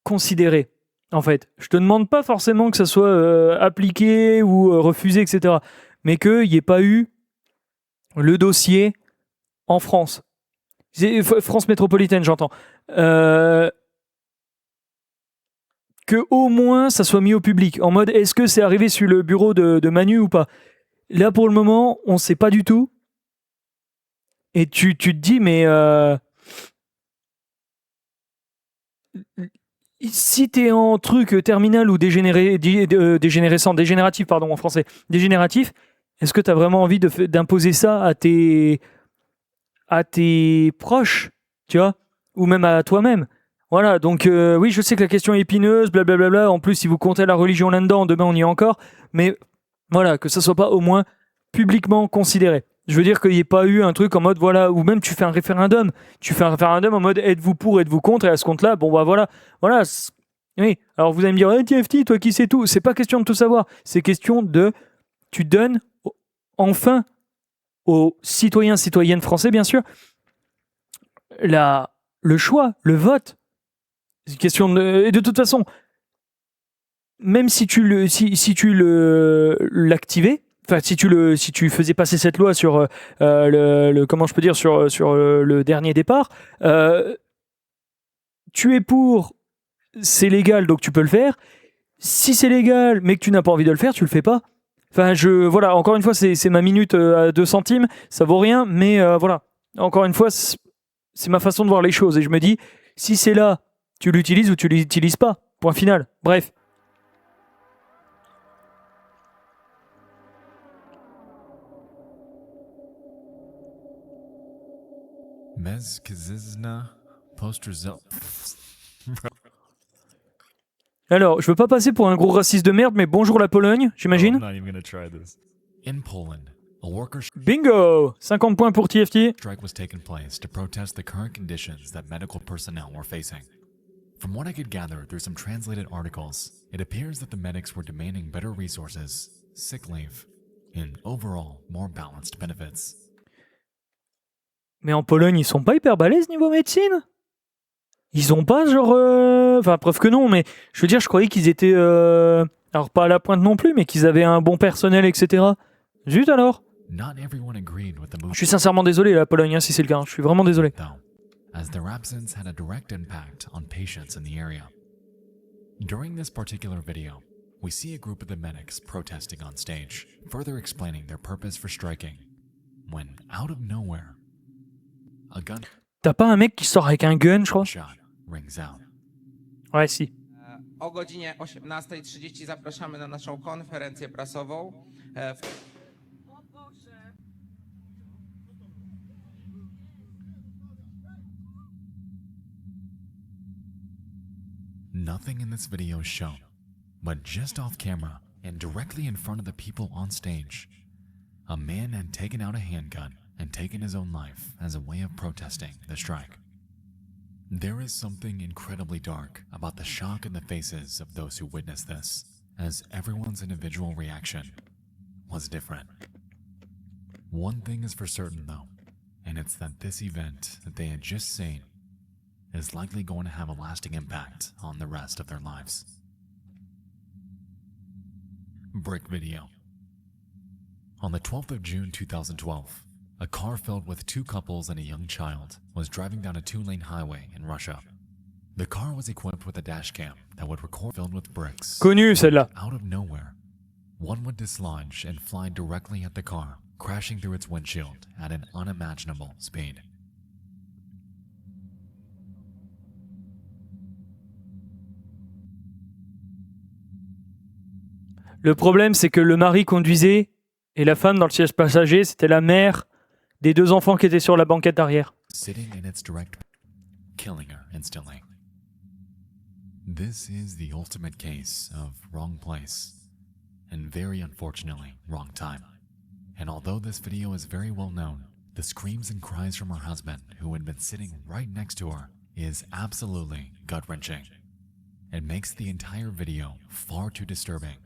considéré. En fait, je te demande pas forcément que ça soit appliqué ou refusé, etc. Mais qu'il n'y ait pas eu le dossier en France. France métropolitaine, j'entends. Que au moins ça soit mis au public. En mode, est-ce que c'est arrivé sur le bureau de Manu ou pas? Là, pour le moment, on ne sait pas du tout. Et tu te dis, mais si t'es en truc terminal ou dégénératif, pardon, en français, dégénératif, est-ce que t'as vraiment envie d'imposer ça à tes proches, tu vois, ou même à toi-même? Voilà, donc oui, je sais que la question est épineuse, blablabla. En plus, si vous comptez la religion là-dedans, demain on y est encore, mais voilà, que ça soit pas au moins publiquement considéré. Je veux dire qu'il n'y ait pas eu un truc en mode voilà, ou même tu fais un référendum. Tu fais un référendum en mode êtes-vous pour, êtes-vous contre, et à ce compte-là, bon bah voilà. Oui, alors vous allez me dire, hey, TFT, toi qui sais tout. C'est pas question de tout savoir. C'est question de. Tu donnes enfin aux citoyens, citoyennes français, bien sûr, le choix, le vote. C'est une question de. Et de toute façon, même si tu l'activais. Enfin, si tu faisais passer cette loi sur comment je peux dire sur le dernier départ, tu es pour, c'est légal donc tu peux le faire. Si c'est légal mais que tu n'as pas envie de le faire, tu le fais pas. Enfin, voilà, encore une fois, c'est ma minute à 2 centimes, ça vaut rien, mais voilà, encore une fois, c'est ma façon de voir les choses et je me dis, si c'est là, tu l'utilises ou tu l'utilises pas. Point final. Bref. Alors, je veux pas passer pour un gros raciste de merde, mais bonjour la Pologne, j'imagine. In Poland, a worker Bingo! 50 points pour TFT. Strike was taking place to protest the current conditions that medical personnel were facing. From what I could gather through some translated articles, it appears that the medics were demanding better resources, sick leave, and overall more balanced benefits. Mais en Pologne, ils sont pas hyper balèzes niveau médecine? Ils ont pas genre... Enfin, preuve que non, mais je veux dire, je croyais qu'ils étaient... Alors, pas à la pointe non plus, mais qu'ils avaient un bon personnel, etc. Zut alors. Je suis sincèrement désolé, la Pologne, hein, si c'est le cas. Hein. Je suis vraiment désolé. As their absence had a direct impact on patients in the area. During this particular video, we see a group of the medics protesting on stage, further explaining their purpose for striking, when out of nowhere, a gun... T'as pas un mec qui sort avec un gun, je crois? Shot rings out. Ouais, si. O godzinie 18:30 zapraszamy na naszą konferencję prasową. Nothing in this video is shown, but just off camera and directly in front of the people on stage, a man had taken out a handgun and taken his own life as a way of protesting the strike. There is something incredibly dark about the shock in the faces of those who witnessed this, as everyone's individual reaction was different. One thing is for certain though, and it's that this event that they had just seen is likely going to have a lasting impact on the rest of their lives. Brick video. On the 12th of June 2012, a car filled with two couples and a young child was driving down a two-lane highway in Russia. The car was equipped with a dash cam that would record filled with bricks. Connu celle-là. Out of nowhere, one would dislodge and fly directly at the car, crashing through its windshield at an unimaginable speed. Le problème, c'est que le mari conduisait et la femme dans le siège passager, c'était la mère des deux enfants qui étaient sur la banquette arrière. Sitting in its direct, killing her instantly. This is the ultimate case of wrong place, and very unfortunately, wrong time. And although this video is very well known, the screams and cries from her husband, who had been sitting right next to her, is absolutely gut-wrenching. It makes the entire video far too disturbing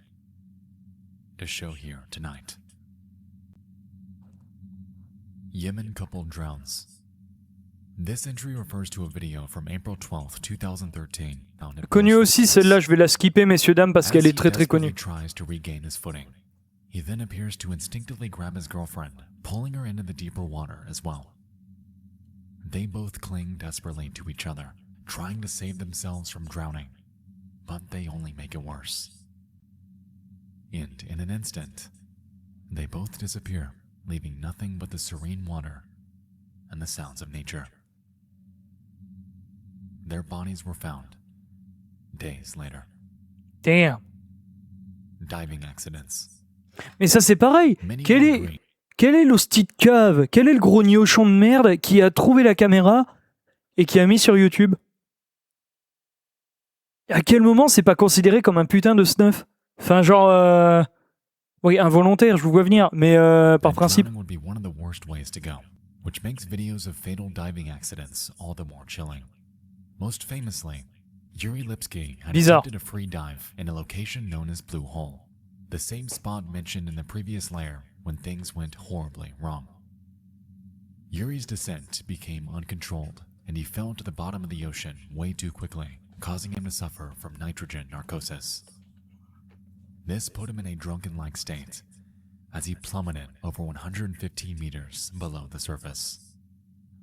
to show here tonight. Yemen couple drowns. This entry refers to a video from April 12, 2013. Connue aussi, celle-là, je vais la skipper, messieurs, dames, parce qu'elle est très très connue. Tries to regain his footing. He then appears to instinctively grab his girlfriend, pulling her into the deeper water as well. They both cling desperately to each other, trying to save themselves from drowning, but they only make it worse. And in an instant, they both disappear, leaving nothing but the serene water and the sounds of nature. Their bodies were found days later. Damn. Diving accidents. Mais ça c'est pareil. Quel est l'hostie de cave? Quel est le gros niochon de merde qui a trouvé la caméra et qui a mis sur YouTube? À quel moment c'est pas considéré comme un putain de snuff? Enfin genre... Oui, involontaire, je vous vois venir, mais par principe... would be one of the worst ways to go, which makes videos of fatal diving accidents all the more chilling. Most famously, Yuri Lipsky had attempted a free dive in a location known as Blue Hole, the same spot mentioned in the previous layer when things went horribly wrong. Yuri's descent became uncontrolled, and he fell to the bottom of the ocean way too quickly, causing him to suffer from nitrogen narcosis. This put him in a drunken-like state, as he plummeted over 115 meters below the surface.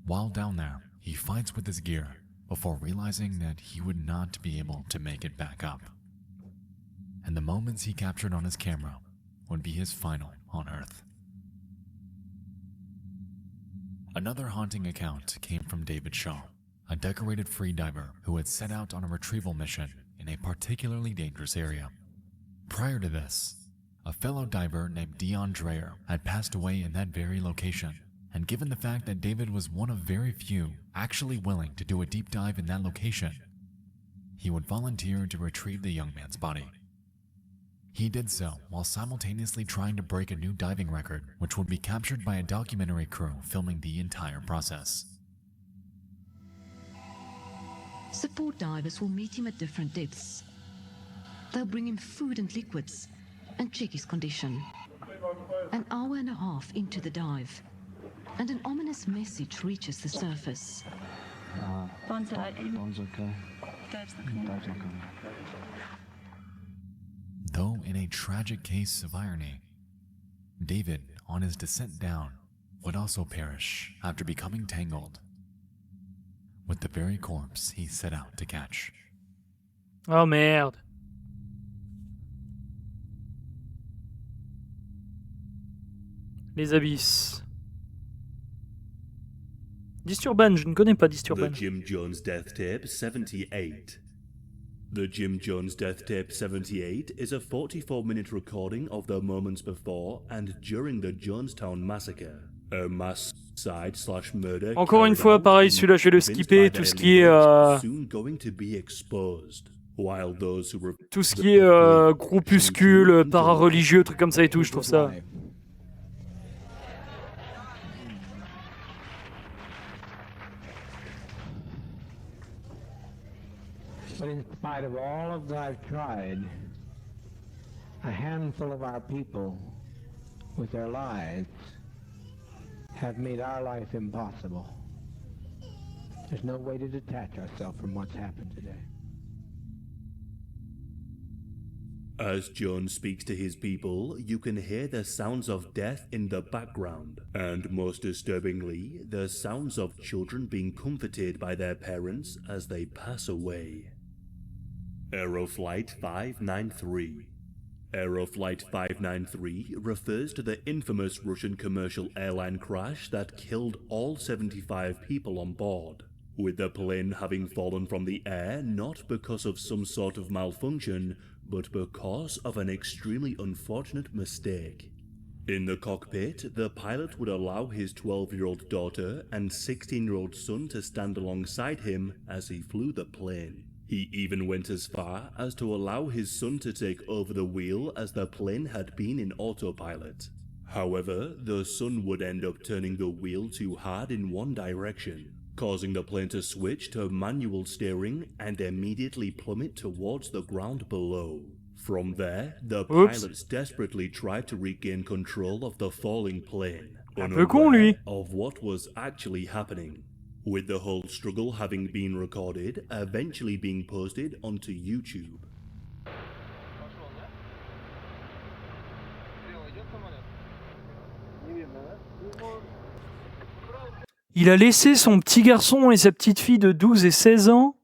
While down there, he fights with his gear before realizing that he would not be able to make it back up. And the moments he captured on his camera would be his final on Earth. Another haunting account came from David Shaw, a decorated freediver who had set out on a retrieval mission in a particularly dangerous area. Prior to this, a fellow diver named Dion Dreyer had passed away in that very location, and given the fact that David was one of very few actually willing to do a deep dive in that location, he would volunteer to retrieve the young man's body. He did so while simultaneously trying to break a new diving record, which would be captured by a documentary crew filming the entire process. Support divers will meet him at different depths. They'll bring him food and liquids and check his condition. An hour and a half into the dive, and an ominous message reaches the surface. Bond's okay. Though in a tragic case of irony, David, on his descent down, would also perish after becoming tangled with the very corpse he set out to catch. Oh merde. Les abysses. Disturban, je ne connais pas Disturban. The Jim Jones Death Tape 78. The Jim Jones Death Tape 78 is a 44-minute recording of the moments before and during the Jonestown Massacre, a mass suicide/murder. Encore une fois, pareil, celui-là je vais le skipper, tout ce qui est groupuscule, para-religieux, trucs comme ça et tout, je trouve ça. But in spite of all of that I've tried, a handful of our people, with their lives, have made our life impossible. There's no way to detach ourselves from what's happened today. As Jones speaks to his people, you can hear the sounds of death in the background, and most disturbingly, the sounds of children being comforted by their parents as they pass away. Aeroflight 593. Aeroflight 593 refers to the infamous Russian commercial airline crash that killed all 75 people on board, with the plane having fallen from the air not because of some sort of malfunction, but because of an extremely unfortunate mistake. In the cockpit, the pilot would allow his 12-year-old daughter and 16-year-old son to stand alongside him as he flew the plane. He even went as far as to allow his son to take over the wheel as the plane had been in autopilot. However, the son would end up turning the wheel too hard in one direction, causing the plane to switch to manual steering and immediately plummet towards the ground below. From there, the pilots desperately tried to regain control of the falling plane, unaware of what was actually happening, with the whole struggle having been recorded, eventually being posted onto YouTube. Il a laissé son petit garçon et sa petite fille de 12 et 16 ans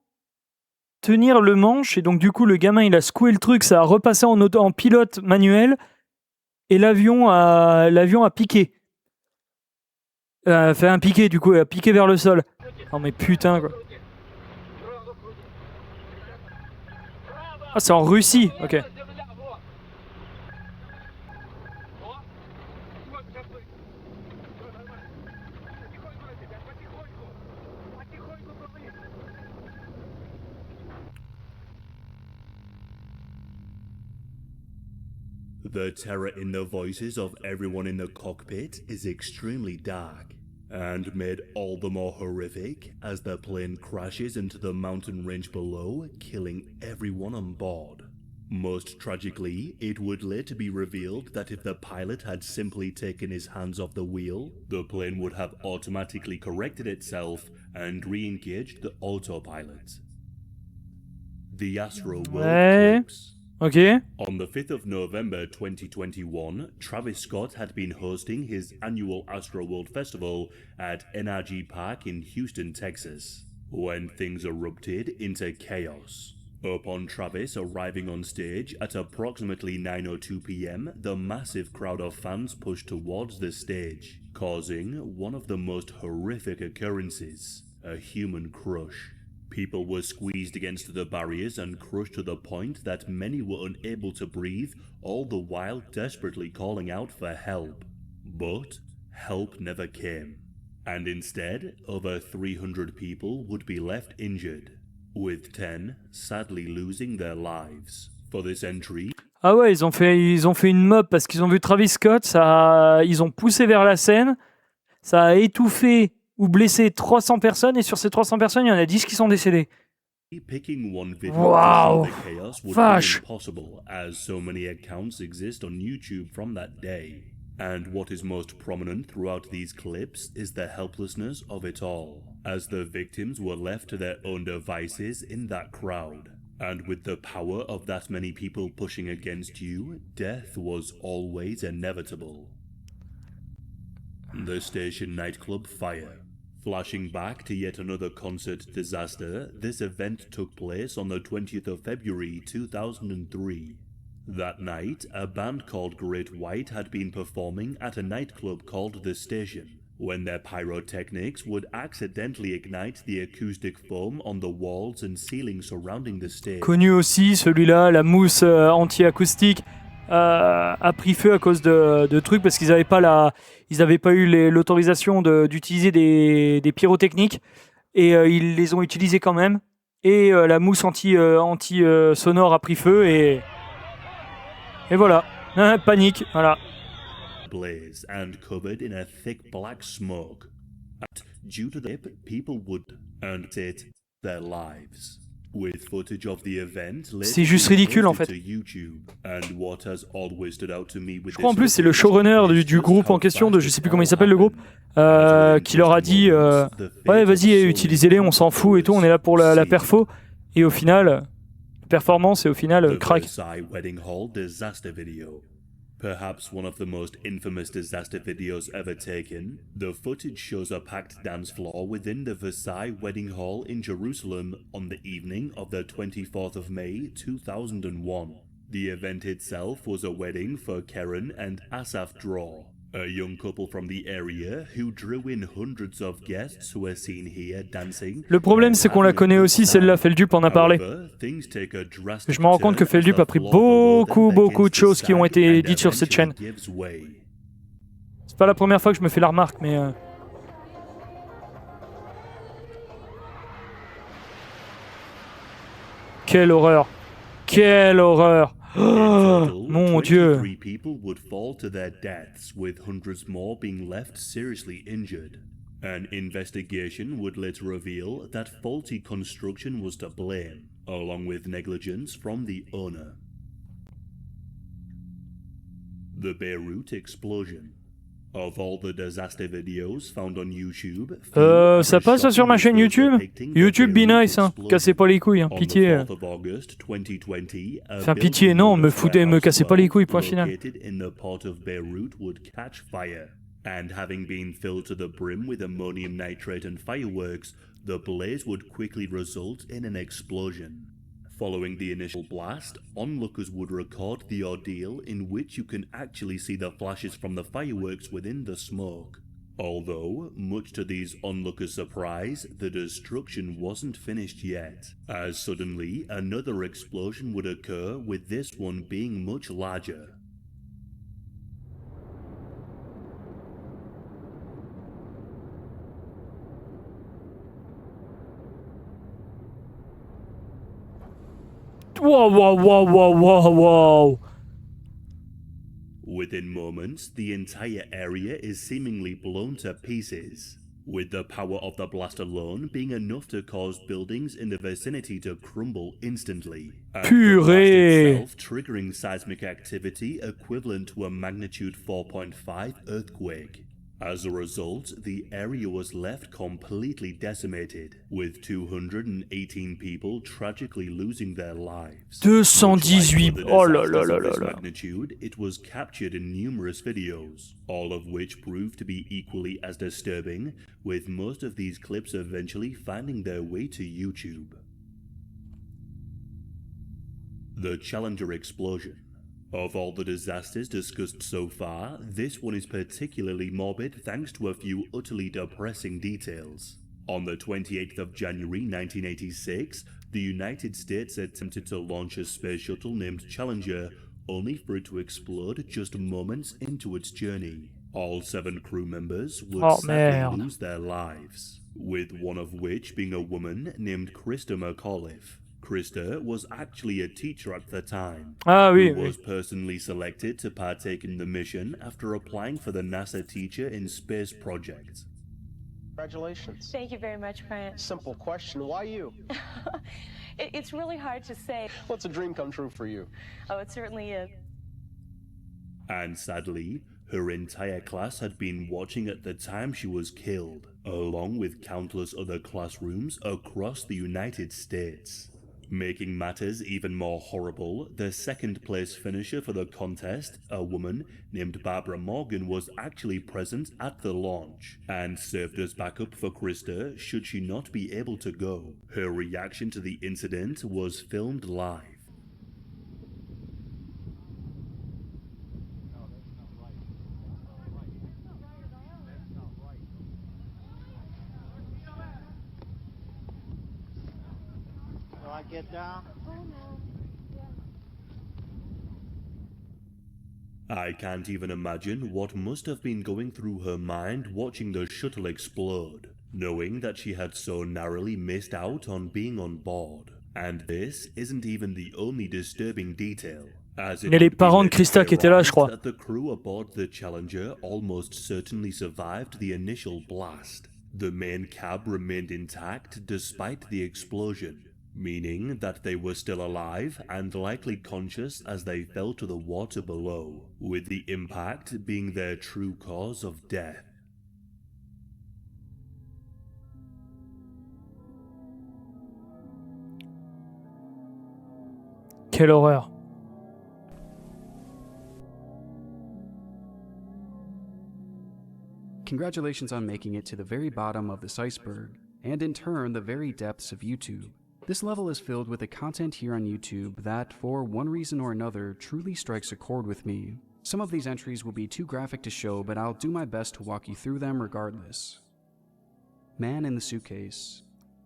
tenir le manche, et donc du coup le gamin il a secoué le truc, ça a repassé en pilote manuel, et l'avion a piqué. Fait un piqué du coup, a piqué vers le sol. Oh mais putain quoi. Ah c'est en Russie, ok. The terror in the voices of everyone in the cockpit is extremely dark, and made all the more horrific as the plane crashes into the mountain range below, killing everyone on board. Most tragically, it would later be revealed that if the pilot had simply taken his hands off the wheel, the plane would have automatically corrected itself and re-engaged the autopilot. The Astro World Clips. Okay. On the 5th of November 2021, Travis Scott had been hosting his annual Astroworld Festival at NRG Park in Houston, Texas, when things erupted into chaos. Upon Travis arriving on stage at approximately 9:02 p.m, the massive crowd of fans pushed towards the stage, causing one of the most horrific occurrences, a human crush. People were squeezed against the barriers and crushed to the point that many were unable to breathe, all the while desperately calling out for help. But help never came, and instead, over 300 people would be left injured, with 10 sadly losing their lives. For this entry... Ah ouais, ils ont fait une mob parce qu'ils ont vu Travis Scott, ils ont poussé vers la scène, ça a étouffé ou blessé 300 personnes, et sur ces 300 personnes, il y en a 10 qui sont décédés. Wow! Vache! Impossible, as so many accounts exist on YouTube from that day. And what is most prominent throughout these clips is the helplessness of it all, as the victims were left to their own devices in that crowd. And with the power of that many people pushing against you, death was always inevitable. The station nightclub fire. Flashing back to yet another concert disaster, this event took place on the 20th of February 2003. That night, a band called Great White had been performing at a nightclub called The Station, when their pyrotechnics would accidentally ignite the acoustic foam on the walls and ceiling surrounding the stage. Connu aussi, celui-là, la mousse anti-acoustique a pris feu à cause de trucs parce qu'ils n'avaient pas eu l'autorisation d'utiliser des pyrotechniques et ils les ont utilisés quand même. Et la mousse anti-sonore a pris feu et voilà, panique, voilà. Blaze and covered in a thick black smoke. Due to the people would and it their lives. With footage of the event c'est juste ridicule en fait. YouTube, and what has always stood out to me with je crois en plus c'est le showrunner du groupe en question, je sais plus comment il s'appelle le groupe, qui leur a dit ouais vas-y utilisez-les, on s'en fout et tout, on est là pour la perfo, et au final performance et au final crack. Perhaps one of the most infamous disaster videos ever taken, the footage shows a packed dance floor within the Versailles Wedding Hall in Jerusalem on the evening of the 24th of May 2001. The event itself was a wedding for Karen and Asaf Dror, a young couple from the area who drew in hundreds of guests who were seen here dancing. Le problème c'est qu'on la connaît aussi, celle-là, Feldup en a parlé. Je me rends compte que Feldup a pris beaucoup de choses qui ont été dites sur cette chaîne. C'est pas la première fois que je me fais la remarque, mais... Quelle horreur! Quelle horreur! Oh, mon Dieu! 23 people would fall to their deaths, with hundreds more being left seriously injured. An investigation would later reveal that faulty construction was to blame, along with negligence from the owner. The Beirut explosion. Of all the disaster videos found on YouTube, ça passe sur ma chaîne YouTube? YouTube be nice, hein. Cassez pas les couilles, hein. Pitié. Enfin, pitié, non, me cassez pas les couilles, point final. And having been filled to the brim with ammonium nitrate and fireworks, the blaze would quickly result in an explosion. Following the initial blast, onlookers would record the ordeal in which you can actually see the flashes from the fireworks within the smoke. Although, much to these onlookers' surprise, the destruction wasn't finished yet, as suddenly another explosion would occur, with this one being much larger. Wow. Within moments, the entire area is seemingly blown to pieces, with the power of the blast alone being enough to cause buildings in the vicinity to crumble instantly. Purée! The blast itself triggering seismic activity equivalent to a magnitude 4.5 earthquake. As a result, the area was left completely decimated, with 218 people tragically losing their lives. 218. Oh là là là là là. Magnitude, it was captured in numerous videos, all of which proved to be equally as disturbing, with most of these clips eventually finding their way to YouTube. The Challenger explosion. Of all the disasters discussed so far, this one is particularly morbid thanks to a few utterly depressing details. On the 28th of January 1986, the United States attempted to launch a space shuttle named Challenger, only for it to explode just moments into its journey. All 7 crew members would sadly lose their lives, with one of which being a woman named Krista McAuliffe. Krista was actually a teacher at the time, who was personally selected to partake in the mission after applying for the NASA Teacher in Space project. Congratulations. Thank you very much, Grant. Simple question, why you? It's really hard to say. What's a dream come true for you? Oh, it certainly is. And sadly, her entire class had been watching at the time she was killed, along with countless other classrooms across the United States. Making matters even more horrible, the second place finisher for the contest, a woman named Barbara Morgan, was actually present at the launch and served as backup for Krista should she not be able to go. Her reaction to the incident was filmed live. I get down? I can't even imagine what must have been going through her mind watching the shuttle explode, knowing that she had so narrowly missed out on being on board. And this isn't even the only disturbing detail, as it Il y a les would be parents de later Krista qui étaient là, je crois. theorized that the crew aboard the Challenger almost certainly survived the initial blast. The main cab remained intact despite the explosion, meaning that they were still alive and likely conscious as they fell to the water below, with the impact being their true cause of death. Quelle horreur. Congratulations on making it to the very bottom of this iceberg, and in turn the very depths of YouTube. This level is filled with the content here on YouTube that, for one reason or another, truly strikes a chord with me. Some of these entries will be too graphic to show, but I'll do my best to walk you through them regardless. Man in the Suitcase.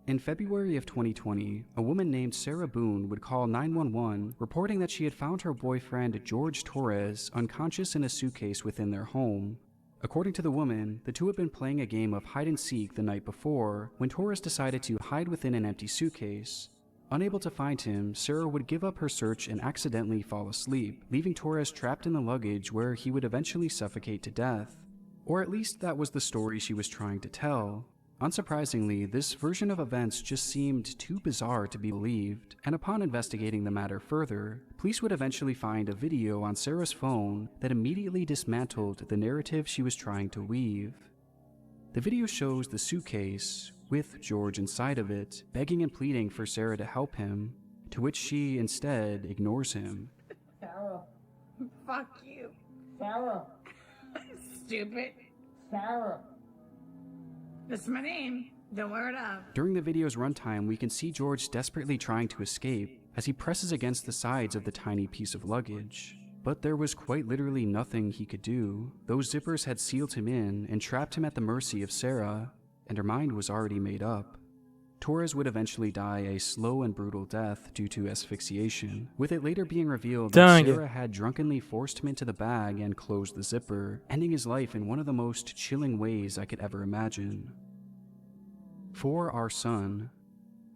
In February of 2020, a woman named Sarah Boone would call 911 reporting that she had found her boyfriend George Torres unconscious in a suitcase within their home. According to the woman, the two had been playing a game of hide-and-seek the night before when Torres decided to hide within an empty suitcase. Unable to find him, Sarah would give up her search and accidentally fall asleep, leaving Torres trapped in the luggage where he would eventually suffocate to death. Or at least that was the story she was trying to tell. Unsurprisingly, this version of events just seemed too bizarre to be believed, and upon investigating the matter further, police would eventually find a video on Sarah's phone that immediately dismantled the narrative she was trying to weave. The video shows the suitcase, with George inside of it, begging and pleading for Sarah to help him, to which she instead ignores him. Sarah. Fuck you. Sarah. Stupid. Sarah. That's my name. Don't wear it up. During the video's runtime, we can see George desperately trying to escape as he presses against the sides of the tiny piece of luggage. But there was quite literally nothing he could do. Those zippers had sealed him in and trapped him at the mercy of Sarah, and her mind was already made up. Torres would eventually die a slow and brutal death due to asphyxiation, with it later being revealed that Sarah had drunkenly forced him into the bag and closed the zipper, ending his life in one of the most chilling ways I could ever imagine. For Our Son.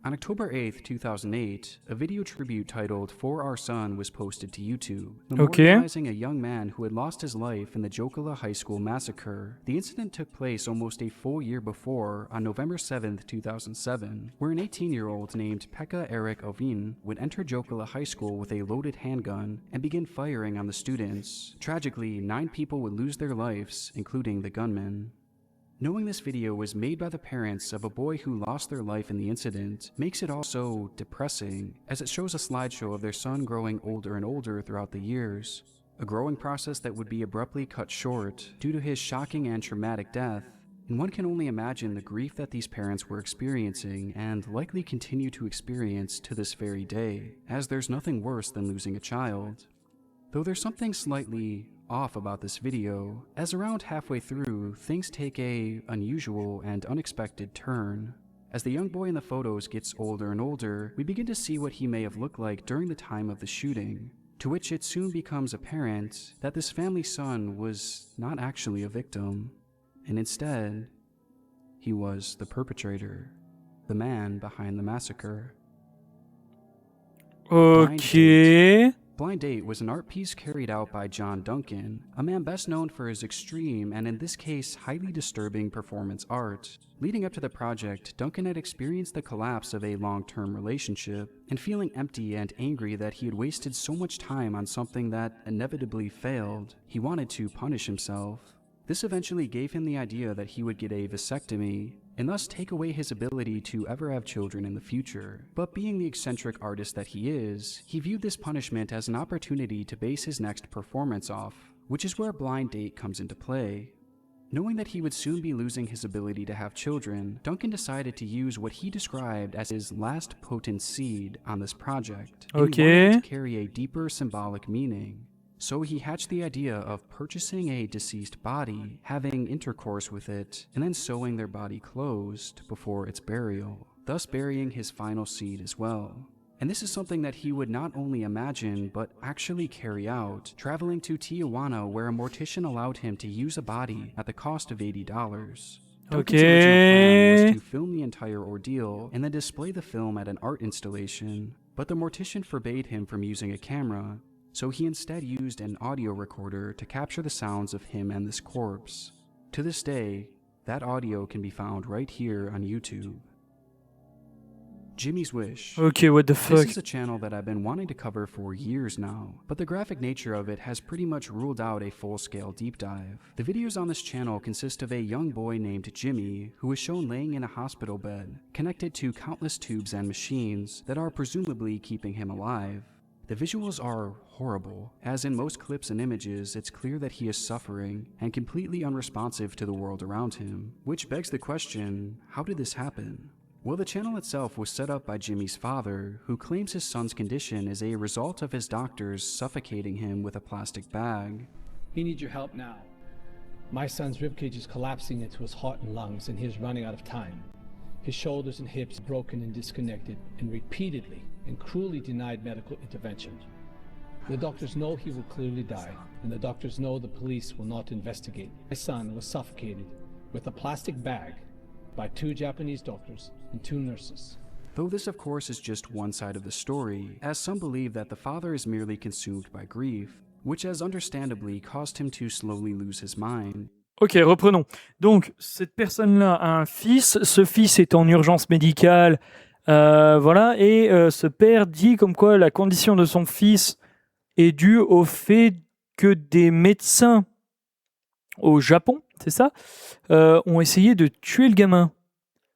On October 8th, 2008, a video tribute titled For Our Son was posted to YouTube, memorializing a young man who had lost his life in the Jokela High School massacre. The incident took place almost a full year before, on November 7th, 2007, where an 18-year-old named Pekka Erik Ovin would enter Jokela High School with a loaded handgun and begin firing on the students. Tragically, 9 people would lose their lives, including the gunman. Knowing this video was made by the parents of a boy who lost their life in the incident makes it also depressing, as it shows a slideshow of their son growing older and older throughout the years, a growing process that would be abruptly cut short due to his shocking and traumatic death, and one can only imagine the grief that these parents were experiencing and likely continue to experience to this very day, as there's nothing worse than losing a child. Though there's something slightly off about this video, as around halfway through, things take a unusual and unexpected turn. As the young boy in the photos gets older and older, we begin to see what he may have looked like during the time of the shooting, to which it soon becomes apparent that this family's son was not actually a victim, and instead, he was the perpetrator, the man behind the massacre. Okay. Blind Date was an art piece carried out by John Duncan, a man best known for his extreme and in this case highly disturbing performance art. Leading up to the project, Duncan had experienced the collapse of a long-term relationship, and feeling empty and angry that he had wasted so much time on something that inevitably failed, he wanted to punish himself. This eventually gave him the idea that he would get a vasectomy, and thus take away his ability to ever have children in the future. But being the eccentric artist that he is, he viewed this punishment as an opportunity to base his next performance off, which is where Blind Date comes into play. Knowing that he would soon be losing his ability to have children, Duncan decided to use what he described as his last potent seed on this project, and he wanted to carry a deeper symbolic meaning. So he hatched the idea of purchasing a deceased body, having intercourse with it, and then sewing their body closed before its burial, thus burying his final seed as well. And this is something that he would not only imagine, but actually carry out, traveling to Tijuana where a mortician allowed him to use a body at the cost of $80. Duncan's original plan was to film the entire ordeal and then display the film at an art installation, but the mortician forbade him from using a camera, so he instead used an audio recorder to capture the sounds of him and this corpse. To this day, that audio can be found right here on YouTube. Jimmy's Wish. Okay, what the fuck? This is a channel that I've been wanting to cover for years now, but the graphic nature of it has pretty much ruled out a full-scale deep dive. The videos on this channel consist of a young boy named Jimmy who is shown laying in a hospital bed, connected to countless tubes and machines that are presumably keeping him alive. The visuals are horrible, as in most clips and images it's clear that he is suffering and completely unresponsive to the world around him, which begs the question, how did this happen? Well, the channel itself was set up by Jimmy's father, who claims his son's condition is a result of his doctors suffocating him with a plastic bag. He needs your help now. My son's ribcage is collapsing into his heart and lungs, and he is running out of time. His shoulders and hips broken and disconnected, and repeatedly and cruelly denied medical intervention. The doctors know he will clearly die, and the doctors know the police will not investigate. My son was suffocated with a plastic bag by 2 Japanese doctors and 2 nurses. Though this of course is just one side of the story, as some believe that the father is merely consumed by grief, which has understandably caused him to slowly lose his mind. Ok, reprenons. Donc, cette personne-là a un fils, ce fils est en urgence médicale, voilà, et ce père dit comme quoi la condition de son fils est due au fait que des médecins au Japon, c'est ça, ont essayé de tuer le gamin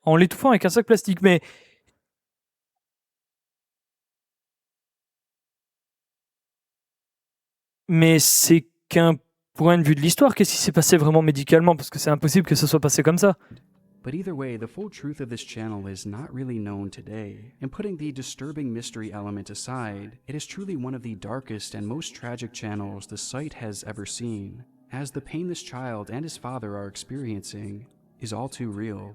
en l'étouffant avec un sac plastique. Mais c'est qu'un point de vue de l'histoire. Qu'est-ce qui s'est passé vraiment médicalement? Parce que c'est impossible que ça soit passé comme ça. But either way, the full truth of this channel is not really known today. And putting the disturbing mystery element aside, it is truly one of the darkest and most tragic channels the site has ever seen, as the pain this child and his father are experiencing is all too real.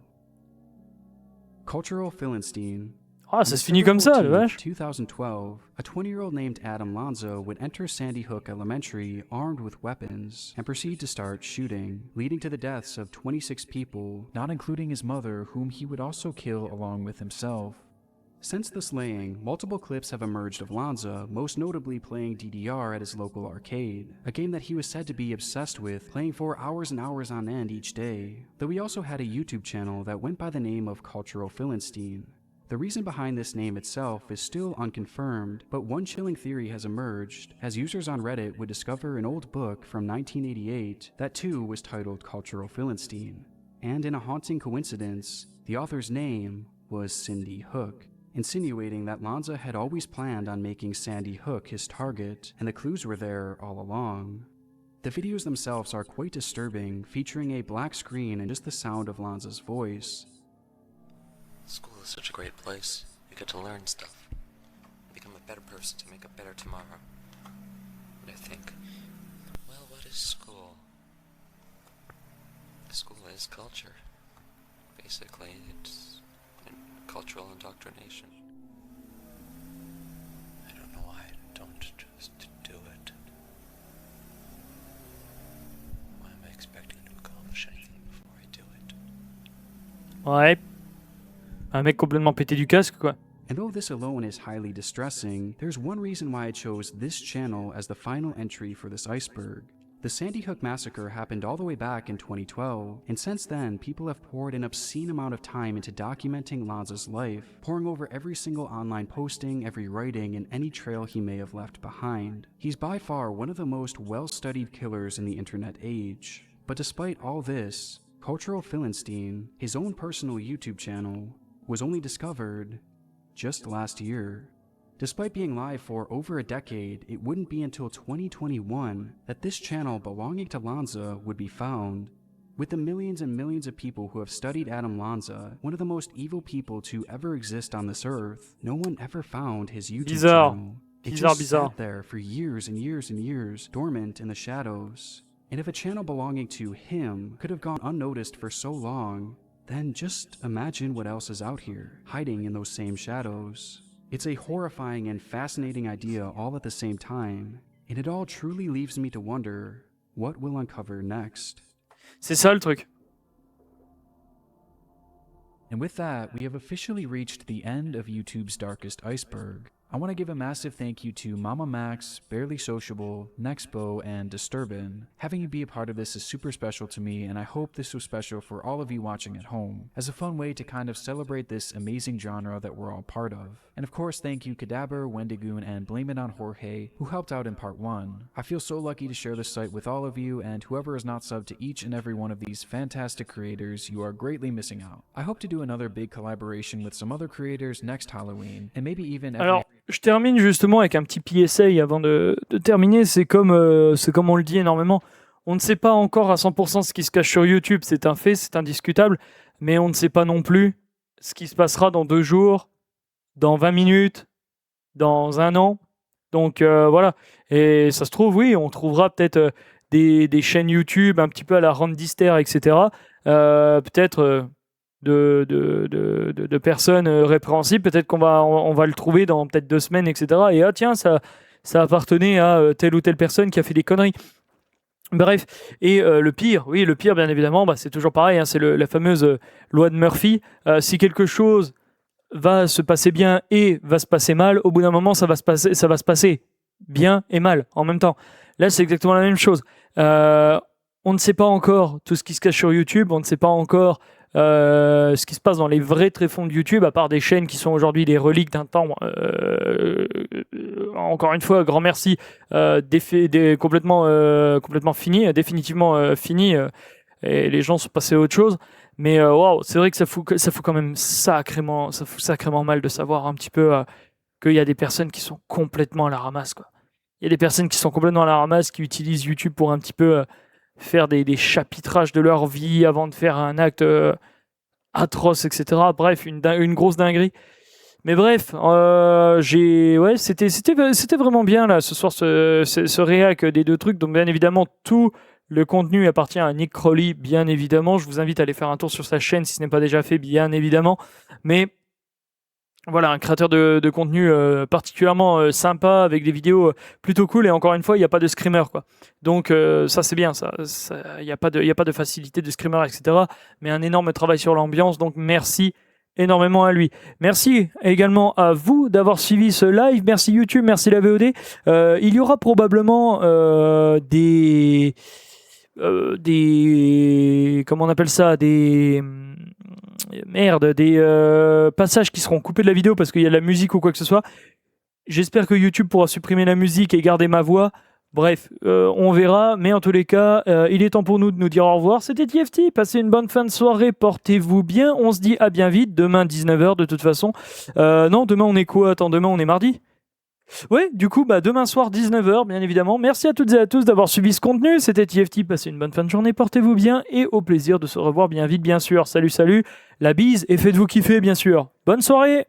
Cultural Philistine. Ah, ça se finit comme ça, le vache. 2012, a 20-year-old named Adam Lanza would enter Sandy Hook Elementary armed with weapons and proceed to start shooting, leading to the deaths of 26 people, not including his mother, whom he would also kill along with himself. Since the slaying, multiple clips have emerged of Lanza, most notably playing DDR at his local arcade, a game that he was said to be obsessed with, playing for hours and hours on end each day, though he also had a YouTube channel that went by the name of Cultural Philistine. The reason behind this name itself is still unconfirmed, but one chilling theory has emerged, as users on Reddit would discover an old book from 1988 that too was titled Cultural Philistine. And in a haunting coincidence, the author's name was Cindy Hook, insinuating that Lanza had always planned on making Sandy Hook his target, and the clues were there all along. The videos themselves are quite disturbing, featuring a black screen and just the sound of Lanza's voice. School is such a great place. You get to learn stuff. Become a better person to make a better tomorrow. And I think, well, what is school? School is culture. Basically, it's cultural indoctrination. I don't know why I don't just do it. Why am I expecting to accomplish anything before I do it? Ouais. Un mec complètement pété du casque, quoi. And though this alone is highly distressing, there's one reason why I chose this channel as the final entry for this iceberg. The Sandy Hook massacre happened all the way back in 2012, and since then, people have poured an obscene amount of time into documenting Lanza's life, poring over every single online posting, every writing, and any trail he may have left behind. He's by far one of the most well-studied killers in the internet age. But despite all this, Cultural Philistine, his own personal YouTube channel, was only discovered just last year. Despite being live for over a decade, it wouldn't be until 2021 that this channel belonging to Lanza would be found. With the millions and millions of people who have studied Adam Lanza, one of the most evil people to ever exist on this earth, no one ever found his YouTube channel. It just sat there for years and years and years, dormant in the shadows. And if a channel belonging to him could have gone unnoticed for so long, then just imagine what else is out here, hiding in those same shadows. It's a horrifying and fascinating idea all at the same time, and it all truly leaves me to wonder what we'll uncover next. C'est ça le truc. And with that, we have officially reached the end of YouTube's Darkest Iceberg. I want to give a massive thank you to Mama Max, Barely Sociable, Nexpo, and Disturbin. Having you be a part of this is super special to me, and I hope this was special for all of you watching at home, as a fun way to kind of celebrate this amazing genre that we're all part of. And of course, thank you Cadaver, Wendigoon, and Blame It on Jorge, who helped out in part 1. I feel so lucky to share this site with all of you, and whoever is not subbed to each and every one of these fantastic creators, you are greatly missing out. I hope to do another big collaboration with some other creators next Halloween, and maybe even every... Alors, je termine justement avec un petit PSA avant de terminer. C'est comme on le dit énormément. On ne sait pas encore à 100% ce qui se cache sur YouTube. C'est un fait, c'est indiscutable. Mais on ne sait pas non plus ce qui se passera dans 2 jours, dans 20 minutes, dans 1 an. Donc voilà. Et ça se trouve, oui, on trouvera peut-être des chaînes YouTube un petit peu à la Randister, etc. Peut-être... De personnes répréhensibles, peut-être qu'on va le trouver dans peut-être 2 semaines, etc. Et ah tiens, ça appartenait à telle ou telle personne qui a fait des conneries. Bref, et le pire bien évidemment, c'est toujours pareil, hein, c'est la fameuse loi de Murphy. Si quelque chose va se passer bien et va se passer mal, au bout d'un moment, ça va se passer bien et mal en même temps. Là, c'est exactement la même chose. On ne sait pas encore tout ce qui se cache sur YouTube, on ne sait pas encore ce qui se passe dans les vrais tréfonds de YouTube, à part des chaînes qui sont aujourd'hui des reliques d'un temps. Encore une fois, grand merci, complètement fini, définitivement fini, et les gens sont passés à autre chose. Mais waouh, c'est vrai que ça fout quand même sacrément mal de savoir un petit peu qu'il y a des personnes qui sont complètement à la ramasse, quoi. Il y a des personnes qui sont complètement à la ramasse, qui utilisent YouTube pour un petit peu faire des chapitrages de leur vie avant de faire un acte atroce, etc. Bref, une grosse dinguerie. Mais bref, c'était vraiment bien là ce soir ce réac des 2 trucs. Donc bien évidemment, tout le contenu appartient à Nick Crowley, bien évidemment. Je vous invite à aller faire un tour sur sa chaîne si ce n'est pas déjà fait, bien évidemment. Mais voilà, un créateur de contenu particulièrement sympa, avec des vidéos plutôt cool, et encore une fois, il n'y a pas de screamer, quoi. Donc ça c'est bien, il n'y a pas de facilité de screamer, etc. Mais un énorme travail sur l'ambiance, donc merci énormément à lui. Merci également à vous d'avoir suivi ce live, merci YouTube, merci la VOD. Il y aura probablement des comment on appelle ça, des passages qui seront coupés de la vidéo parce qu'il y a de la musique ou quoi que ce soit. J'espère que YouTube pourra supprimer la musique et garder ma voix. Bref, on verra, mais en tous les cas, il est temps pour nous de nous dire au revoir. C'était TFT, passez une bonne fin de soirée, portez-vous bien, on se dit à bien vite, demain 19h de toute façon. Non, demain on est quoi? Attends, demain on est mardi? Ouais, du coup, demain soir 19h, bien évidemment. Merci à toutes et à tous d'avoir suivi ce contenu. C'était TFT, passez une bonne fin de journée, portez-vous bien et au plaisir de se revoir bien vite, bien sûr. Salut, la bise et faites-vous kiffer, bien sûr. Bonne soirée!